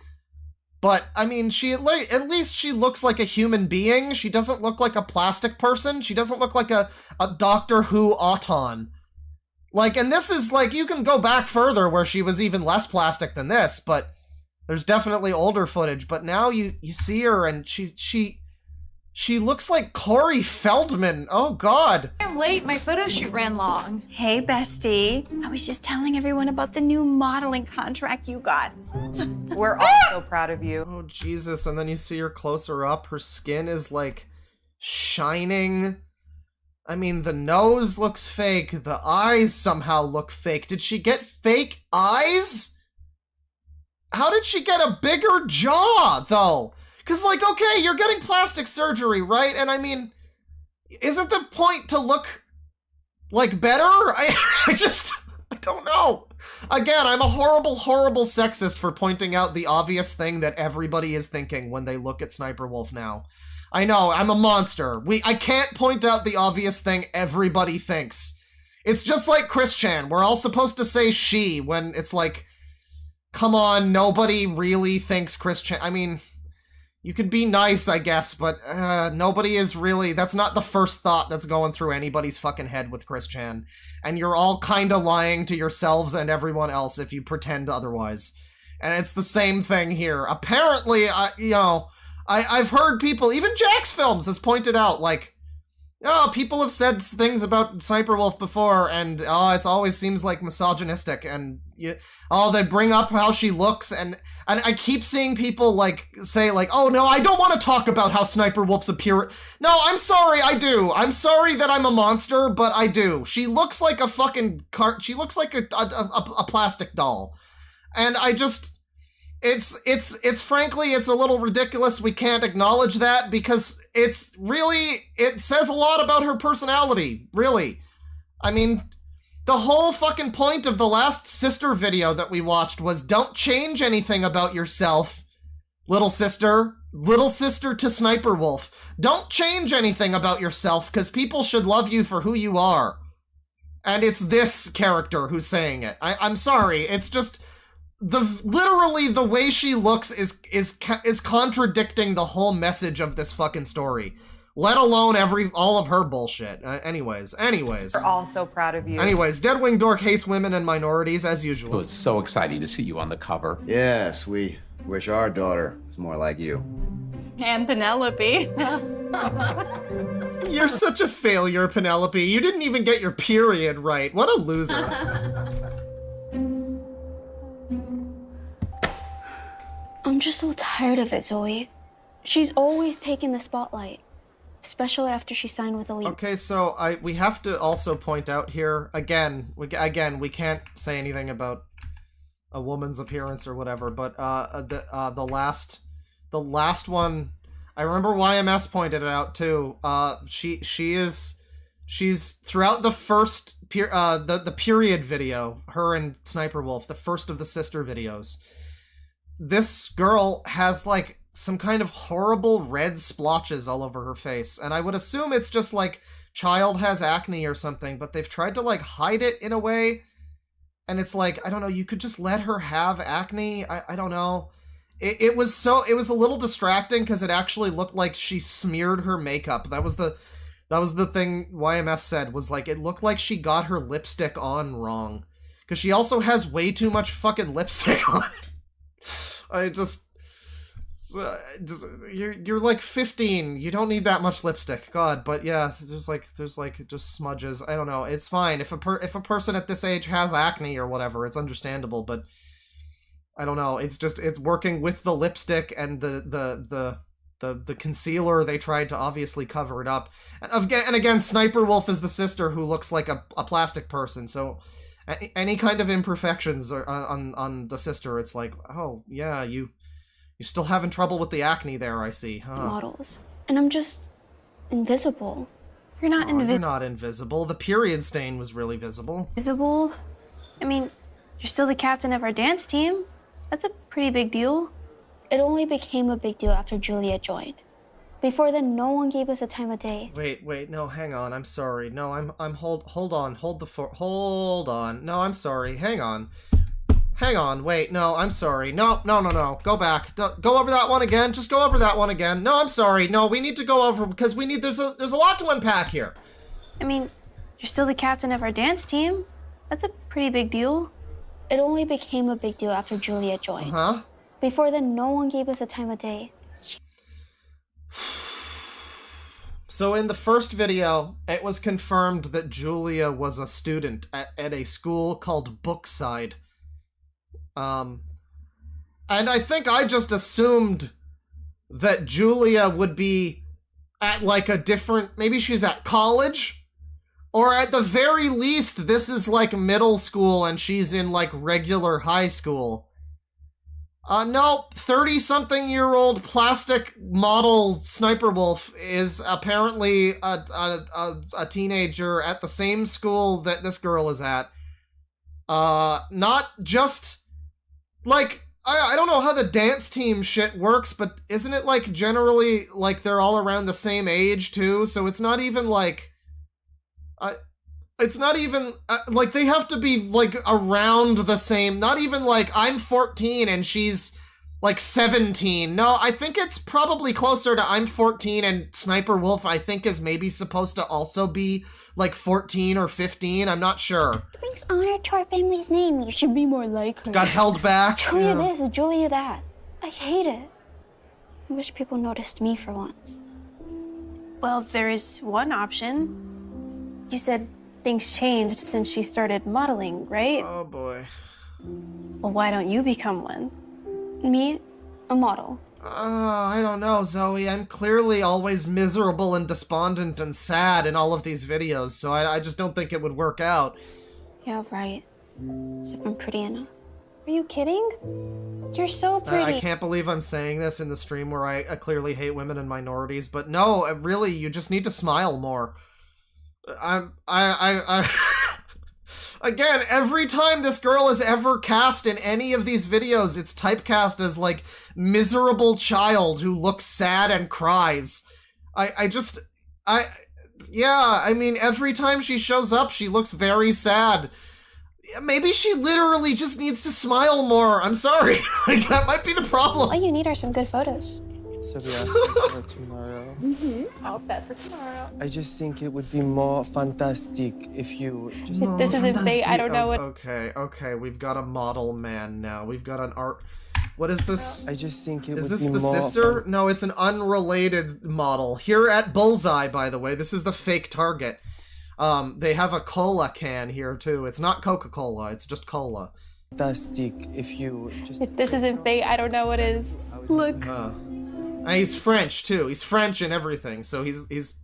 But, I mean, at least she looks like a human being. She doesn't look like a plastic person. She doesn't look like a Doctor Who Auton. Like, and this is, like, you can go back further where she was even less plastic than this, but there's definitely older footage. But now you see her and she looks like Corey Feldman. Oh, God. I'm late. My photo shoot ran long. Hey, bestie. I was just telling everyone about the new modeling contract you got. We're all so proud of you. Oh, Jesus. And then you see her closer up. Her skin is, like, shining. I mean, the nose looks fake. The eyes somehow look fake. Did she get fake eyes? How did she get a bigger jaw, though? Because, like, okay, you're getting plastic surgery, right? And, I mean, isn't the point to look, like, better? I don't know. Again, I'm a horrible, horrible sexist for pointing out the obvious thing that everybody is thinking when they look at SSniperwolf now. I know, I'm a monster. I can't point out the obvious thing everybody thinks. It's just like Chris Chan. We're all supposed to say she when it's like, come on, nobody really thinks Chris Chan. I mean... You could be nice, I guess, but nobody is really... That's not the first thought that's going through anybody's fucking head with Chris Chan. And you're all kinda lying to yourselves and everyone else if you pretend otherwise. And it's the same thing here. Apparently, you know, I've heard people, even Jack's Films has pointed out, like, oh, people have said things about Sniperwolf before, and it always seems like misogynistic, and they bring up how she looks, and I keep seeing people, like, say, like, oh, no, I don't want to talk about how Sniperwolf's appearance... No, I'm sorry, I do. I'm sorry that I'm a monster, but I do. She looks like a fucking she looks like a plastic doll. And I just... It's frankly, it's a little ridiculous we can't acknowledge that, because it's really... It says a lot about her personality, really. I mean... The whole fucking point of the last sister video that we watched was don't change anything about yourself, little sister. Little sister to Sniperwolf. Don't change anything about yourself, because people should love you for who you are. And it's this character who's saying it. I'm sorry, it's just... Literally, the way she looks is contradicting the whole message of this fucking story. Let alone all of her bullshit. Anyways. We're all so proud of you. Anyways, Deadwing Dork hates women and minorities, as usual. Oh, it's so exciting to see you on the cover. Yes, we wish our daughter was more like you. And Penelope. You're such a failure, Penelope. You didn't even get your period right. What a loser. I'm just so tired of it, Zoe. She's always taking the spotlight. Especially after she signed with Elite. Okay, so we have to also point out here, again, we can't say anything about a woman's appearance or whatever, but the last one, I remember YMS pointed it out too. She's throughout the first the period video, her and Sniperwolf, the first of the sister videos. This girl has like some kind of horrible red splotches all over her face, and I would assume it's just like child has acne or something, but they've tried to like hide it in a way, and it's like, I don't know, you could just let her have acne. I don't know. It was a little distracting because it actually looked like she smeared her makeup. That was the thing YMS said, was like it looked like she got her lipstick on wrong, because she also has way too much fucking lipstick on. You're like 15. You don't need that much lipstick. God, but yeah, there's like just smudges. I don't know. It's fine if a person at this age has acne or whatever. It's understandable, but I don't know. It's working with the lipstick and the concealer. They tried to obviously cover it up. And again, Sniperwolf is the sister who looks like a plastic person. So any kind of imperfections on the sister, it's like, oh yeah, you're still having trouble with the acne there, I see. Huh. Models. And I'm just invisible. You're not invisible. You're not invisible. The period stain was really visible. Visible? I mean, you're still the captain of our dance team. That's a pretty big deal. It only became a big deal after Julia joined. Before then, no one gave us a time of day. Wait, no, hang on. I'm sorry. No, hold on. No, I'm sorry. Hang on, wait, no, I'm sorry. No. Go back. Go over that one again. Just go over that one again. No, I'm sorry. No, we need to go over, because there's a lot to unpack here. I mean, you're still the captain of our dance team. That's a pretty big deal. It only became a big deal after Julia joined. Uh-huh. Before then, no one gave us a time of day. So in the first video, it was confirmed that Julia was a student at a school called Brookside. And I think I just assumed that Julia would be at like a different, maybe she's at college, or at the very least this is like middle school and she's in like regular high school. No, 30-something-year-old plastic model Sniperwolf is apparently a teenager at the same school that this girl is at. Not just, like, I don't know how the dance team shit works, but isn't it, like, generally, like, they're all around the same age, too? So it's not even, like... It's not even, like, they have to be, like, around the same, not even, like, I'm 14 and she's like 17. No, I think it's probably closer to I'm 14, and SSniperwolf I think is maybe supposed to also be like 14 or 15. I'm not sure. It brings honor to our family's name. You should be more like her. Got held back. Julia this, Julia that. I hate it. I wish people noticed me for once. Well, there is one option. You said things changed since she started modeling, right? Oh boy. Well, why don't you become one? Me? A model? I don't know, Zoe. I'm clearly always miserable and despondent and sad in all of these videos, so I just don't think it would work out. Yeah, right. As if I'm pretty enough. Are you kidding? You're so pretty. I can't believe I'm saying this in the stream where I clearly hate women and minorities, but no, really, you just need to smile more. Again, every time this girl is ever cast in any of these videos, it's typecast as, like, miserable child who looks sad and cries. Yeah, I mean, every time she shows up, she looks very sad. Maybe she literally just needs to smile more. I'm sorry. Like, that might be the problem. All you need are some good photos. So we are set for tomorrow. All set for tomorrow. I just think it would be more fantastic if you just... If this isn't fate, I don't know what... Okay, we've got a model man now. We've got an art... What is this? I just think it would be more... Is this the sister? No, it's an unrelated model. Here at Bullseye, by the way, this is the fake Target. They have a cola can here, too. It's not Coca-Cola, it's just cola. Fantastic if you just... If this isn't fate, I don't know what is. Look. He's French, too. He's French and everything, so he's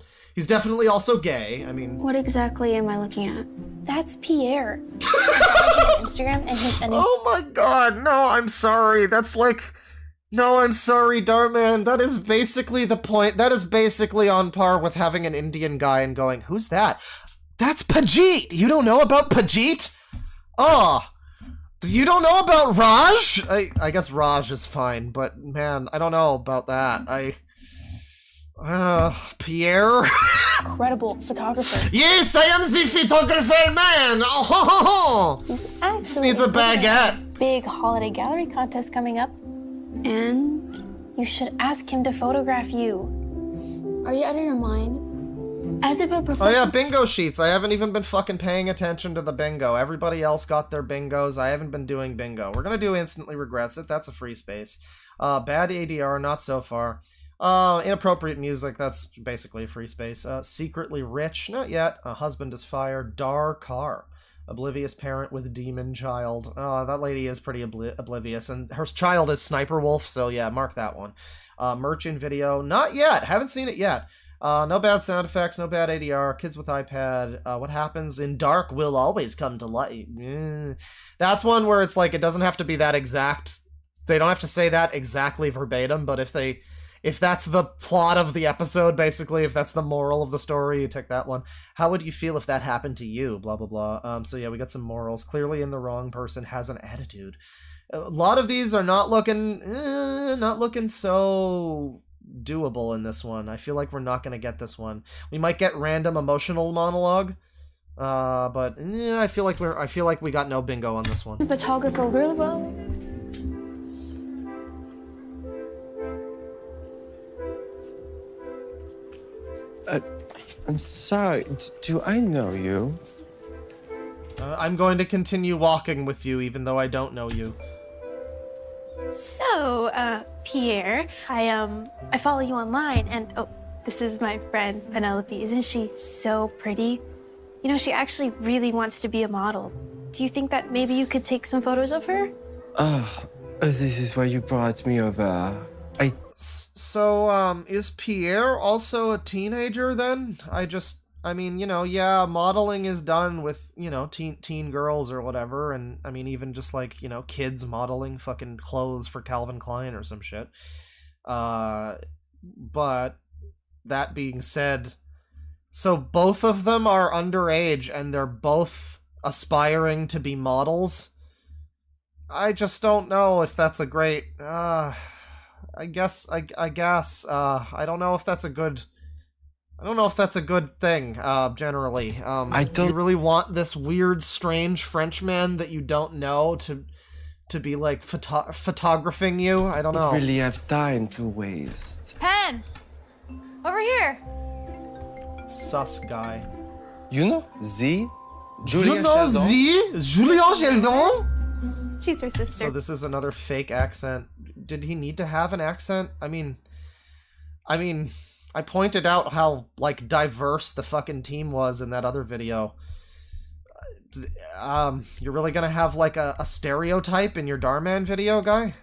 definitely also gay. I mean... What exactly am I looking at? That's Pierre. On Instagram and his... Oh my god, no, I'm sorry. That's like... No, I'm sorry, Darman. That is basically the point. That is basically on par with having an Indian guy and going, who's that? That's Pajit! You don't know about Pajit? Oh... You don't know about Raj? I guess Raj is fine, but man, I don't know about that. Pierre? Incredible photographer. Yes, I am the photographer man! Oh, ho, ho, ho. He's actually just needs a baguette. Big holiday gallery contest coming up. And? You should ask him to photograph you. Are you out of your mind? As if a professional... Oh yeah, bingo sheets. I haven't even been fucking paying attention to the bingo. Everybody else got their bingos. I haven't been doing bingo. We're gonna do Instantly Regrets It. That's a free space. Bad ADR, not so far. Inappropriate music. That's basically a free space. Secretly Rich, not yet. Husband is fired. Dar Car. Oblivious parent with demon child. That lady is pretty oblivious. And her child is SSniperwolf, so yeah, mark that one. Merchant video, not yet. Haven't seen it yet. No bad sound effects, no bad ADR, kids with iPad, what happens in dark will always come to light. That's one where it's like, it doesn't have to be that exact, they don't have to say that exactly verbatim, but if that's the plot of the episode, basically, if that's the moral of the story, you take that one. How would you feel if that happened to you? Blah, blah, blah. So yeah, we got some morals. Clearly in the wrong person has an attitude. A lot of these are not looking so... doable in this one. I feel like we're not gonna get this one. We might get random emotional monologue, but I feel like we got no bingo on this one. Photographer really well. I'm sorry. Do I know you? I'm going to continue walking with you, even though I don't know you. So, Pierre, I follow you online, and oh, this is my friend Penelope. Isn't she so pretty? You know, she actually really wants to be a model. Do you think that maybe you could take some photos of her? Oh, this is why you brought me over. So, is Pierre also a teenager then? I mean, you know, yeah, modeling is done with, you know, teen girls or whatever, and I mean, even just like, you know, kids modeling fucking clothes for Calvin Klein or some shit. But that being said, so both of them are underage and they're both aspiring to be models. I just don't know if that's a great, I guess, I don't know if that's a good... I don't know if that's a good thing, generally. Do you really want this weird, strange Frenchman that you don't know to to be like photographing you. I don't know. Don't really have time to waste. Pen! Over here! Sus guy. You know Z? You know Z? Julien Sheldon? She's her sister. So this is another fake accent. Did he need to have an accent? I mean, I pointed out how, like, diverse the fucking team was in that other video. You're really gonna have, like, a stereotype in your Darman video, guy?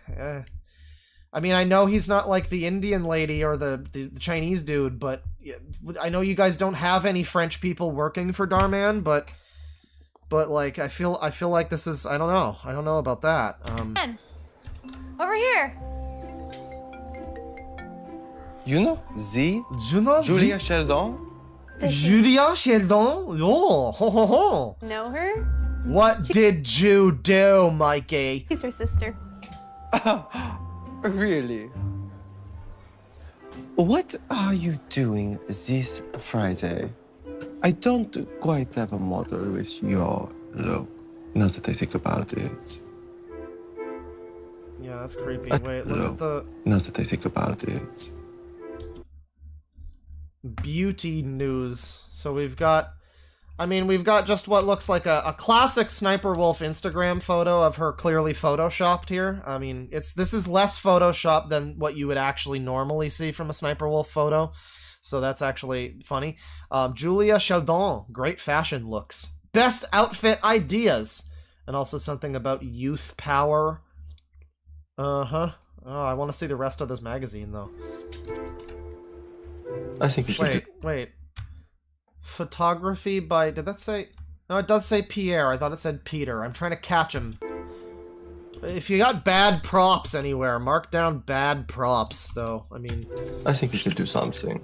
I mean, I know he's not, like, the Indian lady or the Chinese dude, but I know you guys don't have any French people working for Darman, but like, I feel like this is, I don't know about that. Pen! Over here! You know Z? You know Julia Sheldon? Julia Sheldon? Oh, ho ho ho. Know her? What did you do, Mikey? She's her sister. Really? What are you doing this Friday? I don't quite have a model with your look. Now that I think about it. Yeah, that's creepy. Wait, look at the... Now that I think about it. Beauty news. So we've got... I mean, we've got just what looks like a classic Sniperwolf Instagram photo of her clearly photoshopped here. I mean, this is less photoshopped than what you would actually normally see from a Sniperwolf photo. So that's actually funny. Julia Sheldon, great fashion looks. Best outfit ideas. And also something about youth power. Uh-huh. Oh, I want to see the rest of this magazine, though. I think you should Wait. Photography by... Did that say... No, it does say Pierre. I thought it said Peter. I'm trying to catch him. If you got bad props anywhere, mark down bad props, though. I mean... I think you should do something.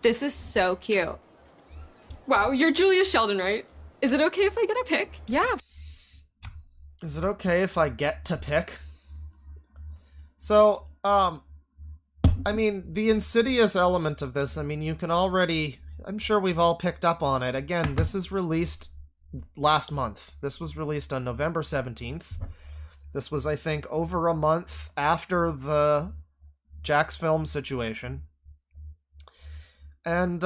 This is so cute. Wow, you're Julia Sheldon, right? Is it okay if I get a pic? Yeah. Is it okay if I get to pick? So, I mean, the insidious element of this, I mean, you can already... I'm sure we've all picked up on it. Again, this is released last month. This was released on November 17th. This was, I think, over a month after the Jack's Film situation. And,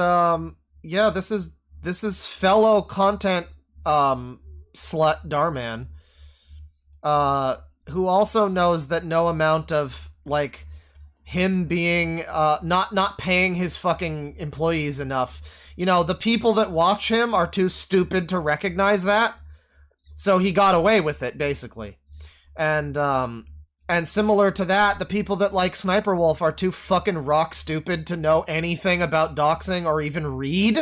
yeah, this is fellow content, slut Darman, who also knows that no amount of, like, him being, not paying his fucking employees enough. You know, the people that watch him are too stupid to recognize that. So he got away with it, basically. And similar to that, the people that like Sniperwolf are too fucking rock stupid to know anything about doxing or even read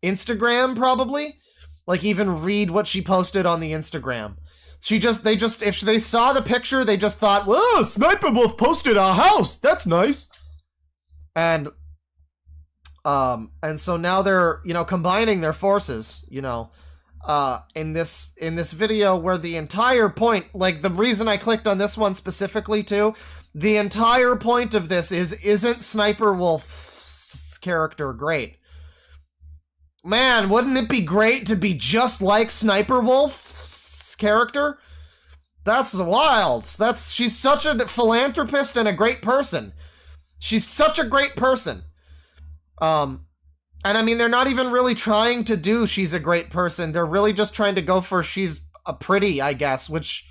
Instagram, probably. Like, even read what she posted on the Instagram. If they saw the picture, they just thought, whoa, Sniperwolf posted a house! That's nice! And so now they're, you know, combining their forces, you know, in this video where the entire point, like, the reason I clicked on this one specifically, too, the entire point of this isn't Sniperwolf's character great? Man, wouldn't it be great to be just like Sniperwolf's character? That's wild. She's such a philanthropist and a great person. She's such a great person. And I mean, they're not even really trying to do she's a great person. They're really just trying to go for she's a pretty, I guess, which,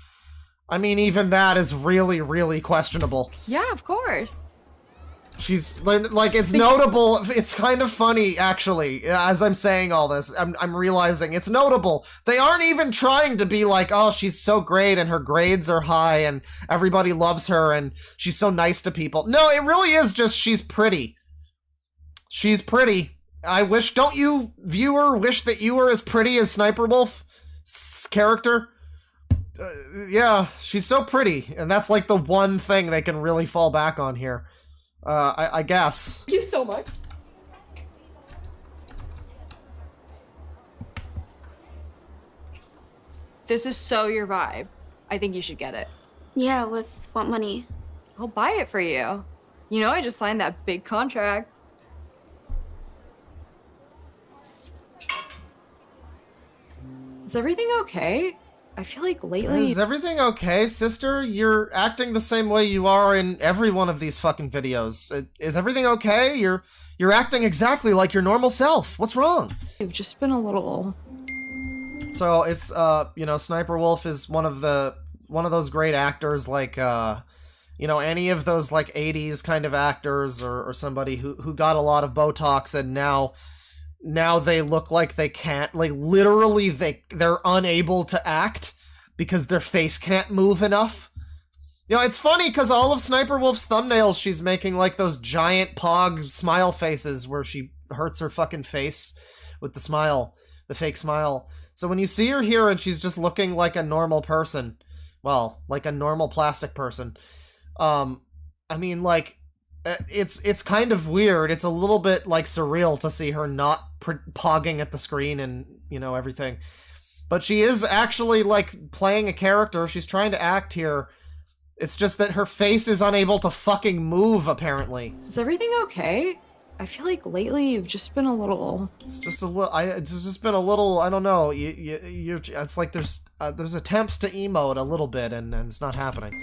I mean, even that is really, really questionable. Yeah, of course. She's, like, it's notable. It's kind of funny, actually, as I'm saying all this. I'm realizing it's notable. They aren't even trying to be like, oh, she's so great and her grades are high and everybody loves her and she's so nice to people. No, it really is just she's pretty. She's pretty. Don't you, viewer, wish that you were as pretty as Sniperwolf's character? Yeah, she's so pretty. And that's, like, the one thing they can really fall back on here. I guess. Thank you so much. This is so your vibe. I think you should get it. Yeah, with what money? I'll buy it for you. You know, I just signed that big contract. Is everything okay? I feel like lately... Is everything okay, sister? You're acting the same way you are in every one of these fucking videos. Is everything okay? You're acting exactly like your normal self. What's wrong? You've just been a little... So it's, you know, Sniperwolf is one of those great actors, like, you know, any of those, like, 80s kind of actors, or somebody who got a lot of Botox, and now they look like they can't, like, literally they're unable to act because their face can't move enough. You know, it's funny because all of Sniperwolf's thumbnails, she's making, like, those giant pog smile faces where she hurts her fucking face with the smile, the fake smile. So when you see her here and she's just looking like a normal person, well, like a normal plastic person, I mean, like, it's kind of weird. It's a little bit, like, surreal to see her not pogging at the screen and, you know, everything. But she is actually, like, playing a character. She's trying to act here. It's just that her face is unable to fucking move, apparently. Is everything okay? I feel like lately you've just been a little... It's just a little... It's just been a little... I don't know. It's like there's attempts to emote a little bit, and it's not happening.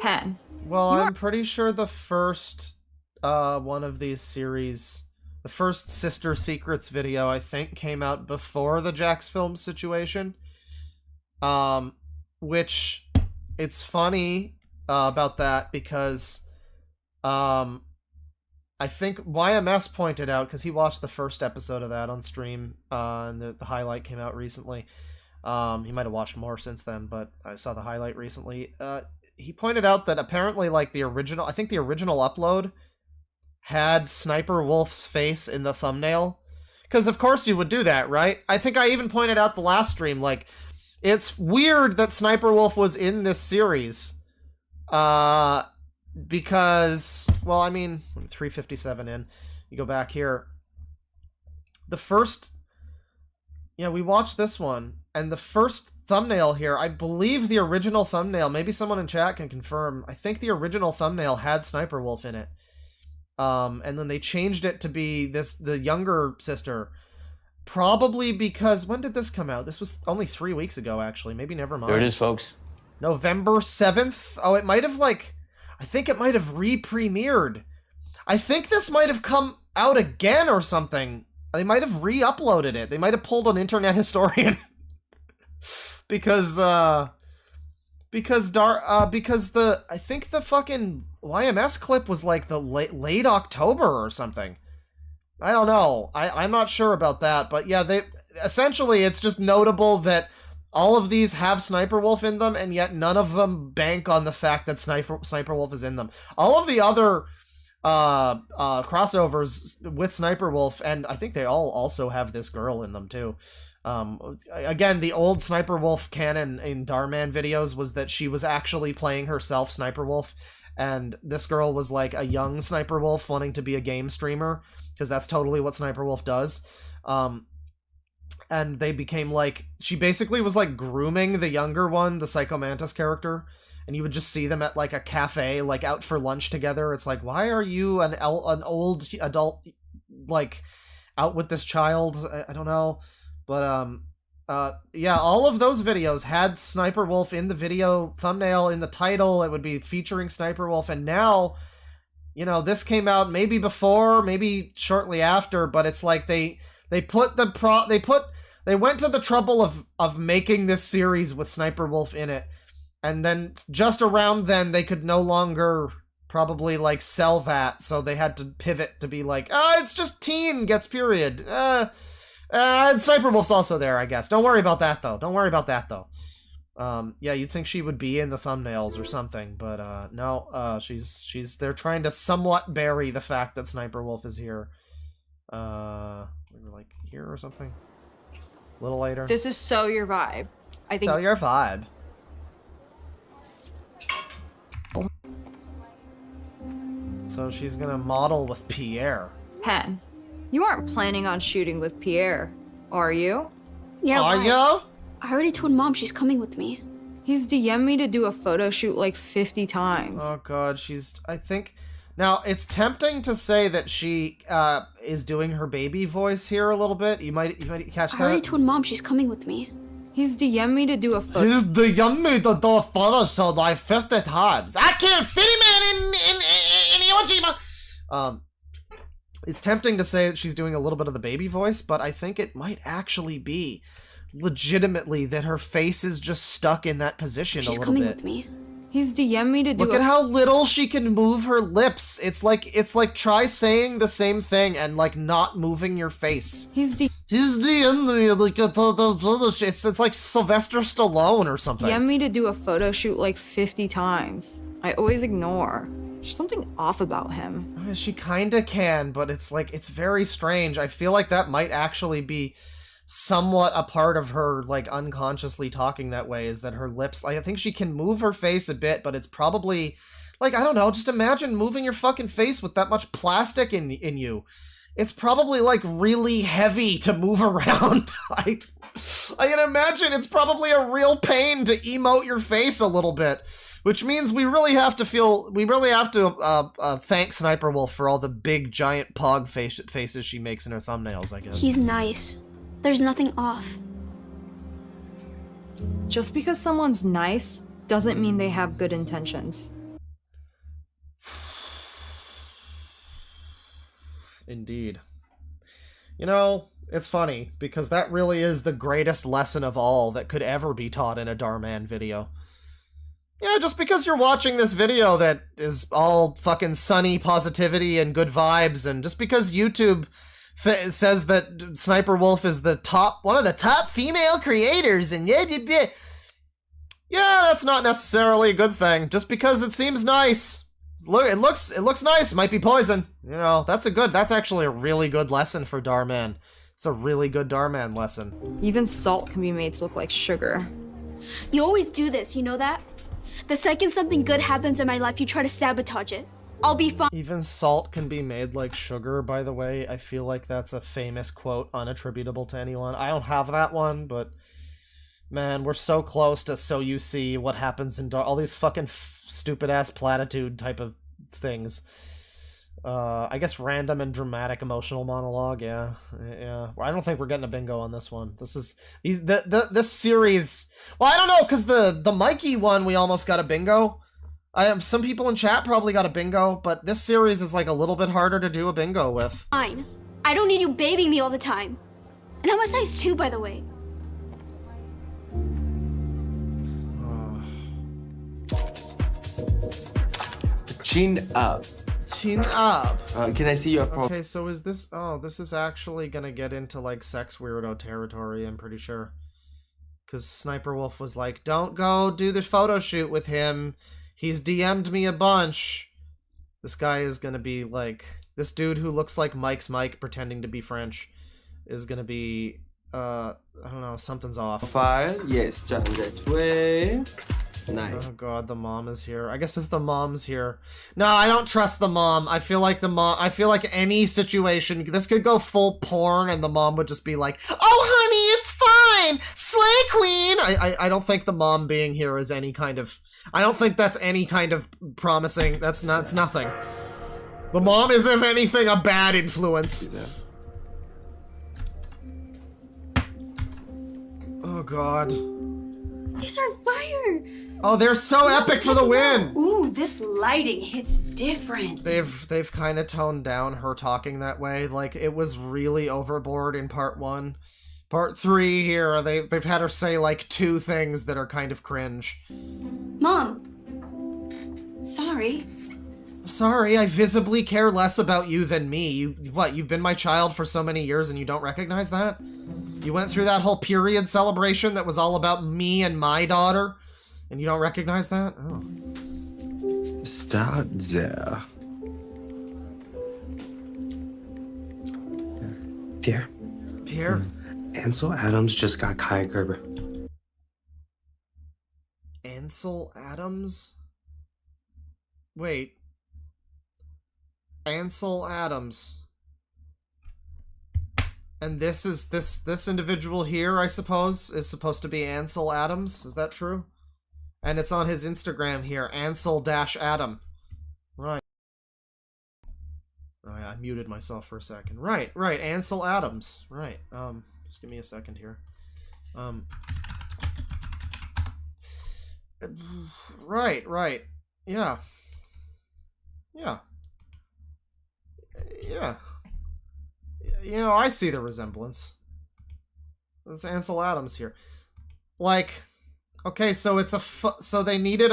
Pen. Well, I'm pretty sure the first one of these series, the first Sister Secrets video, I think, came out before the Jax Films situation. Which, it's funny about that because I think YMS pointed out, because he watched the first episode of that on stream, and the highlight came out recently. He might have watched more since then, but I saw the highlight recently. He pointed out that apparently, like, the original upload had Sniperwolf's face in the thumbnail. Because of course you would do that, right? I think I even pointed out the last stream, like, it's weird that Sniperwolf was in this series. Because, well, I mean, 357 in. You go back here. The first... Yeah, we watched this one, and the first thumbnail here, I believe the original thumbnail, maybe someone in chat can confirm, I think the original thumbnail had Sniperwolf in it. And then they changed it to be the younger sister. Probably because, when did this come out? This was only 3 weeks ago, actually. Maybe never mind. There it is, folks. November 7th? Oh, it might have, like... I think it might have re-premiered. I think this might have come out again or something. They might have re-uploaded it. They might have pulled an internet historian. because I think the fucking YMS clip was like the late October or something. I don't know. I'm not sure about that, but yeah, essentially it's just notable that all of these have Sniperwolf in them, and yet none of them bank on the fact that Sniperwolf is in them. All of the other crossovers with Sniperwolf, and I think they all also have this girl in them too. Again, the old Sniperwolf canon in Darman videos was that she was actually playing herself Sniperwolf, and this girl was like a young Sniperwolf wanting to be a game streamer, because that's totally what Sniperwolf does. And they became like, she basically was like grooming the younger one, the PyschoMantis character, and you would just see them at like a cafe, like out for lunch together. It's like, why are you an old adult, like, out with this child? I don't know. But, yeah, all of those videos had Sniperwolf in the video thumbnail, in the title. It would be featuring Sniperwolf, and now, you know, this came out maybe before, maybe shortly after, but it's like they went to the trouble of making this series with Sniperwolf in it, and then just around then they could no longer probably like sell that, so they had to pivot to be like, it's just teen gets period. And Sniperwolf's also there, I guess. Don't worry about that though. Yeah, you'd think she would be in the thumbnails or something, but no, they're trying to somewhat bury the fact that Sniperwolf is here. We were like here or something. A little later. This is so your vibe. I think. So your vibe. So she's gonna model with Pierre. Pen, you aren't planning on shooting with Pierre, are you? Yeah. Are you? I already told Mom she's coming with me. He's DM'd me to do a photo shoot like 50 times. Oh god, I think Now, it's tempting to say that she is doing her baby voice here a little bit. You might catch that. I already told Mom she's coming with me. He's DM'd me to do a photo. He's DM'd me to do a photo shoot like 50 times. I can't fit him in Ojima. It's tempting to say that she's doing a little bit of the baby voice, but I think it might actually be legitimately that her face is just stuck in that position a little bit. She's coming with me. He's DM'd me to do Look at how little she can move her lips. It's like try saying the same thing and like not moving your face. He's DM'd me like it's like Sylvester Stallone or something. DM'd me to do a photo shoot like 50 times. I always ignore. There's something off about him. She kinda can, but it's like, it's very strange. I feel like that might actually be somewhat a part of her, like, unconsciously talking that way, is that her lips, like, I think she can move her face a bit, but it's probably, like, I don't know, just imagine moving your fucking face with that much plastic in you. It's probably, like, really heavy to move around. I can imagine it's probably a real pain to emote your face a little bit. Which means we really have to thank Sniperwolf for all the big, giant pog faces she makes in her thumbnails, I guess. He's nice. There's nothing off. Just because someone's nice doesn't mean they have good intentions. Indeed. You know, it's funny, because that really is the greatest lesson of all that could ever be taught in a Darman video. Yeah, just because you're watching this video that is all fucking sunny positivity and good vibes, and just because YouTube says that Sniperwolf is one of the top female creators, and yeah, that's not necessarily a good thing. Just because it seems nice. Look, it looks nice. It might be poison. You know, that's actually a really good lesson for Darman. It's a really good Darman lesson. Even salt can be made to look like sugar. You always do this, you know that? The second something good happens in my life, you try to sabotage it. I'll be fine. Even salt can be made like sugar, by the way. I feel like that's a famous quote unattributable to anyone. I don't have that one, but man, we're so close to so you see what happens in all these fucking stupid-ass platitude type of things. I guess random and dramatic emotional monologue, yeah. Well, I don't think we're getting a bingo on this one. This series... Well, I don't know, because the Mikey one, we almost got a bingo. Some people in chat probably got a bingo, but this series is like a little bit harder to do a bingo with. Fine. I don't need you babying me all the time. And I'm a size 2, by the way. Chin up. Chin up. Can I see your phone? Okay, so is this... Oh, this is actually gonna get into, like, sex weirdo territory, I'm pretty sure. Because Sniperwolf was like, don't go do the photo shoot with him. He's DM'd me a bunch. This guy is gonna be, like... This dude who looks like Mike's Mike pretending to be French is gonna be... I don't know, something's off. Fire, yes, turn that way. Nice. Oh god, the mom is here. I guess if the mom's here... No, I don't trust the mom. I feel like any situation, this could go full porn and the mom would just be like, oh honey, it's fine! Slay queen! I don't think the mom being here is any kind of... I don't think that's any kind of promising... That's nothing. The mom is, if anything, a bad influence. Oh god. These are fire! Oh, they're so epic for the win! Ooh, this lighting hits different. They've kind of toned down her talking that way. Like, it was really overboard in part 1. Part 3 here, they've had her say, like, 2 things that are kind of cringe. Mom. Sorry. Sorry, I visibly care less about you than me. You've been my child for so many years and you don't recognize that? You went through that whole period celebration that was all about me and my daughter, and you don't recognize that? Oh. Start there. Pierre? Pierre? Ansel Adams just got Kai Gerber. Ansel Adams? Wait. Ansel Adams. And this is this individual here, I suppose, is supposed to be Ansel Adams. Is that true? And it's on his Instagram here, Ansel-Adam. Right. I muted myself for a second. Right, Ansel Adams. Right. Just give me a second here. Right. Yeah. You know, I see the resemblance. It's Ansel Adams here. Like, okay, so it's so they needed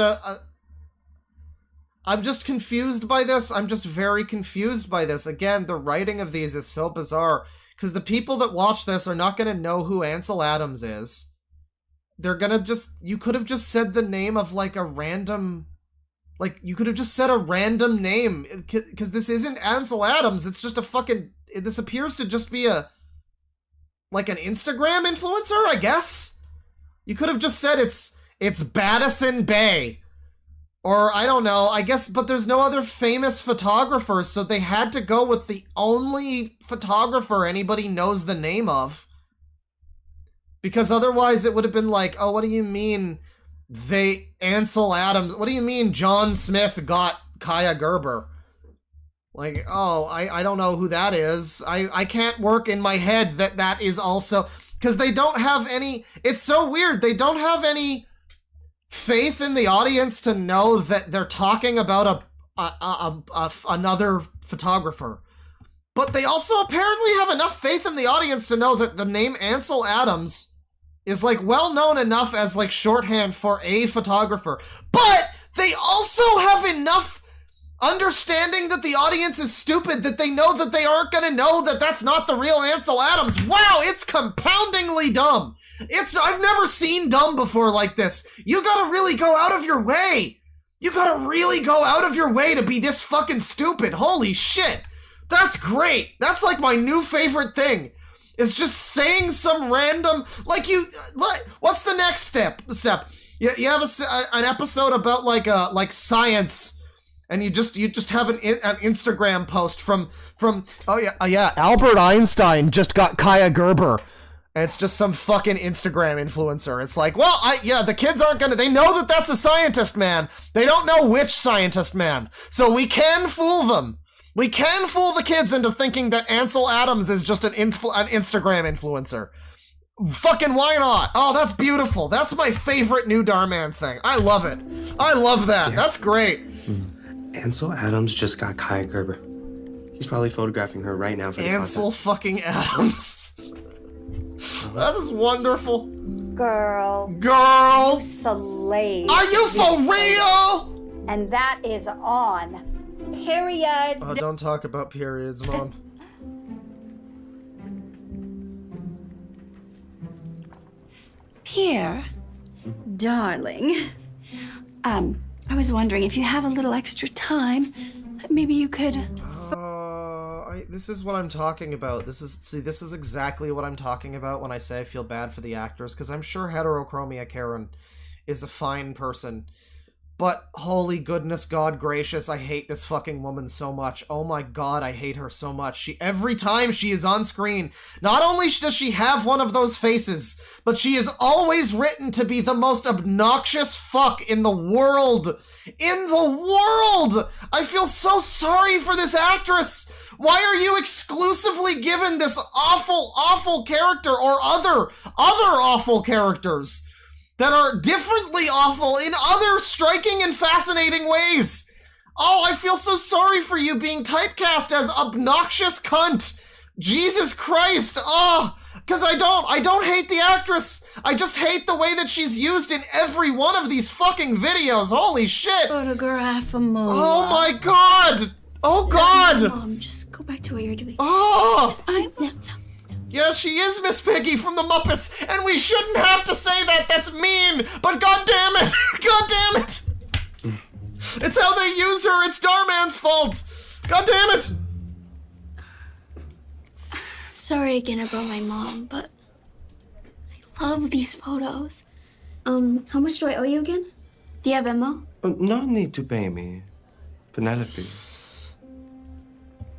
I'm just confused by this. I'm just very confused by this. Again, the writing of these is so bizarre. Because the people that watch this are not going to know who Ansel Adams is. They're going to just... You could have just said the name of, like, a random... Like, you could have just said a random name. Because this isn't Ansel Adams. It's just a fucking... This appears to just be a... Like, an Instagram influencer, I guess? You could have just said it's Badison Bay. Or, I don't know, I guess, but there's no other famous photographers, so they had to go with the only photographer anybody knows the name of. Because otherwise it would have been like, oh, what do you mean Ansel Adams, what do you mean John Smith got Kaya Gerber? Like, oh, I don't know who that is. I can't work in my head that is also... Because they don't have any... It's so weird, they don't have any... faith in the audience to know that they're talking about another photographer. But they also apparently have enough faith in the audience to know that the name Ansel Adams is, like, well known enough as, like, shorthand for a photographer. But they also have enough understanding that the audience is stupid that they know that they aren't gonna know that that's not the real Ansel Adams. Wow, it's compoundingly dumb. I've never seen dumb before like this. You gotta really go out of your way. You gotta really go out of your way to be this fucking stupid. Holy shit. That's great. That's like my new favorite thing. Is just saying some random, like what's the next step? You have an episode about like science, and you just have an Instagram post from oh yeah, Albert Einstein just got Kaya Gerber. And it's just some fucking Instagram influencer. It's like, well, the kids aren't gonna... They know that that's a scientist man. They don't know which scientist man. So we can fool them. We can fool the kids into thinking that Ansel Adams is just an Instagram influencer. Fucking why not? Oh, that's beautiful. That's my favorite new Darman thing. I love it. I love that. Yeah. That's great. Ansel Adams just got Kaya Gerber. He's probably photographing her right now for the Ansel fucking Adams. That is wonderful. Girl. You slave. Are you for real? And that is on. Period. Oh, don't talk about periods, Mom. Pierre, darling, I was wondering if you have a little extra time, maybe you could... This is what I'm talking about. This is exactly what I'm talking about when I say I feel bad for the actors, because I'm sure Heterochromia Karen is a fine person. But holy goodness, God gracious, I hate this fucking woman so much. Oh my god, I hate her so much. Every time she is on screen, not only does she have one of those faces, but she is always written to be the most obnoxious fuck in the world. In the world! I feel so sorry for this actress! Why are you exclusively given this awful, awful character or other awful characters that are differently awful in other striking and fascinating ways? Oh, I feel so sorry for you being typecast as obnoxious cunt. Jesus Christ. Oh, because I don't hate the actress. I just hate the way that she's used in every one of these fucking videos. Holy shit. Photograph a moment. Oh my god. Oh god. Mom, just go back to what you're doing. Oh. No. Yeah, she is Miss Piggy from the Muppets, and we shouldn't have to say that. That's mean. But god damn it. God damn it. It's how they use her. It's Darman's fault. God damn it. Sorry again about my mom, but I love these photos. How much do I owe you again? Do you have Venmo? No need to pay me, Penelope.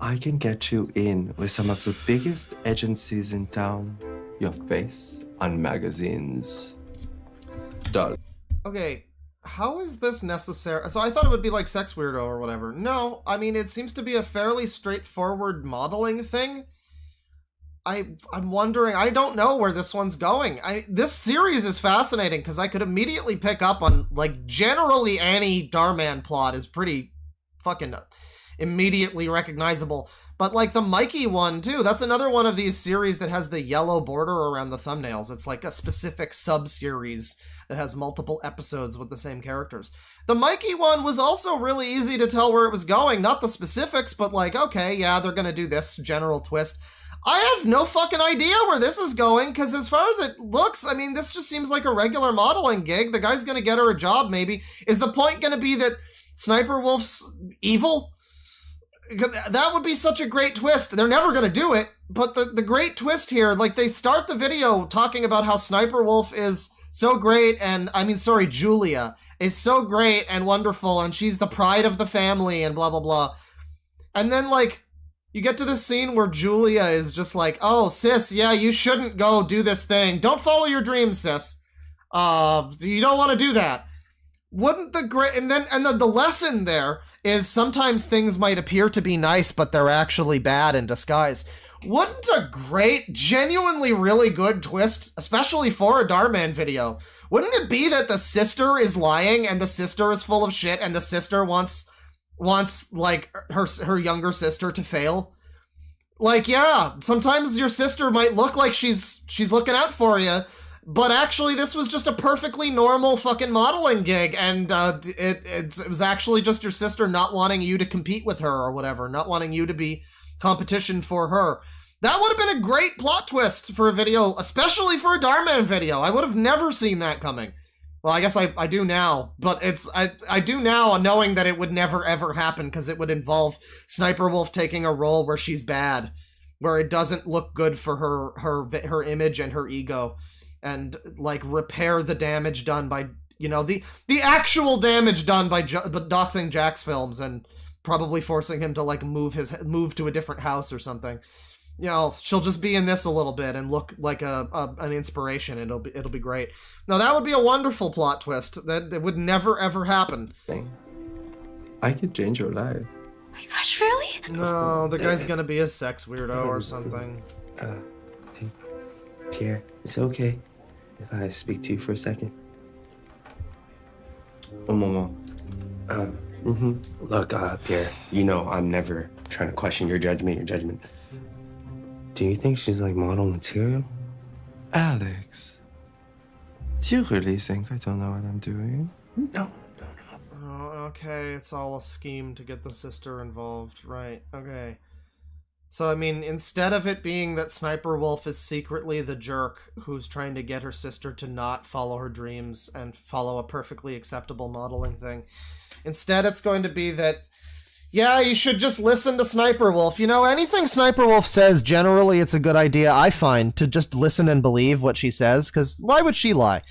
I can get you in with some of the biggest agencies in town. Your face on magazines. Dull. Okay, How is this necessary? So I thought it would be like sex weirdo or whatever. No, I mean, it seems to be a fairly straightforward modeling thing. I'm wondering, I don't know where this one's going. This series is fascinating because I could immediately pick up on, like, generally any Darman plot is pretty fucking immediately recognizable. But, like, the Mikey one, too, that's another one of these series that has the yellow border around the thumbnails. It's like a specific sub-series that has multiple episodes with the same characters. The Mikey one was also really easy to tell where it was going. Not the specifics, but, like, okay, yeah, they're gonna do this general twist. I have no fucking idea where this is going, because as far as it looks, I mean, this just seems like a regular modeling gig. The guy's gonna get her a job, maybe. Is the point gonna be that Sniperwolf's evil? That would be such a great twist. They're never gonna do it, but the great twist here, like, they start the video talking about how Sniperwolf is so great, and, I mean, sorry, Julia is so great and wonderful, and she's the pride of the family, and blah, blah, blah. And then, like, you get to this scene where Julia is just like, oh, sis, yeah, you shouldn't go do this thing. Don't follow your dreams, sis. You don't want to do that. Wouldn't the great... And then the lesson there is sometimes things might appear to be nice, but they're actually bad in disguise. Wouldn't a great, genuinely really good twist, especially for a Darman video, wouldn't it be that the sister is lying and the sister is full of shit and the sister wants like her younger sister to fail? Like, yeah, sometimes your sister might look like she's looking out for you, but actually this was just a perfectly normal fucking modeling gig, and it was actually just your sister not wanting you to compete with her or whatever, not wanting you to be competition for her. That would have been a great plot twist for a video, especially for a Darman video. I would have never seen that coming. Well, I guess I do now, but I do now knowing that it would never ever happen, because it would involve Sniperwolf taking a role where she's bad, where it doesn't look good for her image and her ego, and, like, repair the damage done by, you know, the actual damage done by doxing Jack's films and probably forcing him to, like, move to a different house or something. You know, she'll just be in this a little bit and look like an inspiration. It'll be great. Now, that would be a wonderful plot twist. That would never, ever happen. I could change your life. Oh my gosh, really? No, the guy's gonna be a sex weirdo or something. Hey, Pierre, is it okay if I speak to you for a second? Un moment. Look, Pierre, you know I'm never trying to question your judgment. Do you think she's like model material? Alex, do you really think I don't know what I'm doing? No. Oh, okay, it's all a scheme to get the sister involved. Right, okay. So, I mean, instead of it being that Sniperwolf is secretly the jerk who's trying to get her sister to not follow her dreams and follow a perfectly acceptable modeling thing, instead it's going to be that, yeah, you should just listen to Sniperwolf. You know, anything Sniperwolf says, generally it's a good idea, I find, to just listen and believe what she says, because why would she lie?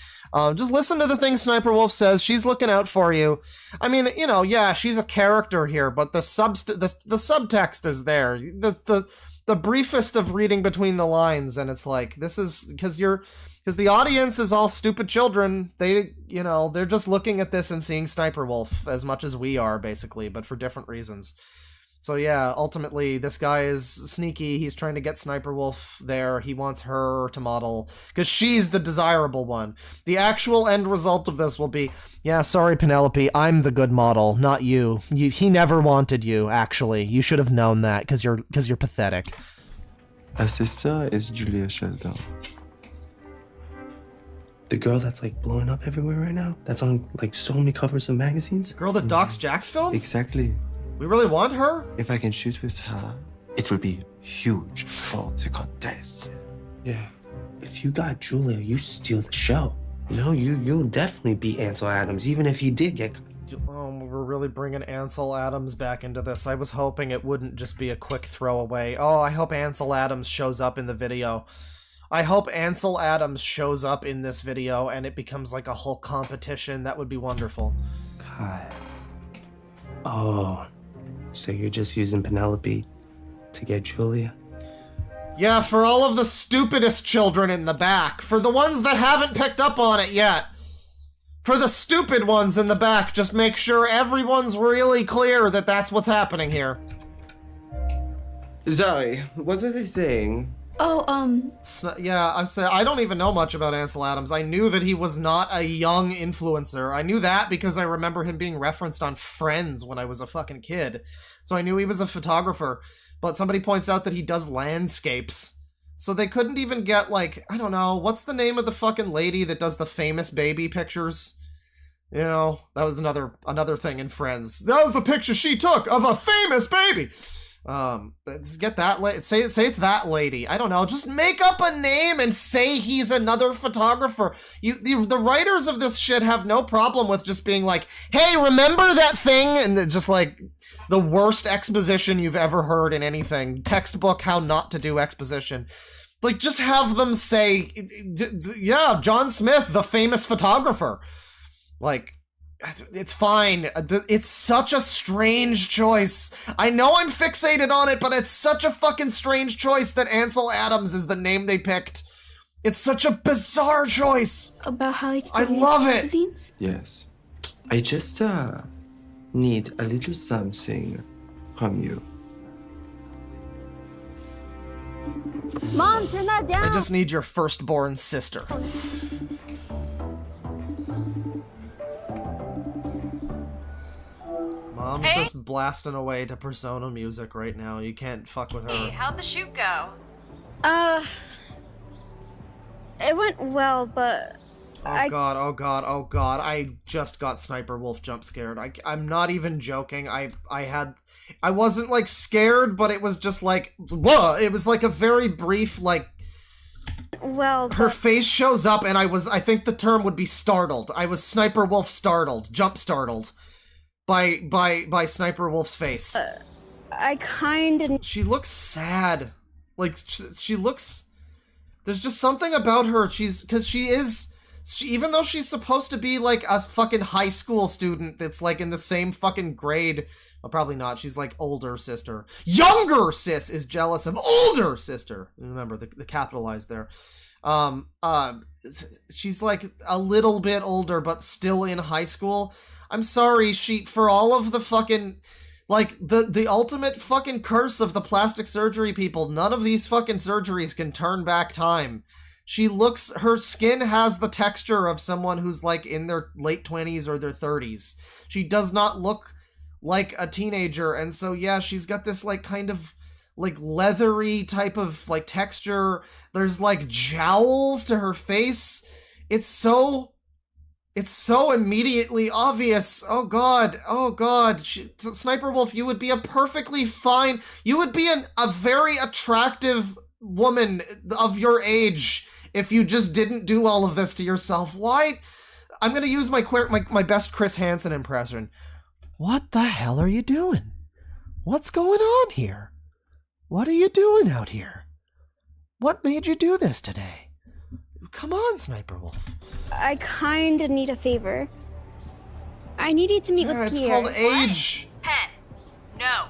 Just listen to the things Sniperwolf says. She's looking out for you. I mean, you know, yeah, she's a character here, but the subtext is there. The briefest of reading between the lines, and it's like, this is because the audience is all stupid children. They, you know, they're just looking at this and seeing Sniperwolf as much as we are, basically, but for different reasons. So yeah, ultimately, this guy is sneaky. He's trying to get Sniperwolf there. He wants her to model, because she's the desirable one. The actual end result of this will be, yeah, sorry, Penelope, I'm the good model, not you. He never wanted you, actually. You should have known that, because you're pathetic. Her sister is Julia Sheldon. The girl that's, like, blowing up everywhere right now? That's on, like, so many covers of magazines? Girl that docks Jack's films? Exactly. We really want her? If I can shoot with her, it will be huge for the contest. Yeah. If you got Julia, you steal the show. No, you'll definitely beat Ansel Adams, even if he did get... Oh, we're really bringing Ansel Adams back into this. I was hoping it wouldn't just be a quick throwaway. Oh, I hope Ansel Adams shows up in the video. I hope Ansel Adams shows up in this video and it becomes like a whole competition. That would be wonderful. God. Oh... So you're just using Penelope to get Julia? Yeah, for all of the stupidest children in the back. For the ones that haven't picked up on it yet. For the stupid ones in the back, just make sure everyone's really clear that that's what's happening here. Sorry, what was I saying? Oh, Yeah, I don't even know much about Ansel Adams. I knew that he was not a young influencer. I knew that because I remember him being referenced on Friends when I was a fucking kid. So I knew he was a photographer. But somebody points out that he does landscapes. So they couldn't even get, like, I don't know, what's the name of the fucking lady that does the famous baby pictures? You know, that was another thing in Friends. That was a picture she took of a famous baby! Get that say it's that lady. I don't know. Just make up a name and say he's another photographer. The writers of this shit have no problem with just being like, "Hey, remember that thing?" And just like the worst exposition you've ever heard in anything. Textbook how not to do exposition. Like, just have them say, "Yeah, John Smith, the famous photographer." Like, it's fine. It's such a strange choice. I know I'm fixated on it, but it's such a fucking strange choice that Ansel Adams is the name they picked. It's such a bizarre choice. About how I love it. Magazines? Yes. I just need a little something from you. Mom, turn that down. I just need your firstborn sister. Mom's just blasting away to Persona music right now. You can't fuck with her. Hey, how'd the shoot go? It went well, but Oh god. I just got SSniperwolf jump scared. I'm not even joking. I wasn't like scared, but it was just like, whoa! It was like a very brief, like, well, her face shows up and I think the term would be startled. I was SSniperwolf startled, jump startled by SSniperwolf's face. I kinda... She looks sad. Like, she looks... There's just something about her. Because even though she's supposed to be, like, a fucking high school student that's, like, in the same fucking grade... Well, probably not. She's, like, older sister. Younger sis is jealous of older sister. Remember, the capitalized there. She's, like, a little bit older, but still in high school. I'm sorry, for all of the fucking... Like, the ultimate fucking curse of the plastic surgery people, none of these fucking surgeries can turn back time. Her skin has the texture of someone who's, like, in their late 20s or their 30s. She does not look like a teenager, and so, yeah, she's got this, like, kind of, like, leathery type of, like, texture. There's, like, jowls to her face. It's so immediately obvious. Oh god. SSniperwolf, you would be a perfectly fine... You would be a very attractive woman of your age if you just didn't do all of this to yourself. Why? I'm gonna use my best Chris Hansen impression. What the hell are you doing? What's going on here? What are you doing out here? What made you do this today? Come on, SSniperwolf. I kinda need a favor. I needed to meet with It's Pierre. called age. Pen. No.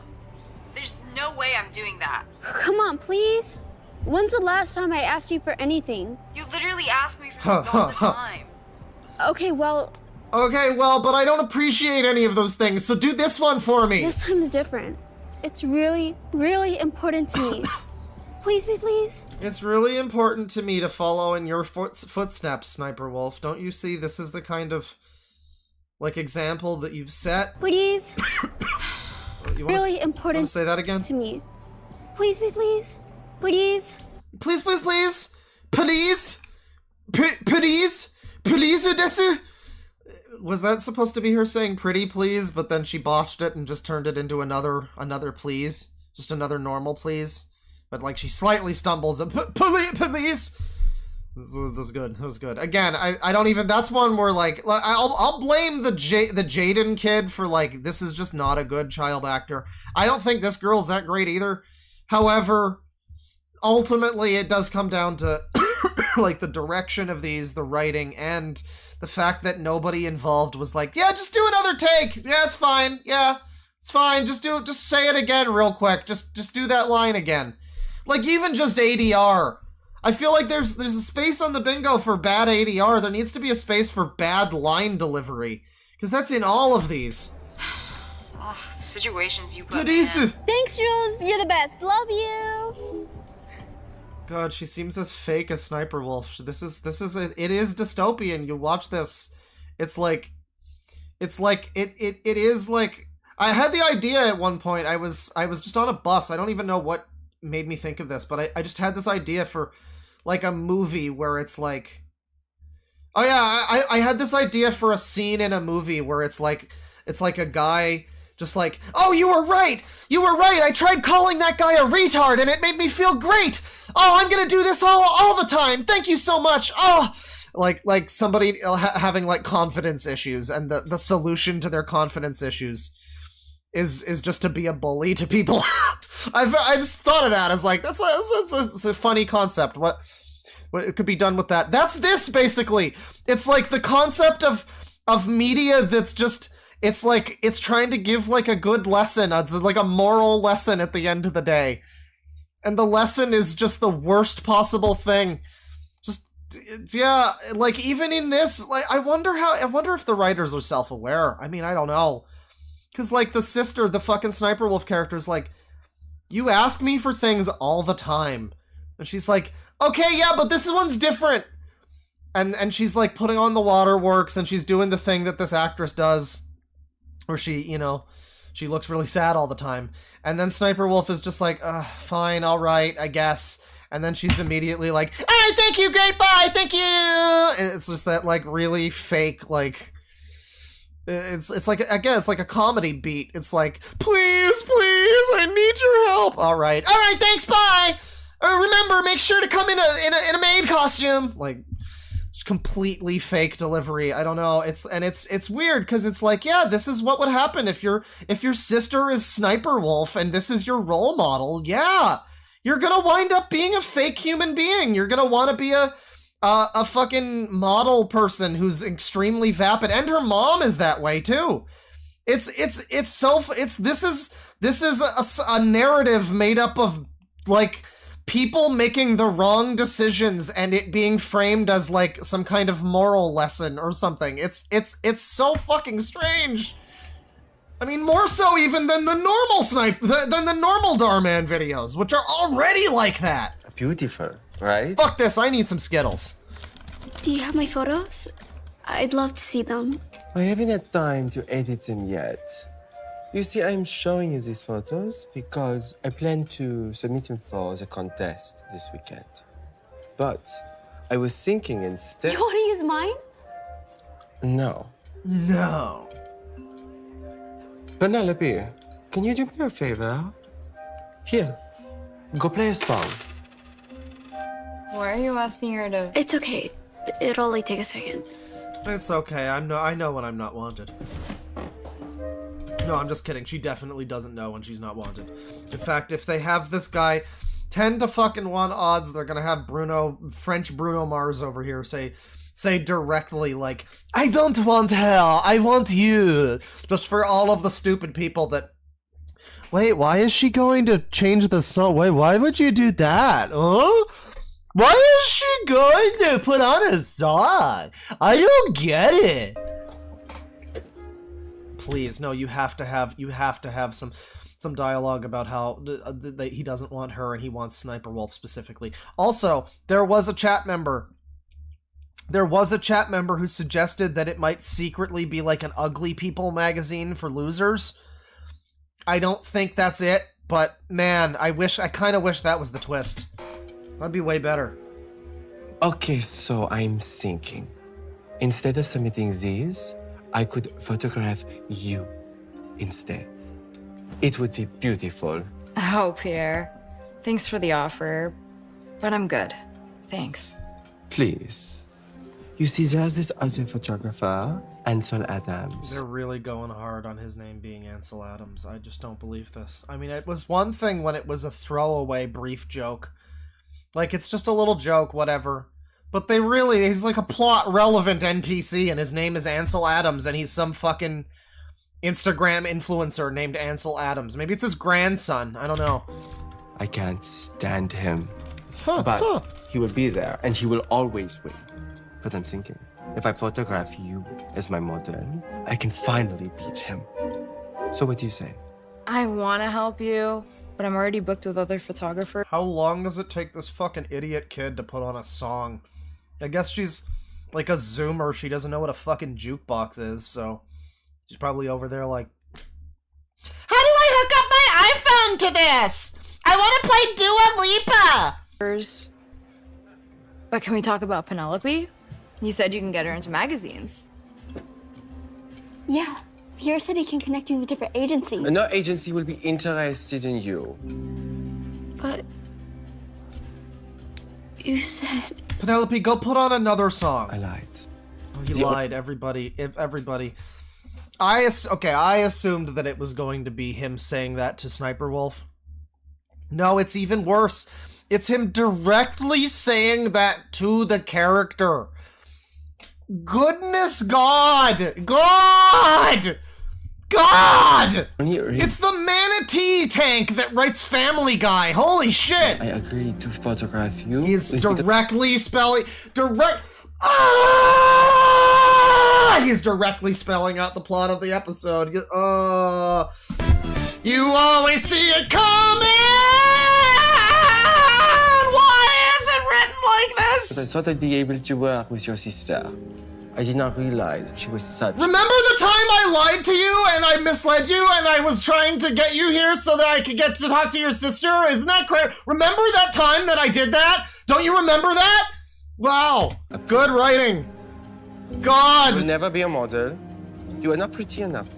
There's no way I'm doing that. Come on, please. When's the last time I asked you for anything? You literally ask me for things all the time. Okay, well, but I don't appreciate any of those things, so do this one for me. This time's different. It's really, really important to me. Please, please. It's really important to me to follow in your footsteps, SSniperwolf. Don't you see this is the kind of, like, example that you've set? Please. Really important. Want to say that again? To me. Please, please. Please. Please. Please. Please, desu. Was that supposed to be her saying pretty please, but then she botched it and just turned it into another please? Just another normal please? But, like, she slightly stumbles and police. This was good. That was good. Again, I don't even. That's one where, like, I'll blame the Jaden kid for, like, this is just not a good child actor. I don't think this girl's that great either. However, ultimately, it does come down to like the direction of these, the writing, and the fact that nobody involved was like, yeah, just do another take. Yeah, it's fine. Yeah, it's fine. Just say it again real quick. Just do that line again. Like, even just ADR. I feel like there's a space on the bingo for bad ADR. There needs to be a space for bad line delivery. Because that's in all of these. Ugh, the situations you put Good easy. Thanks, Jules. You're the best. Love you. God, she seems as fake as Sniperwolf. It is dystopian. You watch this. It is like, I had the idea at one point. I was just on a bus. I don't even know what made me think of this, but I just had this idea for like a movie where it's like, oh yeah, I had this idea for a scene in a movie where it's like a guy just like, oh, you were right, I tried calling that guy a retard and it made me feel great. Oh, I'm gonna do this all the time, thank you so much. Oh, like somebody having like confidence issues, and the solution to their confidence issues is just to be a bully to people. I just thought of that as like, that's a funny concept. What it could be done with that. That's this, basically. It's like the concept of media that's just, it's like, it's trying to give like a good lesson. It's like a moral lesson at the end of the day. And the lesson is just the worst possible thing. Just, yeah, like even in this, like I wonder if the writers are self-aware. I mean, I don't know. Because, like, the sister, the fucking Sniperwolf character is like, you ask me for things all the time. And she's like, okay, yeah, but this one's different. And she's, like, putting on the waterworks, and she's doing the thing that this actress does, where she, you know, she looks really sad all the time. And then Sniperwolf is just like, fine, all right, I guess. And then she's immediately like, all right, thank you, great, bye, thank you! And it's just that, like, really fake, like... It's like, again, it's like a comedy beat. It's like, please, I need your help. All right, thanks, bye. Remember, make sure to come in a maid costume. Like, completely fake delivery. I don't know. It's weird because it's like, yeah, this is what would happen if your sister is Sniperwolf and this is your role model. Yeah, you're gonna wind up being a fake human being. You're gonna want to be a fucking model person who's extremely vapid, and her mom is that way too. This is a narrative made up of like people making the wrong decisions and it being framed as like some kind of moral lesson or something. It's so fucking strange. I mean, more so even than the normal than the normal Darman videos, which are already like that. Beautiful, right? Fuck this, I need some Skittles. Do you have my photos? I'd love to see them. I haven't had time to edit them yet. You see, I'm showing you these photos because I plan to submit them for the contest this weekend. But I was thinking instead... You want to use mine? No. Penelope, can you do me a favor? Here, go play a song. Why are you asking her to... It's okay. It'll only take a second. It's okay. I know when I'm not wanted. No, I'm just kidding. She definitely doesn't know when she's not wanted. In fact, if they have this guy 10 to fucking 1 odds, they're gonna have French Bruno Mars over here say directly like, I don't want her, I want you. Just for all of the stupid people that... Wait, why is she going to change the song? Wait, why would you do that? Huh? Why is she going to put on a song? I don't get it. Please, no, you have to have some dialogue about how he doesn't want her and he wants Sniperwolf specifically. Also, there was a chat member who suggested that it might secretly be like an Ugly People magazine for losers. I don't think that's it, but man, I kind of wish that was the twist. That'd be way better. Okay, so I'm thinking, instead of submitting these, I could photograph you instead. It would be beautiful. Oh, Pierre. Thanks for the offer, but I'm good. Thanks. Please. You see, there's this other photographer, Ansel Adams. They're really going hard on his name being Ansel Adams. I just don't believe this. I mean, it was one thing when it was a throwaway brief joke. Like, it's just a little joke, whatever. But he's like a plot-relevant NPC, and his name is Ansel Adams, and he's some fucking Instagram influencer named Ansel Adams. Maybe it's his grandson, I don't know. I can't stand him. But he will be there, and he will always win. But I'm thinking, if I photograph you as my model, I can finally beat him. So what do you say? I want to help you, but I'm already booked with other photographers. How long does it take this fucking idiot kid to put on a song? I guess she's like a Zoomer. She doesn't know what a fucking jukebox is, so she's probably over there like, how do I hook up my iPhone to this? I want to play Dua Lipa! But can we talk about Penelope? You said you can get her into magazines. Yeah, Pierre said he can connect you with different agencies. No agency will be interested in you. But you said... Penelope, go put on another song. I lied. Oh, you lied, everybody. Everybody. I assumed that it was going to be him saying that to Sniperwolf. No, it's even worse. It's him directly saying that to the character. Goodness God! God! God! It's the manatee tank that writes Family Guy. Holy shit! I agreed to photograph you. He's directly spelling... He's directly spelling out the plot of the episode. You always see it coming! Why is it written like this? But I thought I'd be able to work with your sister. I did not realize she was such... Remember the time I lied to you and I misled you and I was trying to get you here so that I could get to talk to your sister? Isn't that crazy? Remember that time that I did that? Don't you remember that? Wow. Good writing. God! You will never be a model. You are not pretty enough.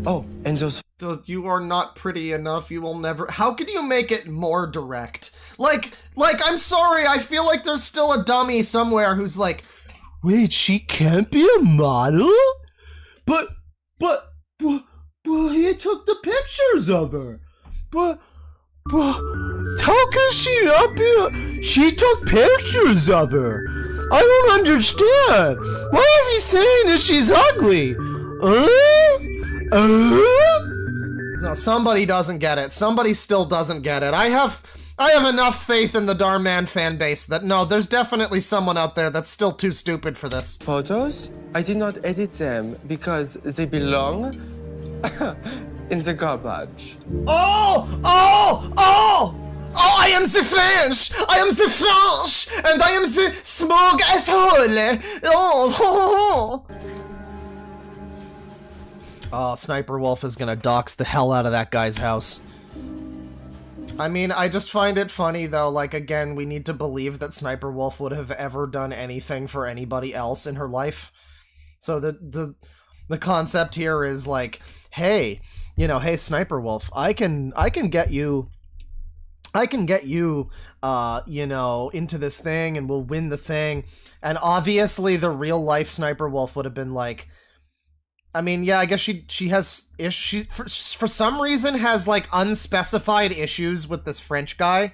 Oh, and those... You are not pretty enough, you will never... How can you make it more direct? Like, I'm sorry, I feel like there's still a dummy somewhere who's like, wait, she can't be a model? But he took the pictures of her. But how can she not be she took pictures of her? I don't understand. Why is he saying that she's ugly? No, somebody doesn't get it. Somebody still doesn't get it. I have enough faith in the DharMann fan base that no, there's definitely someone out there that's still too stupid for this. Photos? I did not edit them because they belong in the garbage. I am the French! I am the French! And I am the smug asshole! Oh, Sniperwolf is gonna dox the hell out of that guy's house. I mean, I just find it funny, though, like, again, we need to believe that Sniperwolf would have ever done anything for anybody else in her life. So the concept here is like, hey, hey, Sniperwolf, I can get you... into this thing and we'll win the thing. And obviously the real life Sniperwolf would have been like, I mean, yeah, I guess she has issues, for some reason has like unspecified issues with this French guy,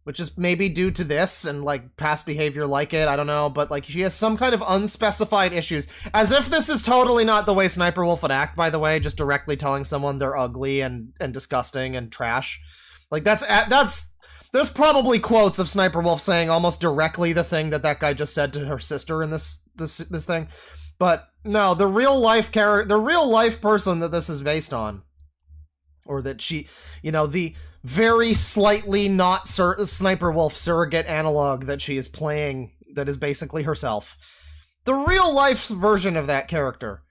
which is maybe due to this and like past behavior like it, I don't know, but like she has some kind of unspecified issues, as if this is totally not the way Sniperwolf would act, by the way, just directly telling someone they're ugly and disgusting and trash. Like, there's probably quotes of Sniperwolf saying almost directly the thing that guy just said to her sister in this thing. But no, the real life person that this is based on, or that she, the very slightly not Sniperwolf surrogate analog that she is playing, that is basically herself. The real life version of that character,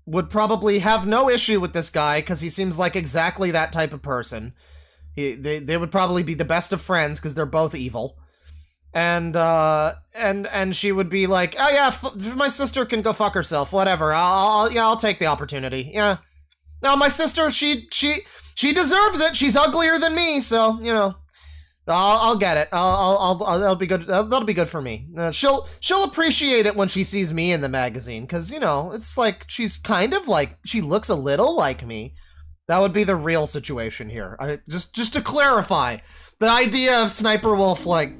would probably have no issue with this guy because he seems like exactly that type of person. They would probably be the best of friends because they're both evil. And she would be like, oh yeah, my sister can go fuck herself, whatever. I'll take the opportunity. Yeah. No, my sister, she deserves it. She's uglier than me, so I'll get it. That'll be good. That'll be good for me. She'll appreciate it when she sees me in the magazine, because it's like she's kind of like, she looks a little like me. That would be the real situation here. Just to clarify, the idea of Sniperwolf like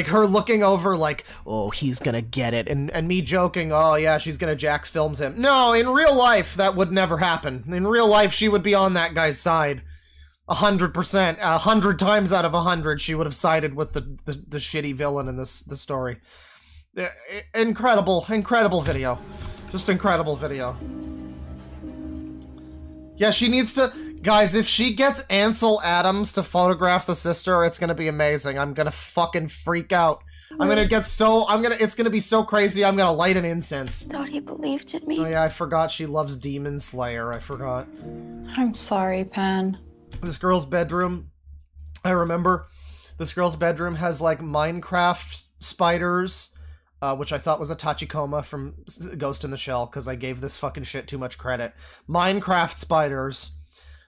her looking over like, oh, he's gonna get it, and me joking, oh yeah, she's gonna Jax films him. No, in real life that would never happen. In real life she would be on that guy's side. 100%, 100 times out of 100, she would have sided with the shitty villain in this story. Incredible video. Just incredible video. Yeah, she needs to... Guys, if she gets Ansel Adams to photograph the sister, it's gonna be amazing. I'm gonna fucking freak out. I'm gonna get so... It's gonna be so crazy, I'm gonna light an incense. Thought he believed in me. Oh yeah, I forgot she loves Demon Slayer. I forgot. I'm sorry, Pan. This girl's bedroom, I remember, this girl's bedroom has, like, Minecraft spiders, which I thought was a Tachikoma from Ghost in the Shell, because I gave this fucking shit too much credit. Minecraft spiders,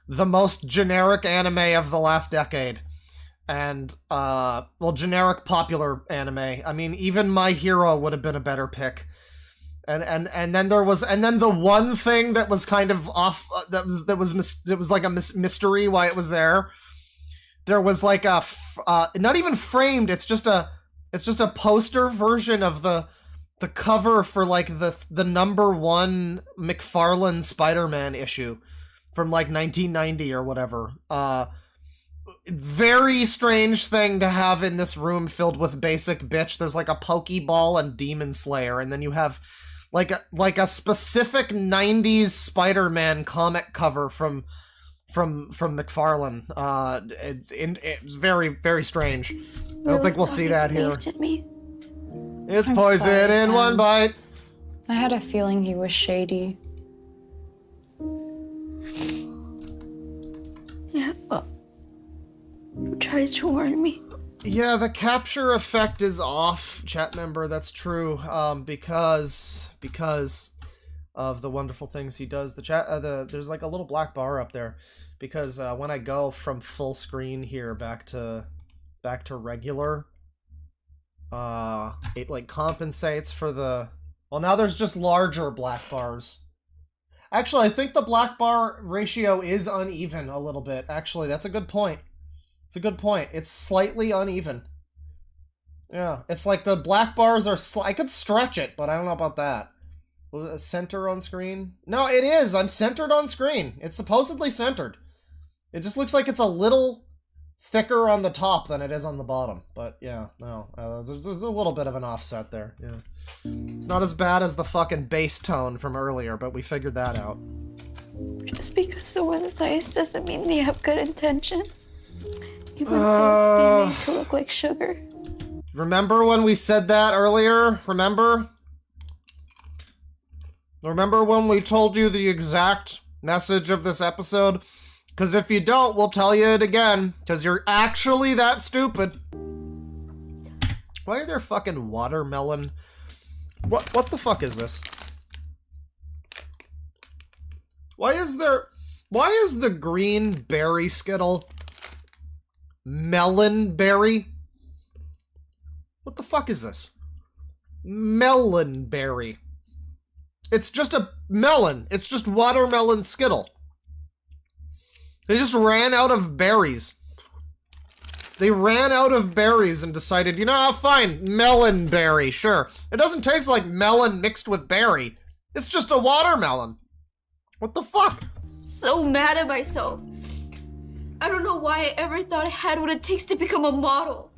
the most generic anime of the last decade. And, well, generic popular anime. I mean, even My Hero would have been a better pick. And then there was, and then the one thing that was kind of off, that was like a mystery why it was there. There was like a, not even framed, it's just a poster version of the cover for like the #1 McFarlane Spider-Man issue from like 1990 or whatever. Very strange thing to have in this room filled with basic bitch. There's like a Pokeball and Demon Slayer, and then you have like a specific 90s Spider-Man comic cover from McFarlane. It's very, very strange. I don't think we'll see that here. It's poison in one bite. I had a feeling he was shady. Yeah, but who tries to warn me? Yeah, the capture effect is off, chat member. That's true. Because of the wonderful things he does. There's like a little black bar up there, because when I go from full screen here back to regular, it like compensates for the. Well, now there's just larger black bars. Actually, I think the black bar ratio is uneven a little bit. Actually, that's a good point. It's a good point. It's slightly uneven. Yeah, it's like the black bars are... I could stretch it, but I don't know about that. Center on screen? No, it is. I'm centered on screen. It's supposedly centered. It just looks like it's a little thicker on the top than it is on the bottom. But yeah, no. There's a little bit of an offset there. Yeah. It's not as bad as the fucking bass tone from earlier, but we figured that out. Just because someone's nice doesn't mean they have good intentions. You want me to look like sugar. Remember when we said that earlier? Remember? Remember when we told you the exact message of this episode? Because if you don't, we'll tell you it again. Because you're actually that stupid. Why are there fucking watermelon? What the fuck is this? Why is the green berry Skittle melon berry? What the fuck is this? Melon berry. It's just a melon. It's just watermelon Skittle. They just ran out of berries. They ran out of berries and decided, you know, fine, melon berry, sure. It doesn't taste like melon mixed with berry. It's just a watermelon. What the fuck? So mad at myself. I don't know why I ever thought I had what it takes to become a model.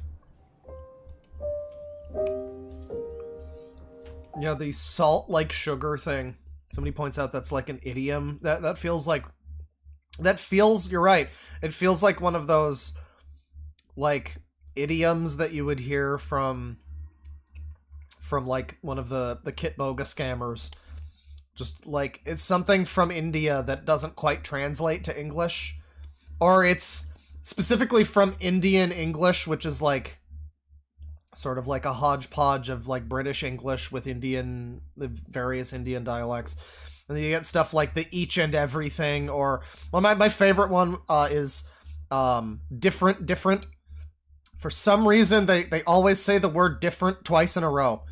Yeah, the salt like sugar thing. Somebody points out that's like an idiom. That feels like... You're right. It feels like one of those, like, idioms that you would hear from like, one of the Kitboga scammers. Just, like, it's something from India that doesn't quite translate to English. Or it's specifically from Indian English, which is, like, sort of like a hodgepodge of, like, British English with the various Indian dialects. And then you get stuff like the each and everything, or... Well, my favorite one is different. For some reason, they always say the word different twice in a row.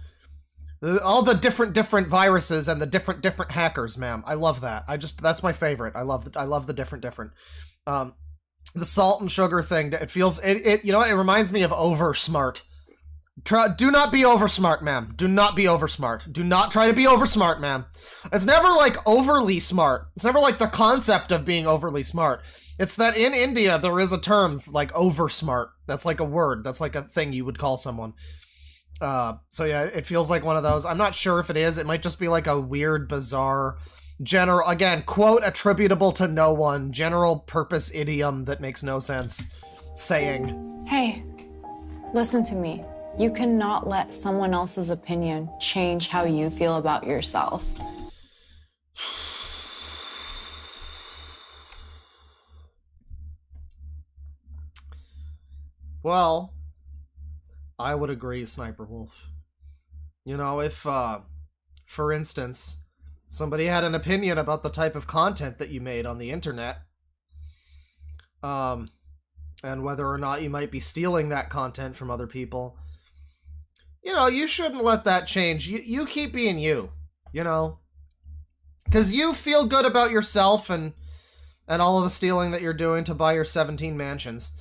All the different viruses and the different hackers, ma'am. I love that. That's my favorite. I love the different. The salt and sugar thing, it feels... It you know, it reminds me of over smart. Do not be oversmart, ma'am. Do not be oversmart. Do not try to be oversmart, ma'am. It's never like overly smart. It's never like the concept of being overly smart. It's that in India there is a term like oversmart. That's like a word. That's like a thing you would call someone. So yeah, it feels like one of those. I'm not sure if it is. It might just be like a weird, bizarre, general, again, quote attributable to no one, general purpose idiom that makes no sense saying. Hey, listen to me. You cannot let someone else's opinion change how you feel about yourself. Well, I would agree, Sniperwolf. You know, if, for instance, somebody had an opinion about the type of content that you made on the internet, and whether or not you might be stealing that content from other people, you know, you shouldn't let that change. You keep being you, you know? Because you feel good about yourself and all of the stealing that you're doing to buy your 17 mansions.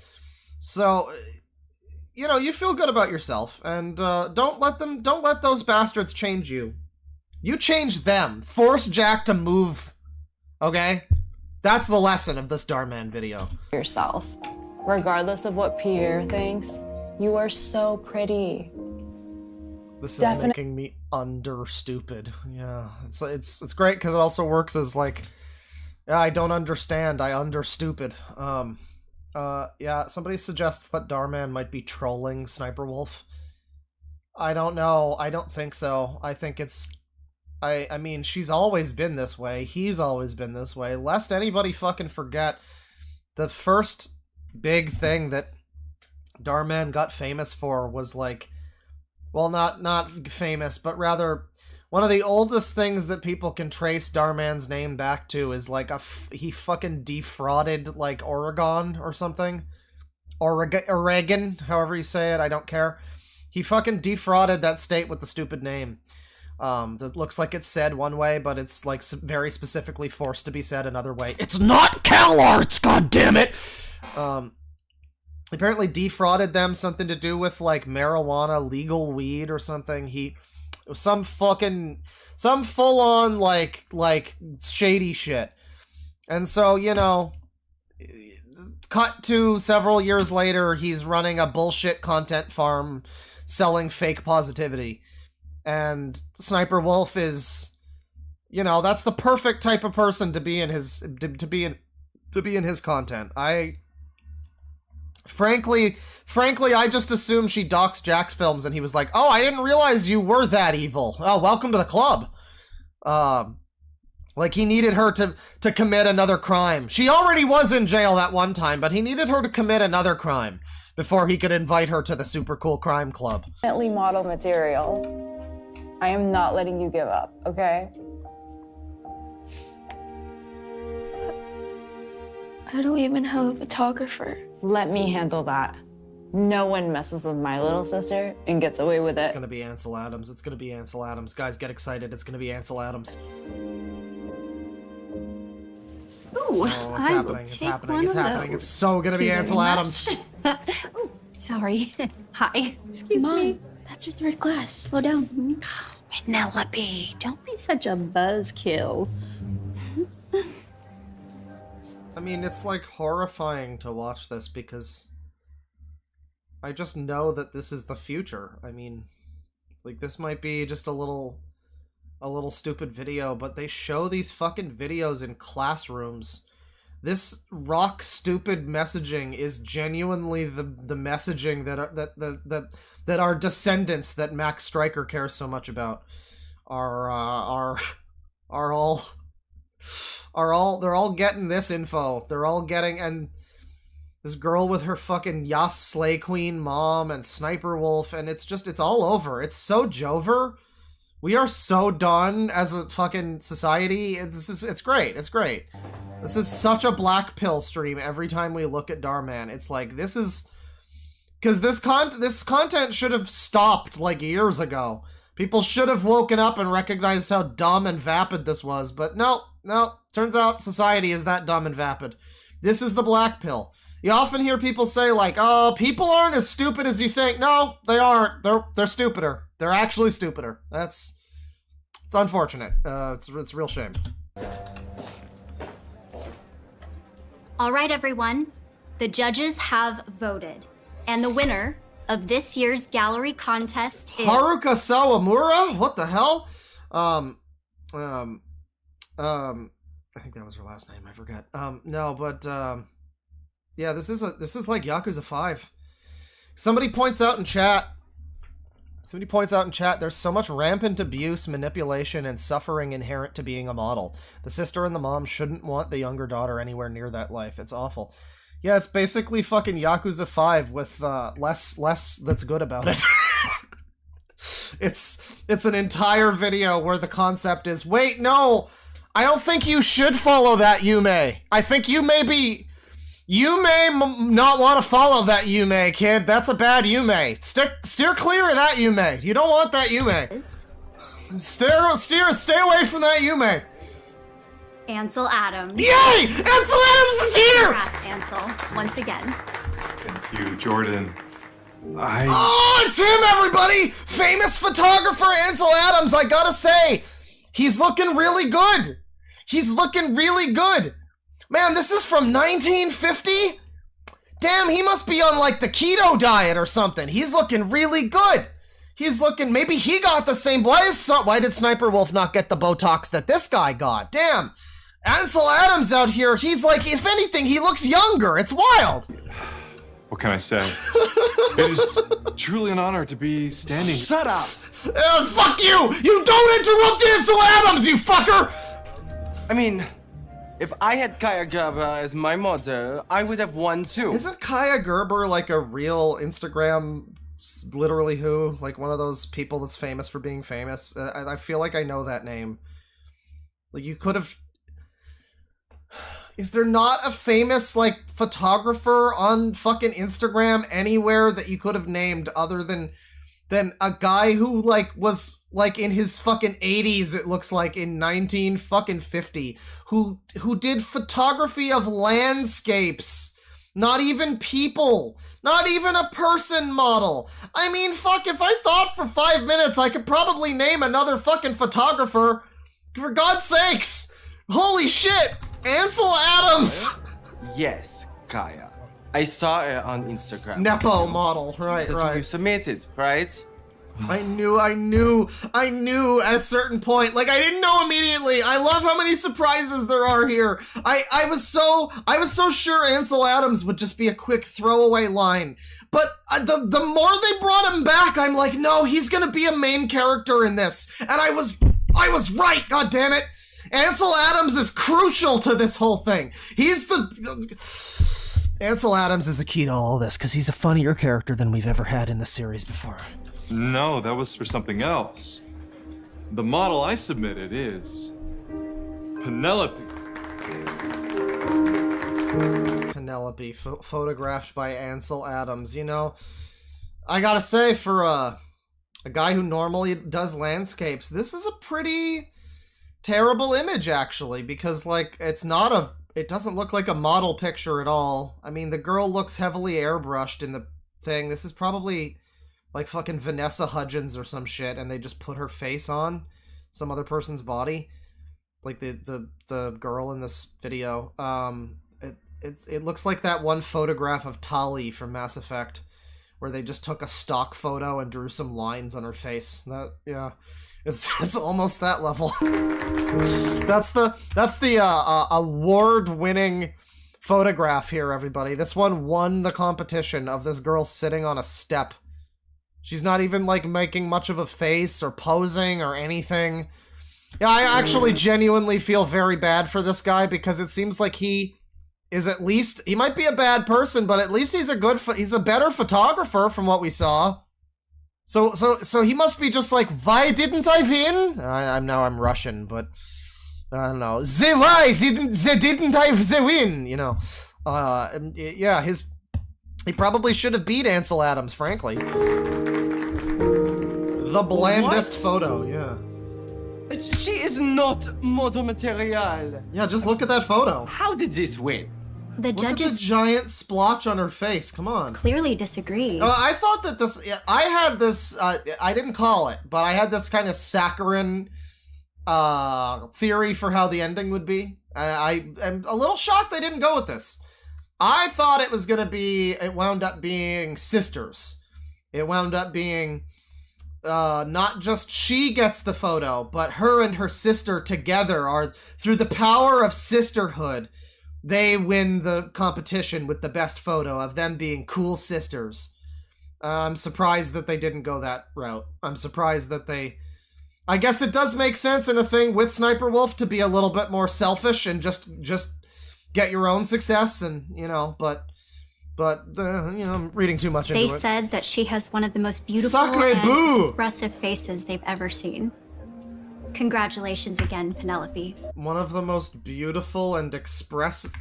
So, you know, you feel good about yourself, and don't let those bastards change you. You change them. Force Jack to move, okay? That's the lesson of this Darman video. Yourself. Regardless of what Pierre thinks, you are so pretty. This is making me under stupid. Yeah, it's great because it also works as like, yeah, I don't understand. I under stupid. Yeah, somebody suggests that Darman might be trolling Sniperwolf. I don't know. I don't think so. I think it's... I mean, she's always been this way. He's always been this way. Lest anybody fucking forget, the first big thing that Darman got famous for was like... Well, not famous, but rather... One of the oldest things that people can trace Darman's name back to is like he fucking defrauded like Oregon or something. Oregon, however you say it, I don't care. He fucking defrauded that state with the stupid name. That looks like it's said one way, but it's like very specifically forced to be said another way. It's not CalArts, goddammit! Apparently defrauded them, something to do with like marijuana, legal weed or something. Some full-on, like, shady shit. And so, you know, cut to several years later, he's running a bullshit content farm selling fake positivity. And Sniperwolf is, you know, that's the perfect type of person to be in his, to be in his content. Frankly, I just assumed she doxed Jack's films, and he was like, oh, I didn't realize you were that evil. Oh, welcome to the club. Like, he needed her to commit another crime. She already was in jail that one time, but he needed her to commit another crime before he could invite her to the super cool crime club. Definitely model material. I am not letting you give up, okay? I don't even have a photographer. Let me handle that. No one messes with my little sister and gets away with it. It's gonna be Ansel Adams. It's gonna be Ansel Adams. Guys, get excited. It's gonna be Ansel Adams. Ooh, it's happening. It's happening. It's happening. It's so gonna be Ansel Adams. Oh, sorry. Hi. Excuse me. That's your third class. Slow down. Penelope, don't be such a buzzkill. I mean, it's like horrifying to watch this because I just know that this is the future. I mean, like, this might be just a little stupid video, but they show these fucking videos in classrooms. This rock stupid messaging is genuinely the messaging that our descendants that Max Stryker cares so much about are all they're all getting this info. They're all getting, and this girl with her fucking Yas Slay Queen mom and Sniperwolf, and it's all over. It's so Jover. We are so done as a fucking society. It's great. It's great. This is such a black pill stream every time we look at Darman. It's like, this is... Because this content should have stopped, like, years ago. People should have woken up and recognized how dumb and vapid this was, but no. Turns out society is that dumb and vapid. This is the black pill. You often hear people say like, "Oh, people aren't as stupid as you think." No, they aren't. They're stupider. They're actually stupider. It's unfortunate. It's a real shame. All right, everyone. The judges have voted, and the winner of this year's gallery contest is Haruka Sawamura. What the hell? I think that was her last name. I forget. No, but yeah, this is like Yakuza 5. Somebody points out in chat. There's so much rampant abuse, manipulation, and suffering inherent to being a model. The sister and the mom shouldn't want the younger daughter anywhere near that life. It's awful. Yeah, it's basically fucking Yakuza 5 with less that's good about it. It's an entire video where the concept is, wait, no, I don't think you should follow that, Yume. I think you may not want to follow that, Yume, kid. That's a bad Yume. Steer clear of that, Yume. You don't want that, Yume. Stay away from that, Yume. Ansel Adams. Yay! Ansel Adams is here! Congrats, Ansel, once again. Thank you, Jordan. Oh, it's him, everybody! Famous photographer Ansel Adams, I gotta say. He's looking really good. He's looking really good. Man, this is from 1950? Damn, he must be on like the keto diet or something. He's looking really good. He's looking, maybe he got the same, why did Sniperwolf not get the Botox that this guy got? Damn. Ansel Adams out here, he's like, if anything, he looks younger. It's wild. What can I say? It is truly an honor to be standing. Shut up! Fuck you! You don't interrupt Ansel Adams, you fucker! I mean, if I had Kaya Gerber as my model, I would have won too. Isn't Kaya Gerber like a real Instagram, literally who? Like one of those people that's famous for being famous? I feel like I know that name. Like you could have... Is there not a famous, like, photographer on fucking Instagram anywhere that you could have named other than a guy who, like, was, like, in his fucking 80s, it looks like, in 1950, who did photography of landscapes, not even people, not even a person model. I mean, fuck, if I thought for 5 minutes, I could probably name another fucking photographer. For God's sakes! Holy shit! Ansel Adams! Yes, Kaya. I saw it on Instagram. Nepo model, right. You submitted, right? I knew at a certain point. Like, I didn't know immediately. I love how many surprises there are here. I was so sure Ansel Adams would just be a quick throwaway line. But the more they brought him back, I'm like, no, he's gonna be a main character in this. And I was right, god damn it. Ansel Adams is crucial to this whole thing. Ansel Adams is the key to all this, because he's a funnier character than we've ever had in the series before. No, that was for something else. The model I submitted is Penelope. Penelope, photographed by Ansel Adams. You know, I gotta say, for a guy who normally does landscapes, this is a pretty terrible image, actually, because, like, it doesn't look like a model picture at all. I mean, the girl looks heavily airbrushed in the thing. This is probably like fucking Vanessa Hudgens or some shit, and they just put her face on some other person's body, like the girl in this video. It looks like that one photograph of Tali from Mass Effect, where they just took a stock photo and drew some lines on her face. Yeah. It's almost that level. That's the award-winning photograph here, everybody. This one won the competition of this girl sitting on a step. She's not even, like, making much of a face or posing or anything. Yeah, I actually genuinely feel very bad for this guy, because it seems like he is at least... He might be a bad person, but at least he's a better photographer from what we saw. So he must be just like, why didn't I win? I'm Russian, but I don't know. Why didn't I win? You know, yeah, he probably should have beat Ansel Adams, frankly. The blandest photo, yeah. She is not model material. Yeah, just look at that photo. How did this win? The judges Look at the giant splotch on her face. Come on. clearly disagree. I thought that this... I had this... I didn't call it, but I had this kind of saccharine theory for how the ending would be. I am a little shocked they didn't go with this. I thought it was going to be... It wound up being sisters. It wound up being... not just she gets the photo, but her and her sister together are... Through the power of sisterhood... They win the competition with the best photo of them being cool sisters. I'm surprised that they didn't go that route. I'm surprised that they... I guess it does make sense in a thing with Sniperwolf to be a little bit more selfish and just get your own success and, you know, but you know, I'm reading too much into it. They said that she has one of the most beautiful Sacre and bleu! expressive faces they've ever seen. Congratulations again, Penelope. One of the most beautiful and expressive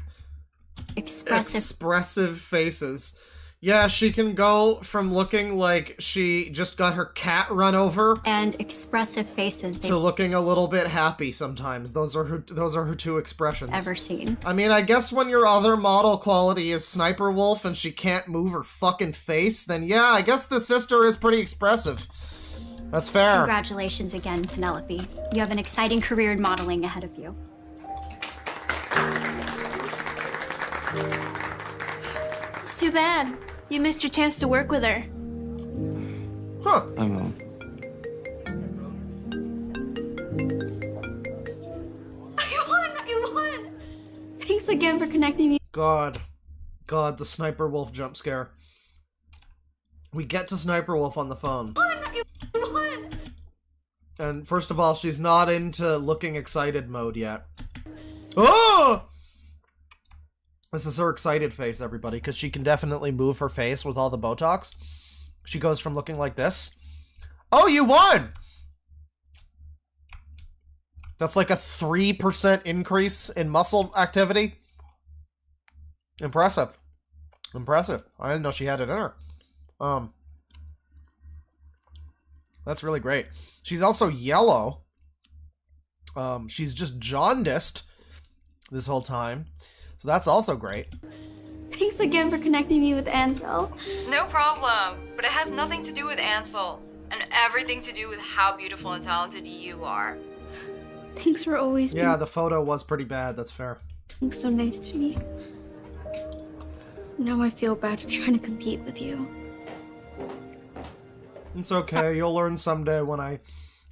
faces. Yeah, she can go from looking like she just got her cat run over and expressive faces to looking a little bit happy sometimes. Those are her two expressions. Ever seen. I mean, I guess when your other model quality is Sniperwolf and she can't move her fucking face, then yeah, I guess the sister is pretty expressive. That's fair. Congratulations again, Penelope. You have an exciting career in modeling ahead of you. It's too bad. You missed your chance to work with her. Huh. I won't. I won! Thanks again for connecting me. God, the Sniperwolf jump scare. We get to Sniperwolf on the phone. And first of all, she's not into looking excited mode yet. Oh! This is her excited face, everybody, because she can definitely move her face with all the Botox. She goes from looking like this. Oh, you won! That's like a 3% increase in muscle activity. Impressive. Impressive. I didn't know she had it in her. That's really great. She's also yellow. She's just jaundiced this whole time. So that's also great. Thanks again for connecting me with Ansel. No problem. But it has nothing to do with Ansel. And everything to do with how beautiful and talented you are. Thanks for always being... Yeah, the photo was pretty bad. That's fair. Being so nice to me. Now I feel bad for trying to compete with you. It's okay. You'll learn someday when I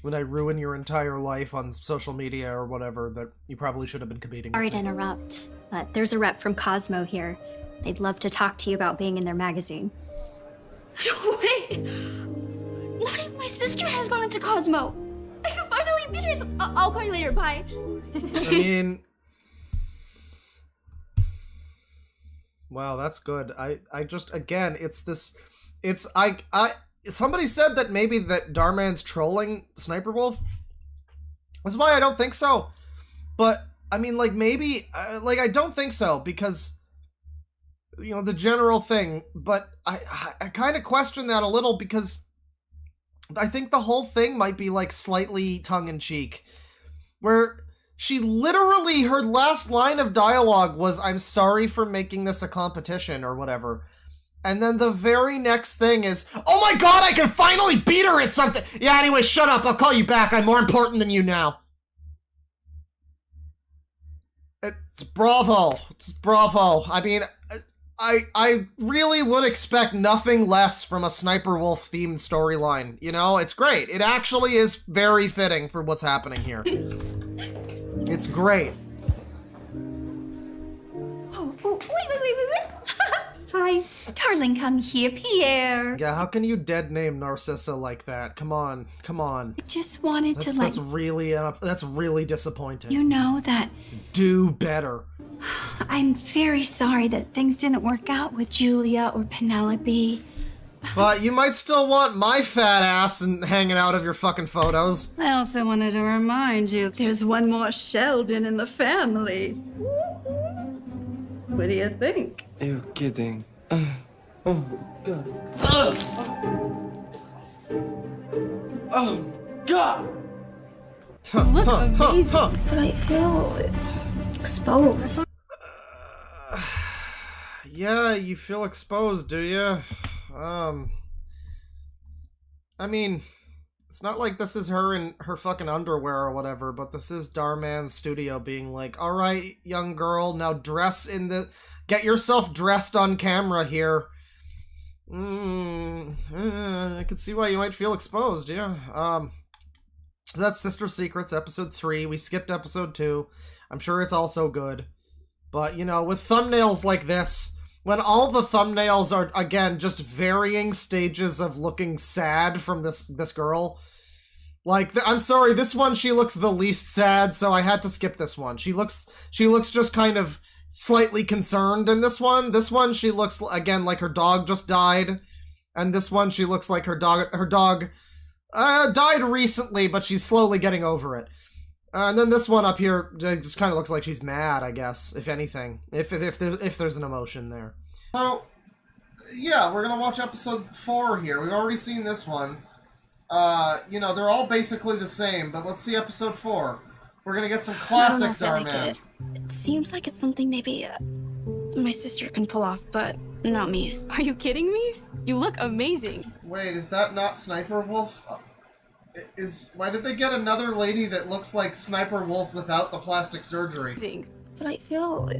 ruin your entire life on social media or whatever that you probably should have been competing. Sorry to interrupt, but there's a rep from Cosmo here. They'd love to talk to you about being in their magazine. No way! Not even my sister has gone into Cosmo. I can finally beat her. I'll call you later. Bye. I mean, wow, that's good. I just, again, somebody said that maybe that Darman's trolling Sniperwolf. That's why I don't think so. But, I mean, like, maybe, I don't think so, because, you know, the general thing, but I kind of question that a little, because I think the whole thing might be, like, slightly tongue-in-cheek, where she literally, her last line of dialogue was, "I'm sorry for making this a competition," or whatever. And then the very next thing is, "Oh my god, I can finally beat her at something!" Yeah, anyway, shut up, I'll call you back, I'm more important than you now. It's bravo. It's bravo. I mean, I really would expect nothing less from a Sniperwolf themed storyline. You know, it's great. It actually is very fitting for what's happening here. It's great. Oh, wait. Hi. Darling, come here, Pierre. Yeah, how can you dead name Narcissa like that? Come on. I just wanted to that's really disappointing. You know that... Do better. I'm very sorry that things didn't work out with Julia or Penelope. But you might still want my fat ass and hanging out of your fucking photos. I also wanted to remind you there's one more Sheldon in the family. What do you think? You're kidding. Oh, God. Oh, God! Look amazing, but I feel exposed. Yeah, you feel exposed, do you? I mean, it's not like this is her in her fucking underwear or whatever, but this is DharMann's studio being like, alright, young girl, now dress in the... Get yourself dressed on camera here. I can see why you might feel exposed, yeah. So that's Sister Secrets, episode 3. We skipped episode 2. I'm sure it's also good. But, you know, with thumbnails like this... When all the thumbnails are, again, just varying stages of looking sad from this girl. Like, I'm sorry, this one she looks the least sad, so I had to skip this one. She looks just kind of slightly concerned in this one. This one she looks, again, like her dog just died. And this one she looks like her dog died recently, but she's slowly getting over it. And then this one up here just kind of looks like she's mad, I guess, if anything. If there's an emotion there. So, yeah, we're gonna watch episode 4 here. We've already seen this one. You know, they're all basically the same, but let's see episode 4. We're gonna get some classic DharMann. It seems like it's something maybe my sister can pull off, but not me. Are you kidding me? You look amazing. Wait, is that not Sniperwolf? Why did they get another lady that looks like Sniperwolf without the plastic surgery? But I feel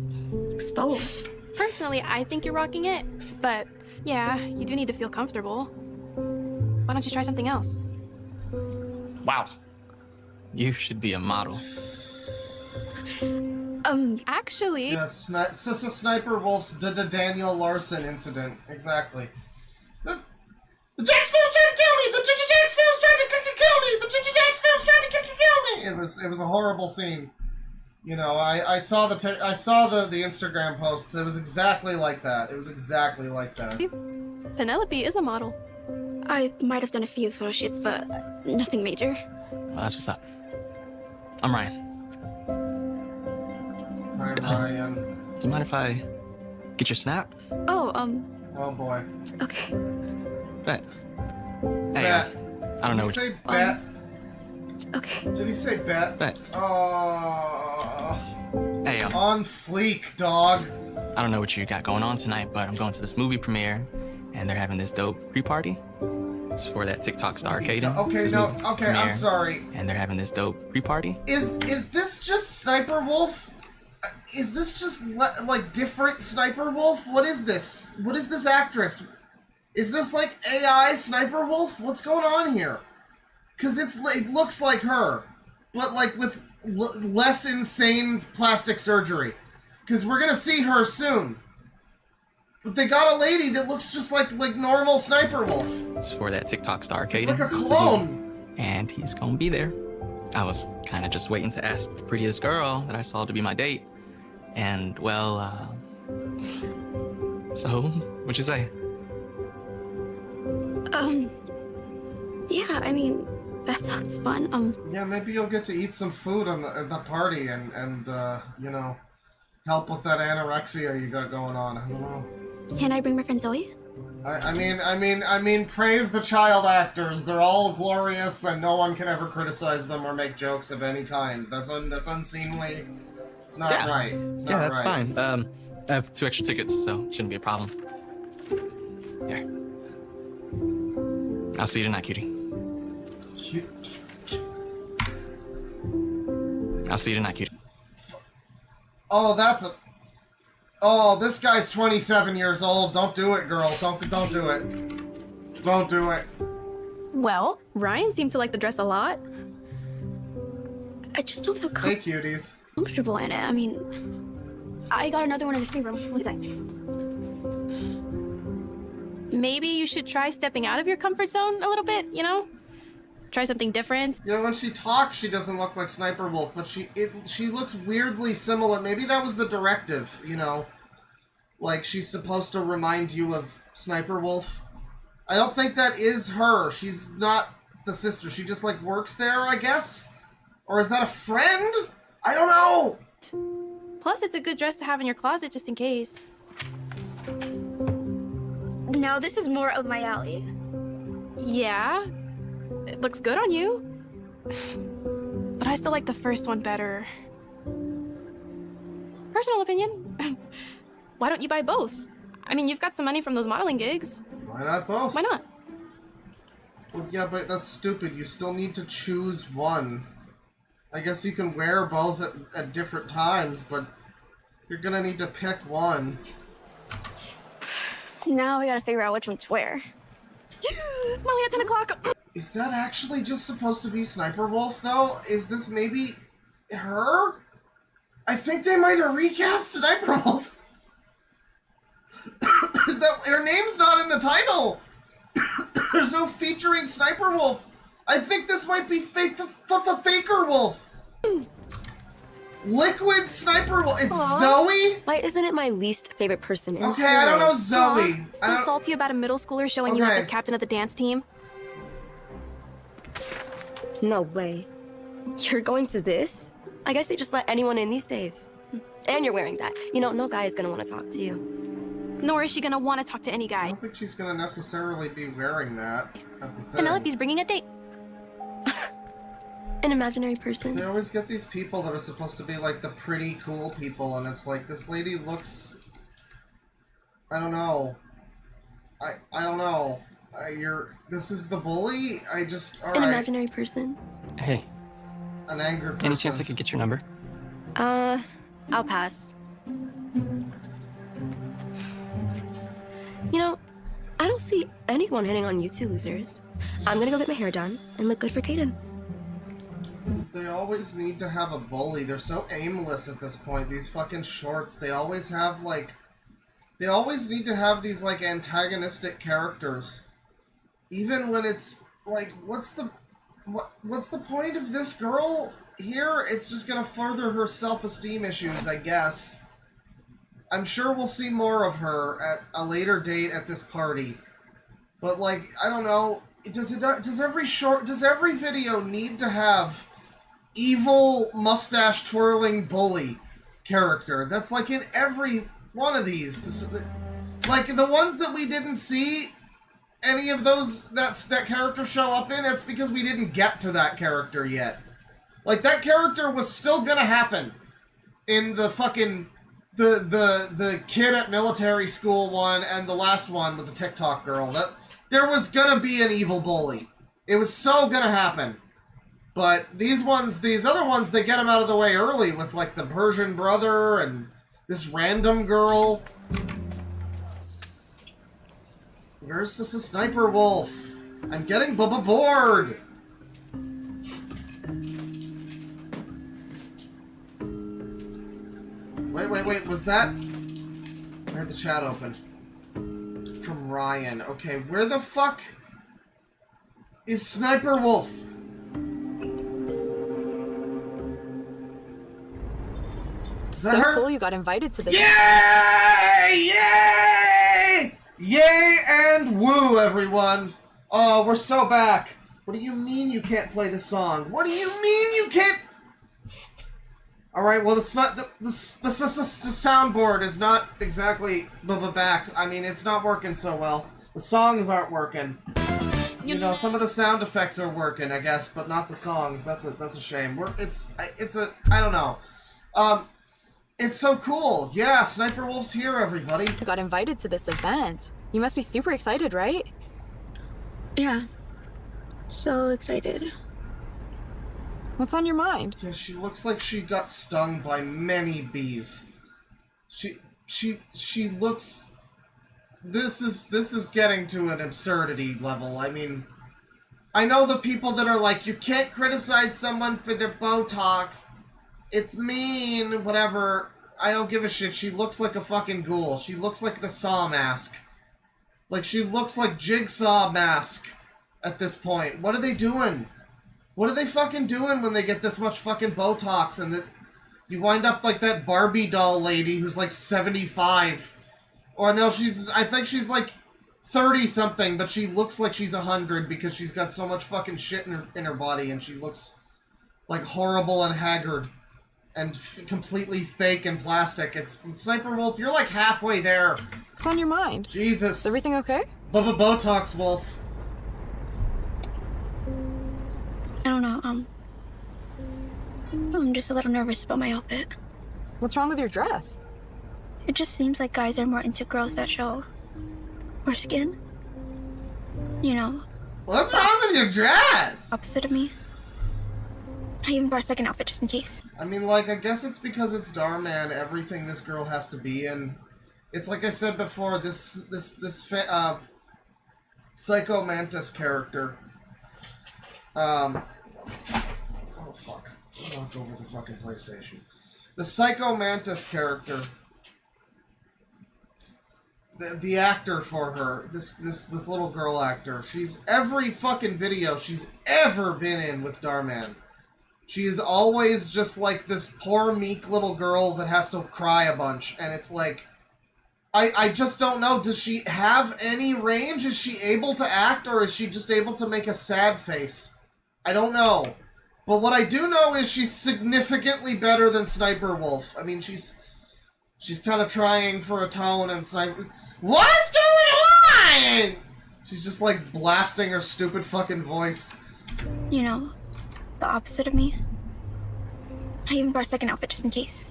exposed. Personally, I think you're rocking it, but yeah, you do need to feel comfortable. Why don't you try something else? Wow. You should be a model. Actually... Yes, SSSniperwolf's Daniel Larson incident. Exactly. The Jax film's trying to kill me! The Jax film's trying to kill me! The Jax film's trying to kill me! It was a horrible scene. You know, I saw the Instagram posts. It was exactly like that. It was exactly like that. Penelope is a model. I might have done a few photo shoots, but nothing major. Well, that's what's up. I'm Ryan. Hi, Ryan. Do you mind if I get your snap? Oh, Oh boy. Okay. Bet. Hey, Bet. I don't know Did he say bet? Okay. Did he say bet? Bet. Hey, on fleek, dog. I don't know what you got going on tonight, but I'm going to this movie premiere, and they're having this dope pre-party. It's for that TikTok star, Kaden. Okay, no, okay, premiere, I'm sorry. And they're having this dope pre-party. Is this just Sniperwolf? Is this just like different Sniperwolf? What is this? What is this actress? Is this like AI Sniperwolf? What's going on here? Cause it looks like her, but like with less insane plastic surgery. Cause we're gonna see her soon. But they got a lady that looks just like normal Sniperwolf. It's for that TikTok star, Kaden. It's like a clone. And he's gonna be there. I was kind of just waiting to ask the prettiest girl that I saw to be my date. And, well, so, what'd you say? Yeah, I mean, that sounds fun. Yeah, maybe you'll get to eat some food at the party and you know, help with that anorexia you got going on. I don't know. Can I bring my friend Zoe? I mean, praise the child actors. They're all glorious, and no one can ever criticize them or make jokes of any kind. That's unseemly. It's not right. It's not that's right. fine. I have 2 extra tickets, so it shouldn't be a problem. Here. I'll see you tonight, cutie. I'll see you tonight, cutie. Oh, oh, this guy's 27 years old. Don't do it, girl. Don't do it. Don't do it. Well, Ryan seemed to like the dress a lot. I just don't feel Hey, cuties. comfortable in it. I mean, I got another one in the free room. One sec. Maybe you should try stepping out of your comfort zone a little bit, you know? Try something different. Yeah, when she talks, she doesn't look like Sniperwolf, but she looks weirdly similar. Maybe that was the directive, you know? Like, she's supposed to remind you of Sniperwolf. I don't think that is her. She's not the sister. She just, like, works there, I guess? Or is that a friend? I don't know! Plus, it's a good dress to have in your closet just in case. Now, this is more of my alley. Yeah. It looks good on you. But I still like the first one better. Personal opinion. Why don't you buy both? I mean, you've got some money from those modeling gigs. Why not both? Why not? Well, yeah, but that's stupid. You still need to choose one. I guess you can wear both at different times, but you're gonna need to pick one. Now we gotta figure out which one to wear. Molly, at 10 o'clock. Is that actually just supposed to be Sniperwolf, though? Is this maybe her? I think they might have recast Sniperwolf. Is that her name's not in the title? There's no featuring Sniperwolf. I think this might be Faker Wolf. Liquid Sniperwolf. It's Aww. Zoe? Why isn't it my least favorite person in Okay, I don't know Zoe. Aww. Still salty about a middle schooler showing you up as captain of the dance team? No way. You're going to this? I guess they just let anyone in these days. And you're wearing that. You know, no guy is gonna want to talk to you. Nor is she gonna want to talk to any I guy. don't think she's gonna necessarily be wearing that at the thing. Penelope's bringing a date. An imaginary person. They always get these people that are supposed to be like the pretty cool people, and it's like, this lady looks... I don't know. I don't know. This is the bully? I just... All An right. imaginary person. Hey. An angry person. Any chance I could get your number? I'll pass. You know, I don't see anyone hitting on you two losers. I'm gonna go get my hair done and look good for Kaden. They always need to have a bully. They're so aimless at this point. These fucking shorts, they always have, like... They always need to have these, like, antagonistic characters. Even when it's, like, what's the point of this girl here? It's just gonna further her self-esteem issues, I guess. I'm sure we'll see more of her at a later date at this party. But, like, I don't know. Does every video need to have evil mustache-twirling bully character? That's, like, in every one of these. Like, the ones that we didn't see any of those that character show up in, it's because we didn't get to that character yet. Like, that character was still gonna happen in the fucking... The kid at military school one and the last one with the TikTok girl. There was gonna be an evil bully. It was so gonna happen. But these other ones, they get them out of the way early with, like, the Persian brother and this random girl. Where's SSSniperwolf? I'm getting bored. Wait, was that... I had the chat open. From Ryan. Okay, where the fuck is Sniperwolf? Is that So her? cool you got invited to this. Yay! Yay! Yay and woo, everyone! Oh, we're so back. What do you mean you can't play the song? What do you mean you can't... Alright, well, the soundboard is not exactly back. I mean, it's not working so well. The songs aren't working. You know, some of the sound effects are working, I guess, but not the songs. That's a shame. I don't know. It's so cool. Yeah, Sniperwolf's here, everybody. You got invited to this event. You must be super excited, right? Yeah. So excited. What's on your mind? Yeah, she looks like she got stung by many bees. She looks... This is getting to an absurdity level. I mean, I know the people that are like, you can't criticize someone for their Botox. It's mean, whatever. I don't give a shit. She looks like a fucking ghoul. She looks like the Saw mask. Like, she looks like Jigsaw mask at this point. What are they doing? What are they fucking doing when they get this much fucking Botox and that you wind up like that Barbie doll lady who's like 75? Or no, I think she's like 30-something, but she looks like she's 100 because she's got so much fucking shit in her body and she looks like horrible and haggard and completely fake and plastic. It's Sniperwolf, you're like halfway there. What's on your mind? Jesus. Is everything okay? Botox Wolf. I don't know, I'm just a little nervous about my outfit. What's wrong with your dress? It just seems like guys are more into girls that show more skin. You know. What's wrong with your dress? Opposite of me. I even brought a second outfit just in case. I mean, like, I guess it's because it's Darman, everything this girl has to be in. It's like I said before, this PyschoMantis character. Oh fuck. I knocked over the fucking PlayStation. The PyschoMantis character. The actor for her, this little girl actor, she's every fucking video she's ever been in with Darman. She is always just like this poor meek little girl that has to cry a bunch, and it's like, I just don't know, does she have any range? Is she able to act, or is she just able to make a sad face? I don't know. But what I do know is she's significantly better than SSniperwolf. I mean, she's kind of trying for a tone and Sniper... What's going on? She's just like blasting her stupid fucking voice. You know, the opposite of me. I even brought a second outfit just in case.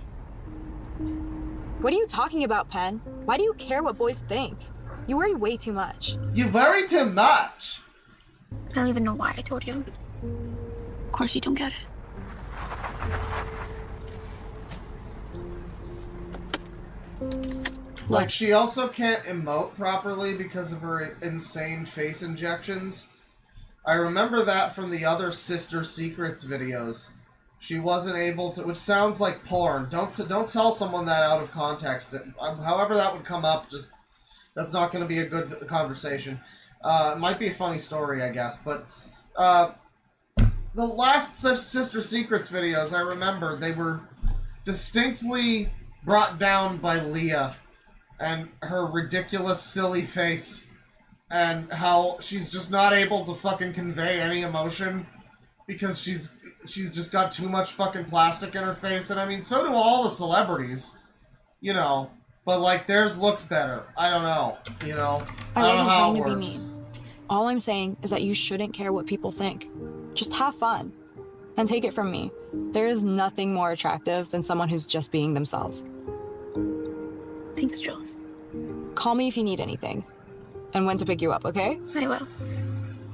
What are you talking about, Pen? Why do you care what boys think? You worry way too much. You worry too much? I don't even know why I told you. Of course you don't get it. Like, she also can't emote properly because of her insane face injections. I remember that from the other Sister Secrets videos. She wasn't able to, which sounds like porn. Don't tell someone that out of context. However that would come up, just, that's not going to be a good conversation. It might be a funny story, I guess, but, the last Sister Secrets videos, I remember, they were distinctly brought down by Leah and her ridiculous, silly face, and how she's just not able to fucking convey any emotion because she's just got too much fucking plastic in her face. And I mean, so do all the celebrities, you know, but like theirs looks better. I don't know, you know. I don't know how it works. To be mean. All I'm saying is that you shouldn't care what people think. Just have fun. And take it from me, there is nothing more attractive than someone who's just being themselves. Thanks, Jules. Call me if you need anything. And when to pick you up, okay? I will.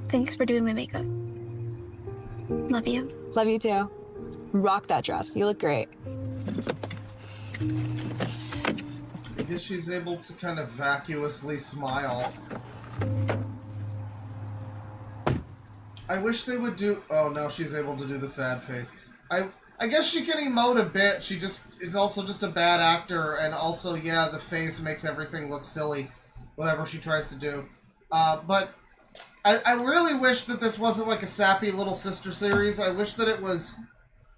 Thanks for doing my makeup. Love you. Love you too. Rock that dress. You look great. I guess she's able to kind of vacuously smile. I wish they would do... Oh, no, she's able to do the sad face. I guess she can emote a bit. She just is also just a bad actor, and also, yeah, the face makes everything look silly, whatever she tries to do. But I really wish that this wasn't like a sappy little sister series. I wish that it was...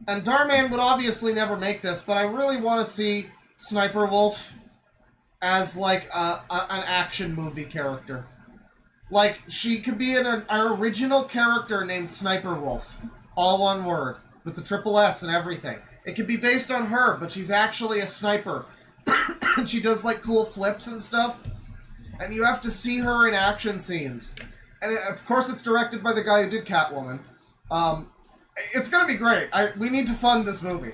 And Darman would obviously never make this, but I really want to see SSniperwolf as, like, an action movie character. Like, she could be an original character named SSniperwolf. All one word. With the triple S and everything. It could be based on her, but she's actually a sniper. And she does, like, cool flips and stuff. And you have to see her in action scenes. And, of course, it's directed by the guy who did Catwoman. It's gonna be great. We need to fund this movie.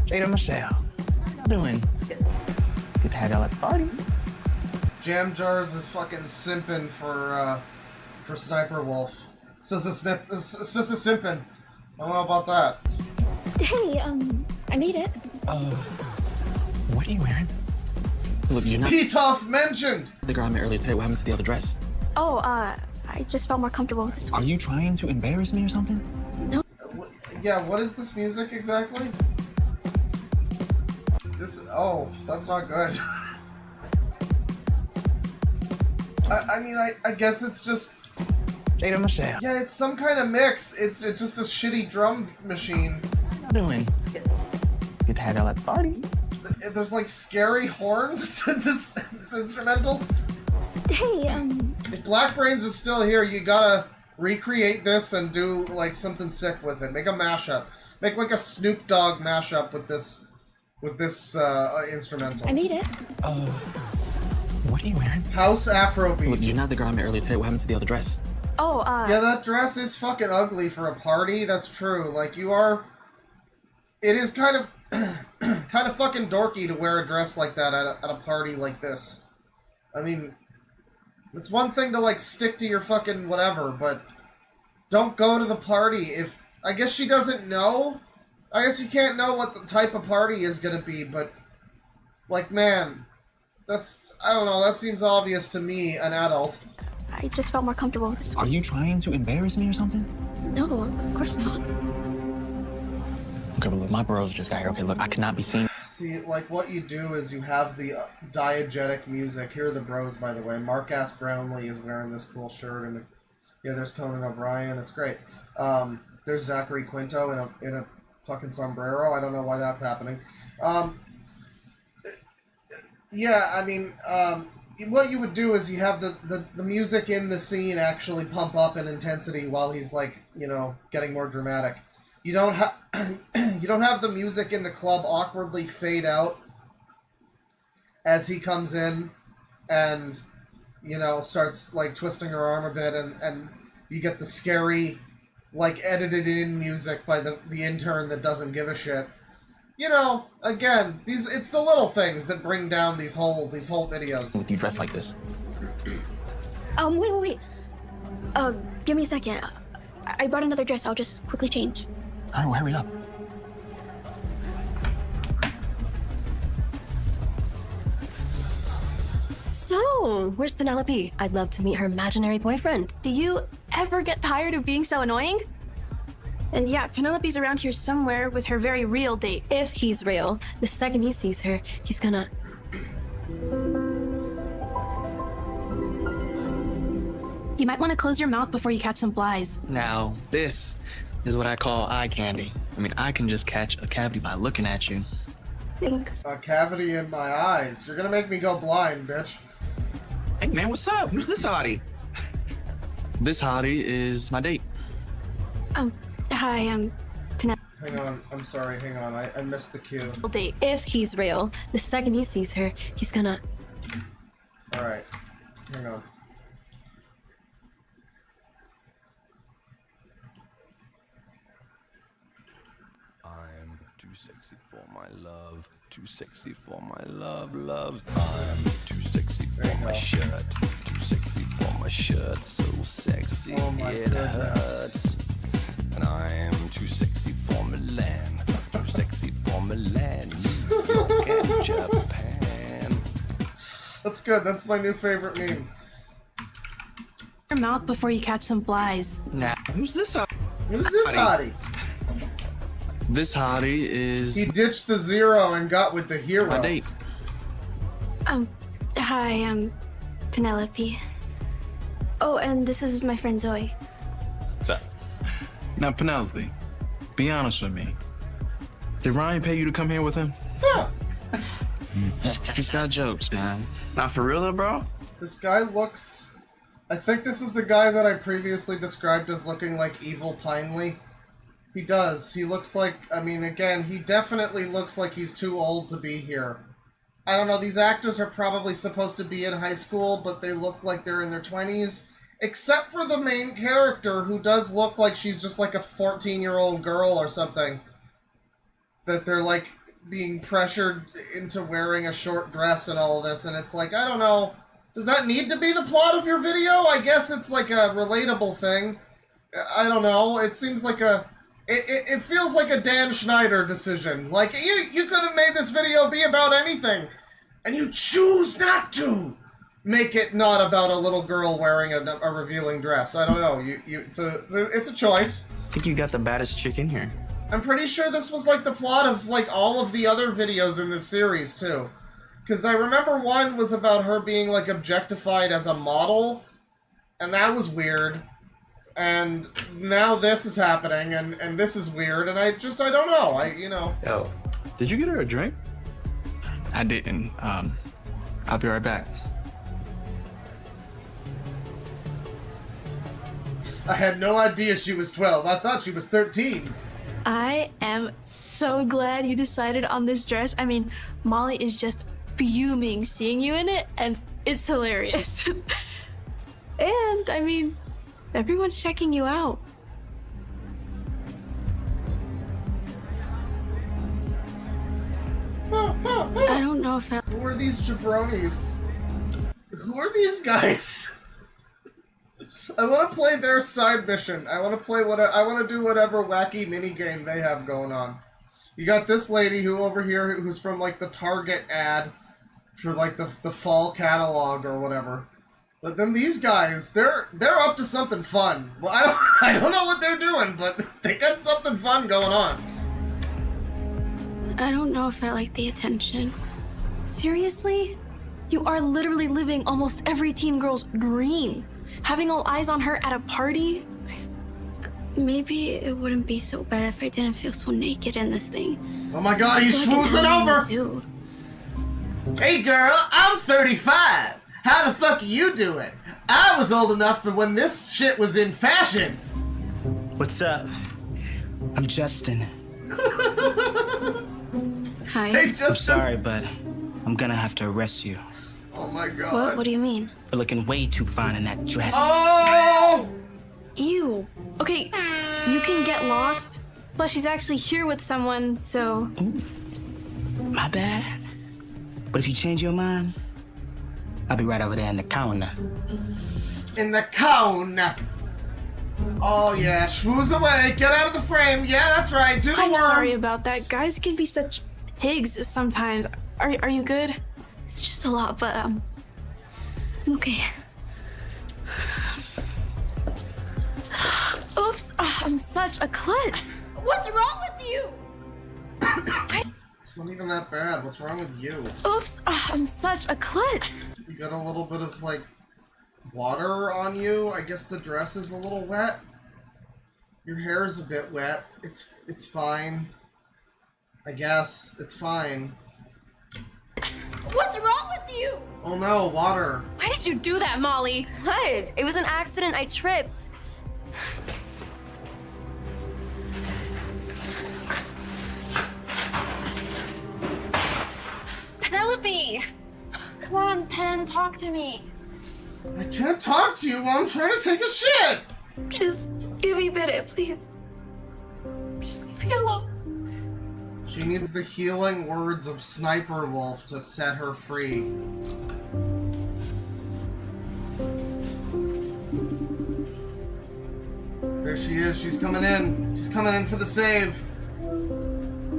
Jada Michelle, how you doing? Good to have y'all at the party. Jam Jars is fucking simping for SSniperwolf. Sissa simping. I don't know about that. Hey, I made it. What are you wearing? Look, you're not... Pitoff mentioned! The girl I met earlier today, what happened to the other dress? Oh, I just felt more comfortable with this one. Are you trying to embarrass me or something? No. Yeah, what is this music exactly? Oh, that's not good. I mean, I guess it's just... Jada Michelle. Yeah, it's some kind of mix. It's just a shitty drum machine. How you doing? Good to have y'all at the party. There's like scary horns in this instrumental. Hey, If Black Brains is still here, you gotta recreate this and do like something sick with it. Make a mashup. Make like a Snoop Dogg mashup with this instrumental. I made it. What are you wearing? House Afrobeat. Look, you're not the girl I met earlier today. What happened to the other dress? Oh, yeah, that dress is fucking ugly for a party. That's true. Like, you are... It is kind of... kind of fucking dorky to wear a dress like that at a party like this. I mean... It's one thing to, like, stick to your fucking whatever, but... Don't go to the party if... I guess she doesn't know? I guess you can't know what the type of party is gonna be, but... Like, man... That's... I don't know, that seems obvious to me, an adult. I just felt more comfortable with this. Are you trying to embarrass me or something? No, of course not. Okay, but look, my bros just got here. Okay, look, I cannot be seen. See, like, what you do is you have the diegetic music. Here are the bros, by the way. Mark-ass Brownlee is wearing this cool shirt, and yeah, there's Conan O'Brien. It's great. There's Zachary Quinto in a fucking sombrero. I don't know why that's happening. Yeah, I mean, what you would do is you have the music in the scene actually pump up in intensity while he's, like, you know, getting more dramatic. You don't have you don't have the music in the club awkwardly fade out as he comes in and, you know, starts, like, twisting her arm a bit, and you get the scary, like, edited in music by the intern that doesn't give a shit. You know, again, it's the little things that bring down these whole videos. With you dressed like this. Wait. Give me a second. I brought another dress. I'll just quickly change. All right, well, hurry up. So, where's Penelope? I'd love to meet her imaginary boyfriend. Do you ever get tired of being so annoying? And yeah, Penelope's around here somewhere with her very real date. If he's real, the second he sees her, he's gonna... You might want to close your mouth before you catch some flies. Now, this is what I call eye candy. I mean, I can just catch a cavity by looking at you. Thanks. A cavity in my eyes. You're gonna make me go blind, bitch. Hey, man, what's up? Who's this hottie? This hottie is my date. Hi, I'm Penelope. Hang on, I'm sorry, hang on. I missed the cue. Date. If he's real, the second he sees her, he's gonna... Alright, hang on. I'm too sexy for my love, too sexy for my love. I'm too sexy for my shirt, too sexy for my shirt, so sexy it hurts. And I'm too sexy for Milan, too sexy for Milan, New York and Japan. That's good, that's my new favorite meme. Your mouth before you catch some flies. Now, who's this hottie? Who's this hottie? This hottie is... He ditched the zero and got with the hero. My date. Hi, I'm Penelope. Oh, and this is my friend Zoe. What's up? Now, Penelope, be honest with me. Did Ryan pay you to come here with him? Huh. He's got jokes, man. Not for real though, bro? This guy looks... I think this is the guy that I previously described as looking like Evil Pinely. He does. He looks like... I mean, again, he definitely looks like he's too old to be here. I don't know, these actors are probably supposed to be in high school, but they look like they're in their 20s. Except for the main character, who does look like she's just like a 14-year-old girl or something. That they're, like, being pressured into wearing a short dress and all this, and it's like, I don't know. Does that need to be the plot of your video? I guess it's like a relatable thing. I don't know. It seems like a... It feels like a Dan Schneider decision. Like, you could have made this video be about anything, and you choose not to make it not about a little girl wearing a revealing dress. I don't know. It's a choice. I think you got the baddest chick in here. I'm pretty sure this was like the plot of like all of the other videos in this series too. Because I remember one was about her being like objectified as a model, and that was weird. And now this is happening, and this is weird, and I don't know. You know. Yo, did you get her a drink? I didn't. I'll be right back. I had no idea she was 12. I thought she was 13. I am so glad you decided on this dress. I mean, Molly is just fuming seeing you in it, and it's hilarious. And, I mean, Everyone's checking you out. I don't know if Who are these jabronis? Who are these guys? I want to play their side mission. I want to play I want to do whatever wacky minigame they have going on. You got this lady who over here who's from like the Target ad for like the fall catalog or whatever. But then these guys, they're up to something fun. Well, I don't know what they're doing, but they got something fun going on. I don't know if I like the attention. Seriously? You are literally living almost every teen girl's dream. Having all eyes on her at a party? Maybe it wouldn't be so bad if I didn't feel so naked in this thing. Oh my god, he's schmoozing over! Hey girl, I'm 35. How the fuck are you doing? I was old enough for when this shit was in fashion. What's up? I'm Justin. Hi. Hey, Justin. I'm sorry, but I'm gonna have to arrest you. Oh my god. What do you mean? For looking way too fine in that dress. Oh! Ew. Okay, you can get lost. Plus, she's actually here with someone, so... Ooh. My bad. But if you change your mind, I'll be right over there in the corner. In the corner. Oh yeah, schmooze away, get out of the frame. Yeah, that's right, do the worm. I'm sorry about that. Guys can be such pigs sometimes. Are you good? It's just a lot, but I'm okay. Oops, I'm such a klutz. What's wrong with you? It's not even that bad. What's wrong with you? Oops, I'm such a klutz. You got a little bit of like water on you. I guess the dress is a little wet. Your hair is a bit wet. It's fine. I guess it's fine. What's wrong with you? Oh no, water. Why did you do that, Molly? What? It was an accident. I tripped. Penelope! Come on, Pen, talk to me. I can't talk to you while I'm trying to take a shit! Just give me a minute, please. Just leave me alone. She needs the healing words of SSniperwolf to set her free. There she is, she's coming in. She's coming in for the save.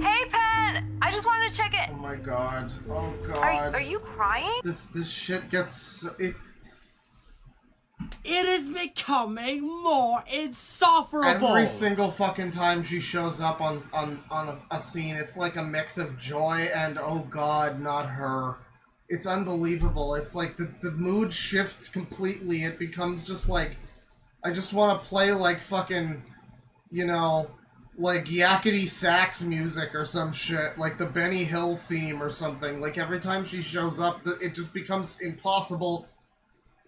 Hey, Pen! I just wanted to check it. Oh my god. Oh god. Are you crying? This shit gets... It is becoming more insufferable. Every single fucking time she shows up on a scene, it's like a mix of joy and, oh god, not her. It's unbelievable. It's like the mood shifts completely. It becomes just like, I just want to play like fucking, you know, like yakety sax music or some shit, like the Benny Hill theme or something. Like every time she shows up, it just becomes impossible.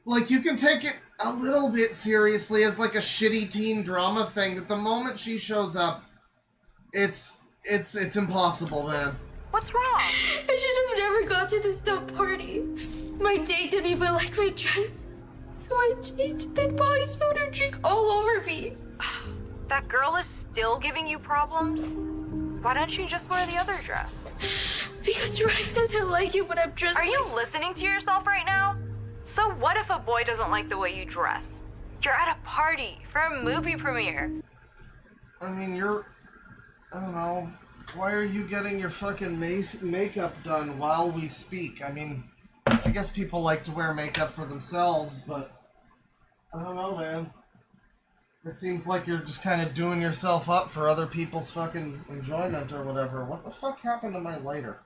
Like, you can take it a little bit seriously as like a shitty teen drama thing, but the moment she shows up, it's impossible, man. What's wrong? I should have never gone to this dope party. My date didn't even like my dress. So I changed, then Molly spilled her drink all over me. That girl is still giving you problems? Why don't you just wear the other dress? Because Ryan doesn't like it when I'm dressed. Are you listening to yourself right now? So what if a boy doesn't like the way you dress? You're at a party for a movie premiere. I mean, I don't know. Why are you getting your fucking makeup done while we speak? I mean, I guess people like to wear makeup for themselves, but I don't know, man. It seems like you're just kind of doing yourself up for other people's fucking enjoyment or whatever. What the fuck happened to my lighter?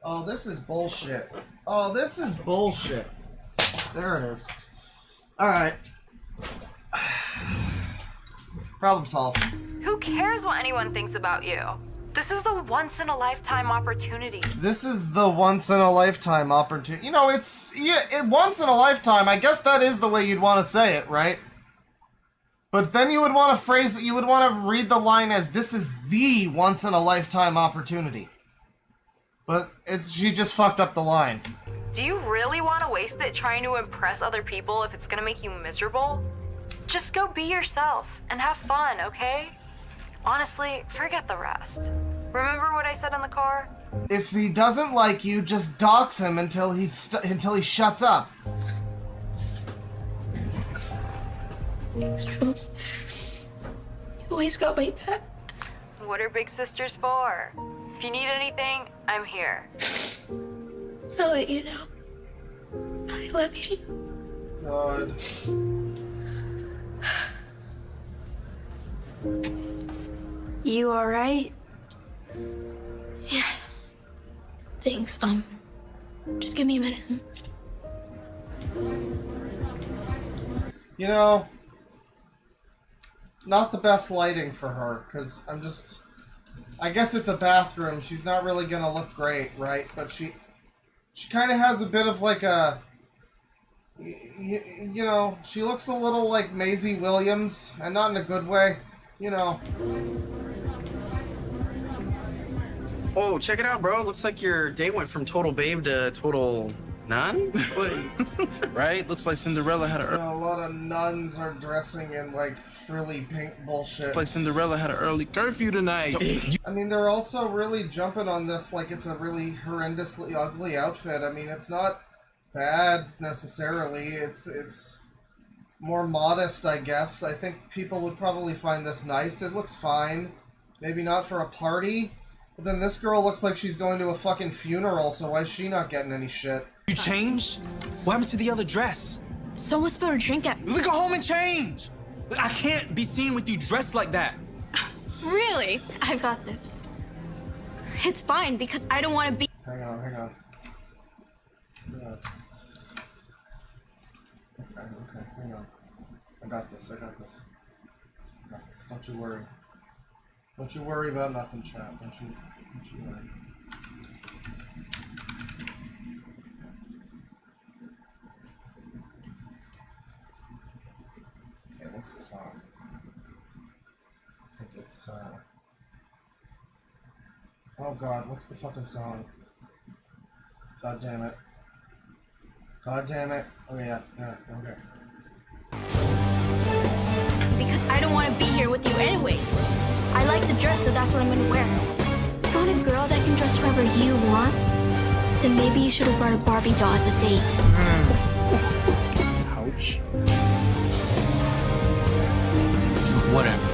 Oh, this is bullshit. Oh, this is bullshit. There it is. Alright. Problem solved. Who cares what anyone thinks about you? This is the once-in-a-lifetime opportunity. This is the once-in-a-lifetime opportunity. You know, once in a lifetime, I guess that is the way you'd want to say it, right? But then you would want to phrase it, you would want to read the line as, this is the once-in-a-lifetime opportunity. But she just fucked up the line. Do you really want to waste it trying to impress other people if it's gonna make you miserable? Just go be yourself and have fun, okay? Honestly, forget the rest. Remember what I said in the car? If he doesn't like you, just dox him until he shuts up. Thanks, Jules. You always got my back. What are big sisters for? If you need anything, I'm here. I'll let you know. I love you. God. You alright? Yeah. Thanks, just give me a minute. You know, not the best lighting for her, because I guess it's a bathroom. She's not really gonna look great, right? But she kind of has a bit of like a, you know, she looks a little like Maisie Williams, and not in a good way, you know. Oh, check it out, bro. Looks like your date went from total babe to total nun? Right? Looks like Cinderella had A lot of nuns are dressing in like frilly pink bullshit. Looks like Cinderella had an early curfew tonight. I mean, they're also really jumping on this like it's a really horrendously ugly outfit. I mean, it's not bad necessarily. It's more modest, I guess. I think people would probably find this nice. It looks fine. Maybe not for a party. But then this girl looks like she's going to a fucking funeral, so why is she not getting any shit? You changed? What happened to the other dress? Someone spilled a drink at me. Look, go home and change! I can't be seen with you dressed like that. Really? I've got this. It's fine, because I don't want to be... Hang on. Okay. Hang on. I got this. Don't you worry. Don't you worry about nothing, chat. Don't you worry. Okay, what's the song? I think it's, oh god, what's the fucking song? God damn it. Oh yeah, okay. Because I don't want to be here with you anyways. I like the dress, so that's what I'm gonna wear. You want a girl that can dress however you want? Then maybe you should have brought a Barbie doll as a date. Ouch. Whatever.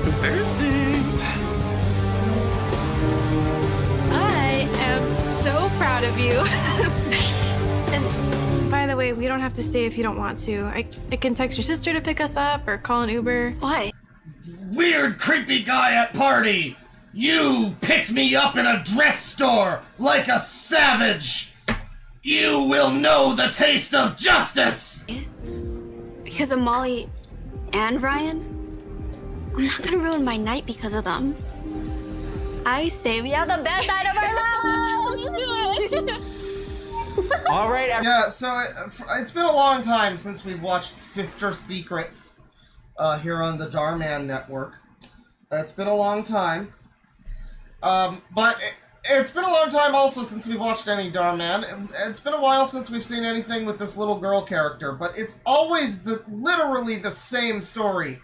Embarrassing. I am so proud of you. And by the way, we don't have to stay if you don't want to. I can text your sister to pick us up or call an Uber. Why? Weird, creepy guy at party! You picked me up in a dress store like a savage! You will know the taste of justice! Because of Molly and Ryan? I'm not gonna ruin my night because of them. I say we have the best night of our lives! You do it! All right. Yeah, so it's been a long time since we've watched Sister Secrets here on the Darman network. It's been a long time. But it's been a long time also since we've watched any Darman. It's been a while since we've seen anything with this little girl character, but it's always literally the same story.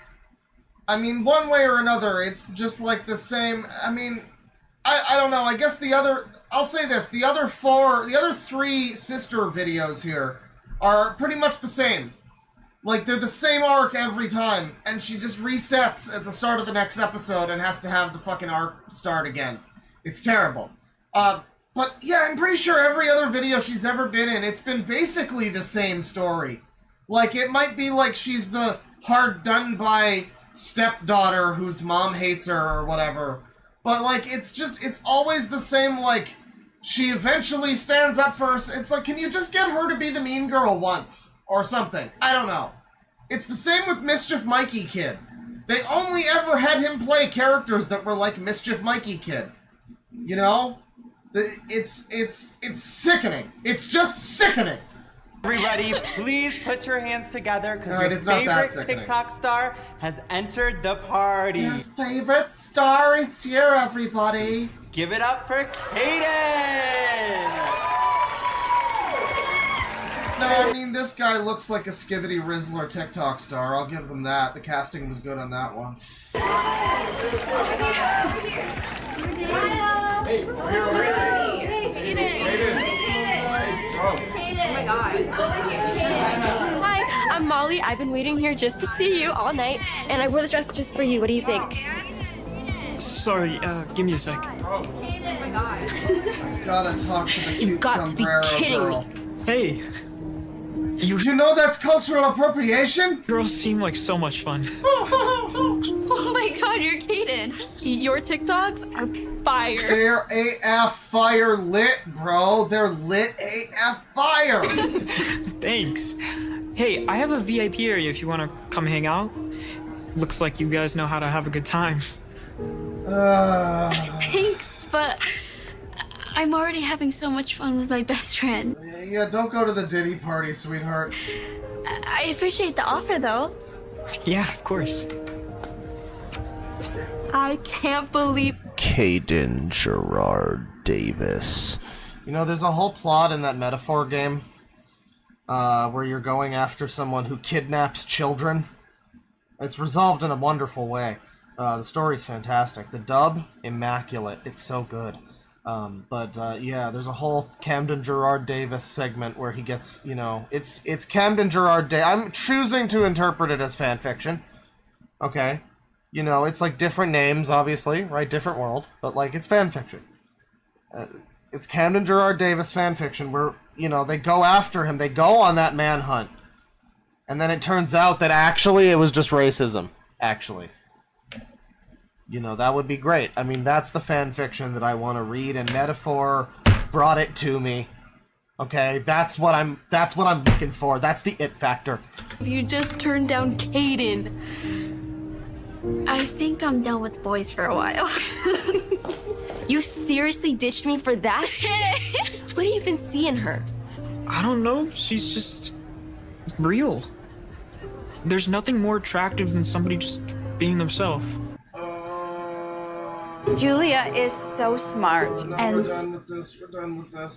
I mean, one way or another, it's just like the same. I mean, I don't know. I guess I'll say this, the other three sister videos here are pretty much the same. Like, they're the same arc every time, and she just resets at the start of the next episode and has to have the fucking arc start again. It's terrible. But yeah, I'm pretty sure every other video she's ever been in, it's been basically the same story. Like, it might be like she's the hard-done-by stepdaughter whose mom hates her or whatever. But, like, it's always the same, like, she eventually stands up for her. It's like, can you just get her to be the mean girl once? Or something. I don't know. It's the same with Mischief Mikey Kid. They only ever had him play characters that were like Mischief Mikey Kid. You know? It's sickening. It's just sickening. Everybody, please put your hands together because Alright, your it's not that favorite sickening. TikTok star has entered the party. Your favorite star is here, everybody. Give it up for Kaden! No, I mean, this guy looks like a Skibbity Rizzler TikTok star. I'll give them that. The casting was good on that one. Hi, I'm Molly. I've been waiting here just to see you all night, and I wore the dress just for you. What do you think? Sorry, give me a sec. I gotta talk to the cute You got to be sombrero kidding girl. me. Hey. You know that's cultural appropriation? Girls seem like so much fun. Oh my god, you're Kaden. Your TikToks are fire. They're AF fire lit, bro. They're lit AF fire. Thanks. Hey, I have a VIP area if you want to come hang out. Looks like you guys know how to have a good time. Thanks, but I'm already having so much fun with my best friend. Yeah, don't go to the Diddy party, sweetheart. I appreciate the offer, though. Yeah, of course. I can't believe Caden Gerard Davis. You know, there's a whole plot in that metaphor game where you're going after someone who kidnaps children. It's resolved in a wonderful way. The story's fantastic. The dub, immaculate. It's so good. Yeah, there's a whole Camden Gerard Davis segment where he gets, you know, it's Camden Gerard Davis. I'm choosing to interpret it as fan fiction. Okay. You know, it's like different names, obviously, right? Different world, but like it's fan fiction. It's Camden Gerard Davis fan fiction where, you know, they go after him. They go on that manhunt. And then it turns out that actually it was just racism. Actually. You know, that would be great. I mean, that's the fan fiction that I want to read, and Metaphor brought it to me. Okay, that's what I'm looking for. That's the it factor. you just turned down Kaden. I think I'm done with boys for a while. You seriously ditched me for that? What do you even see in her? I don't know. She's just real. There's nothing more attractive than somebody just being themselves. Julia is so smart and We're done with this.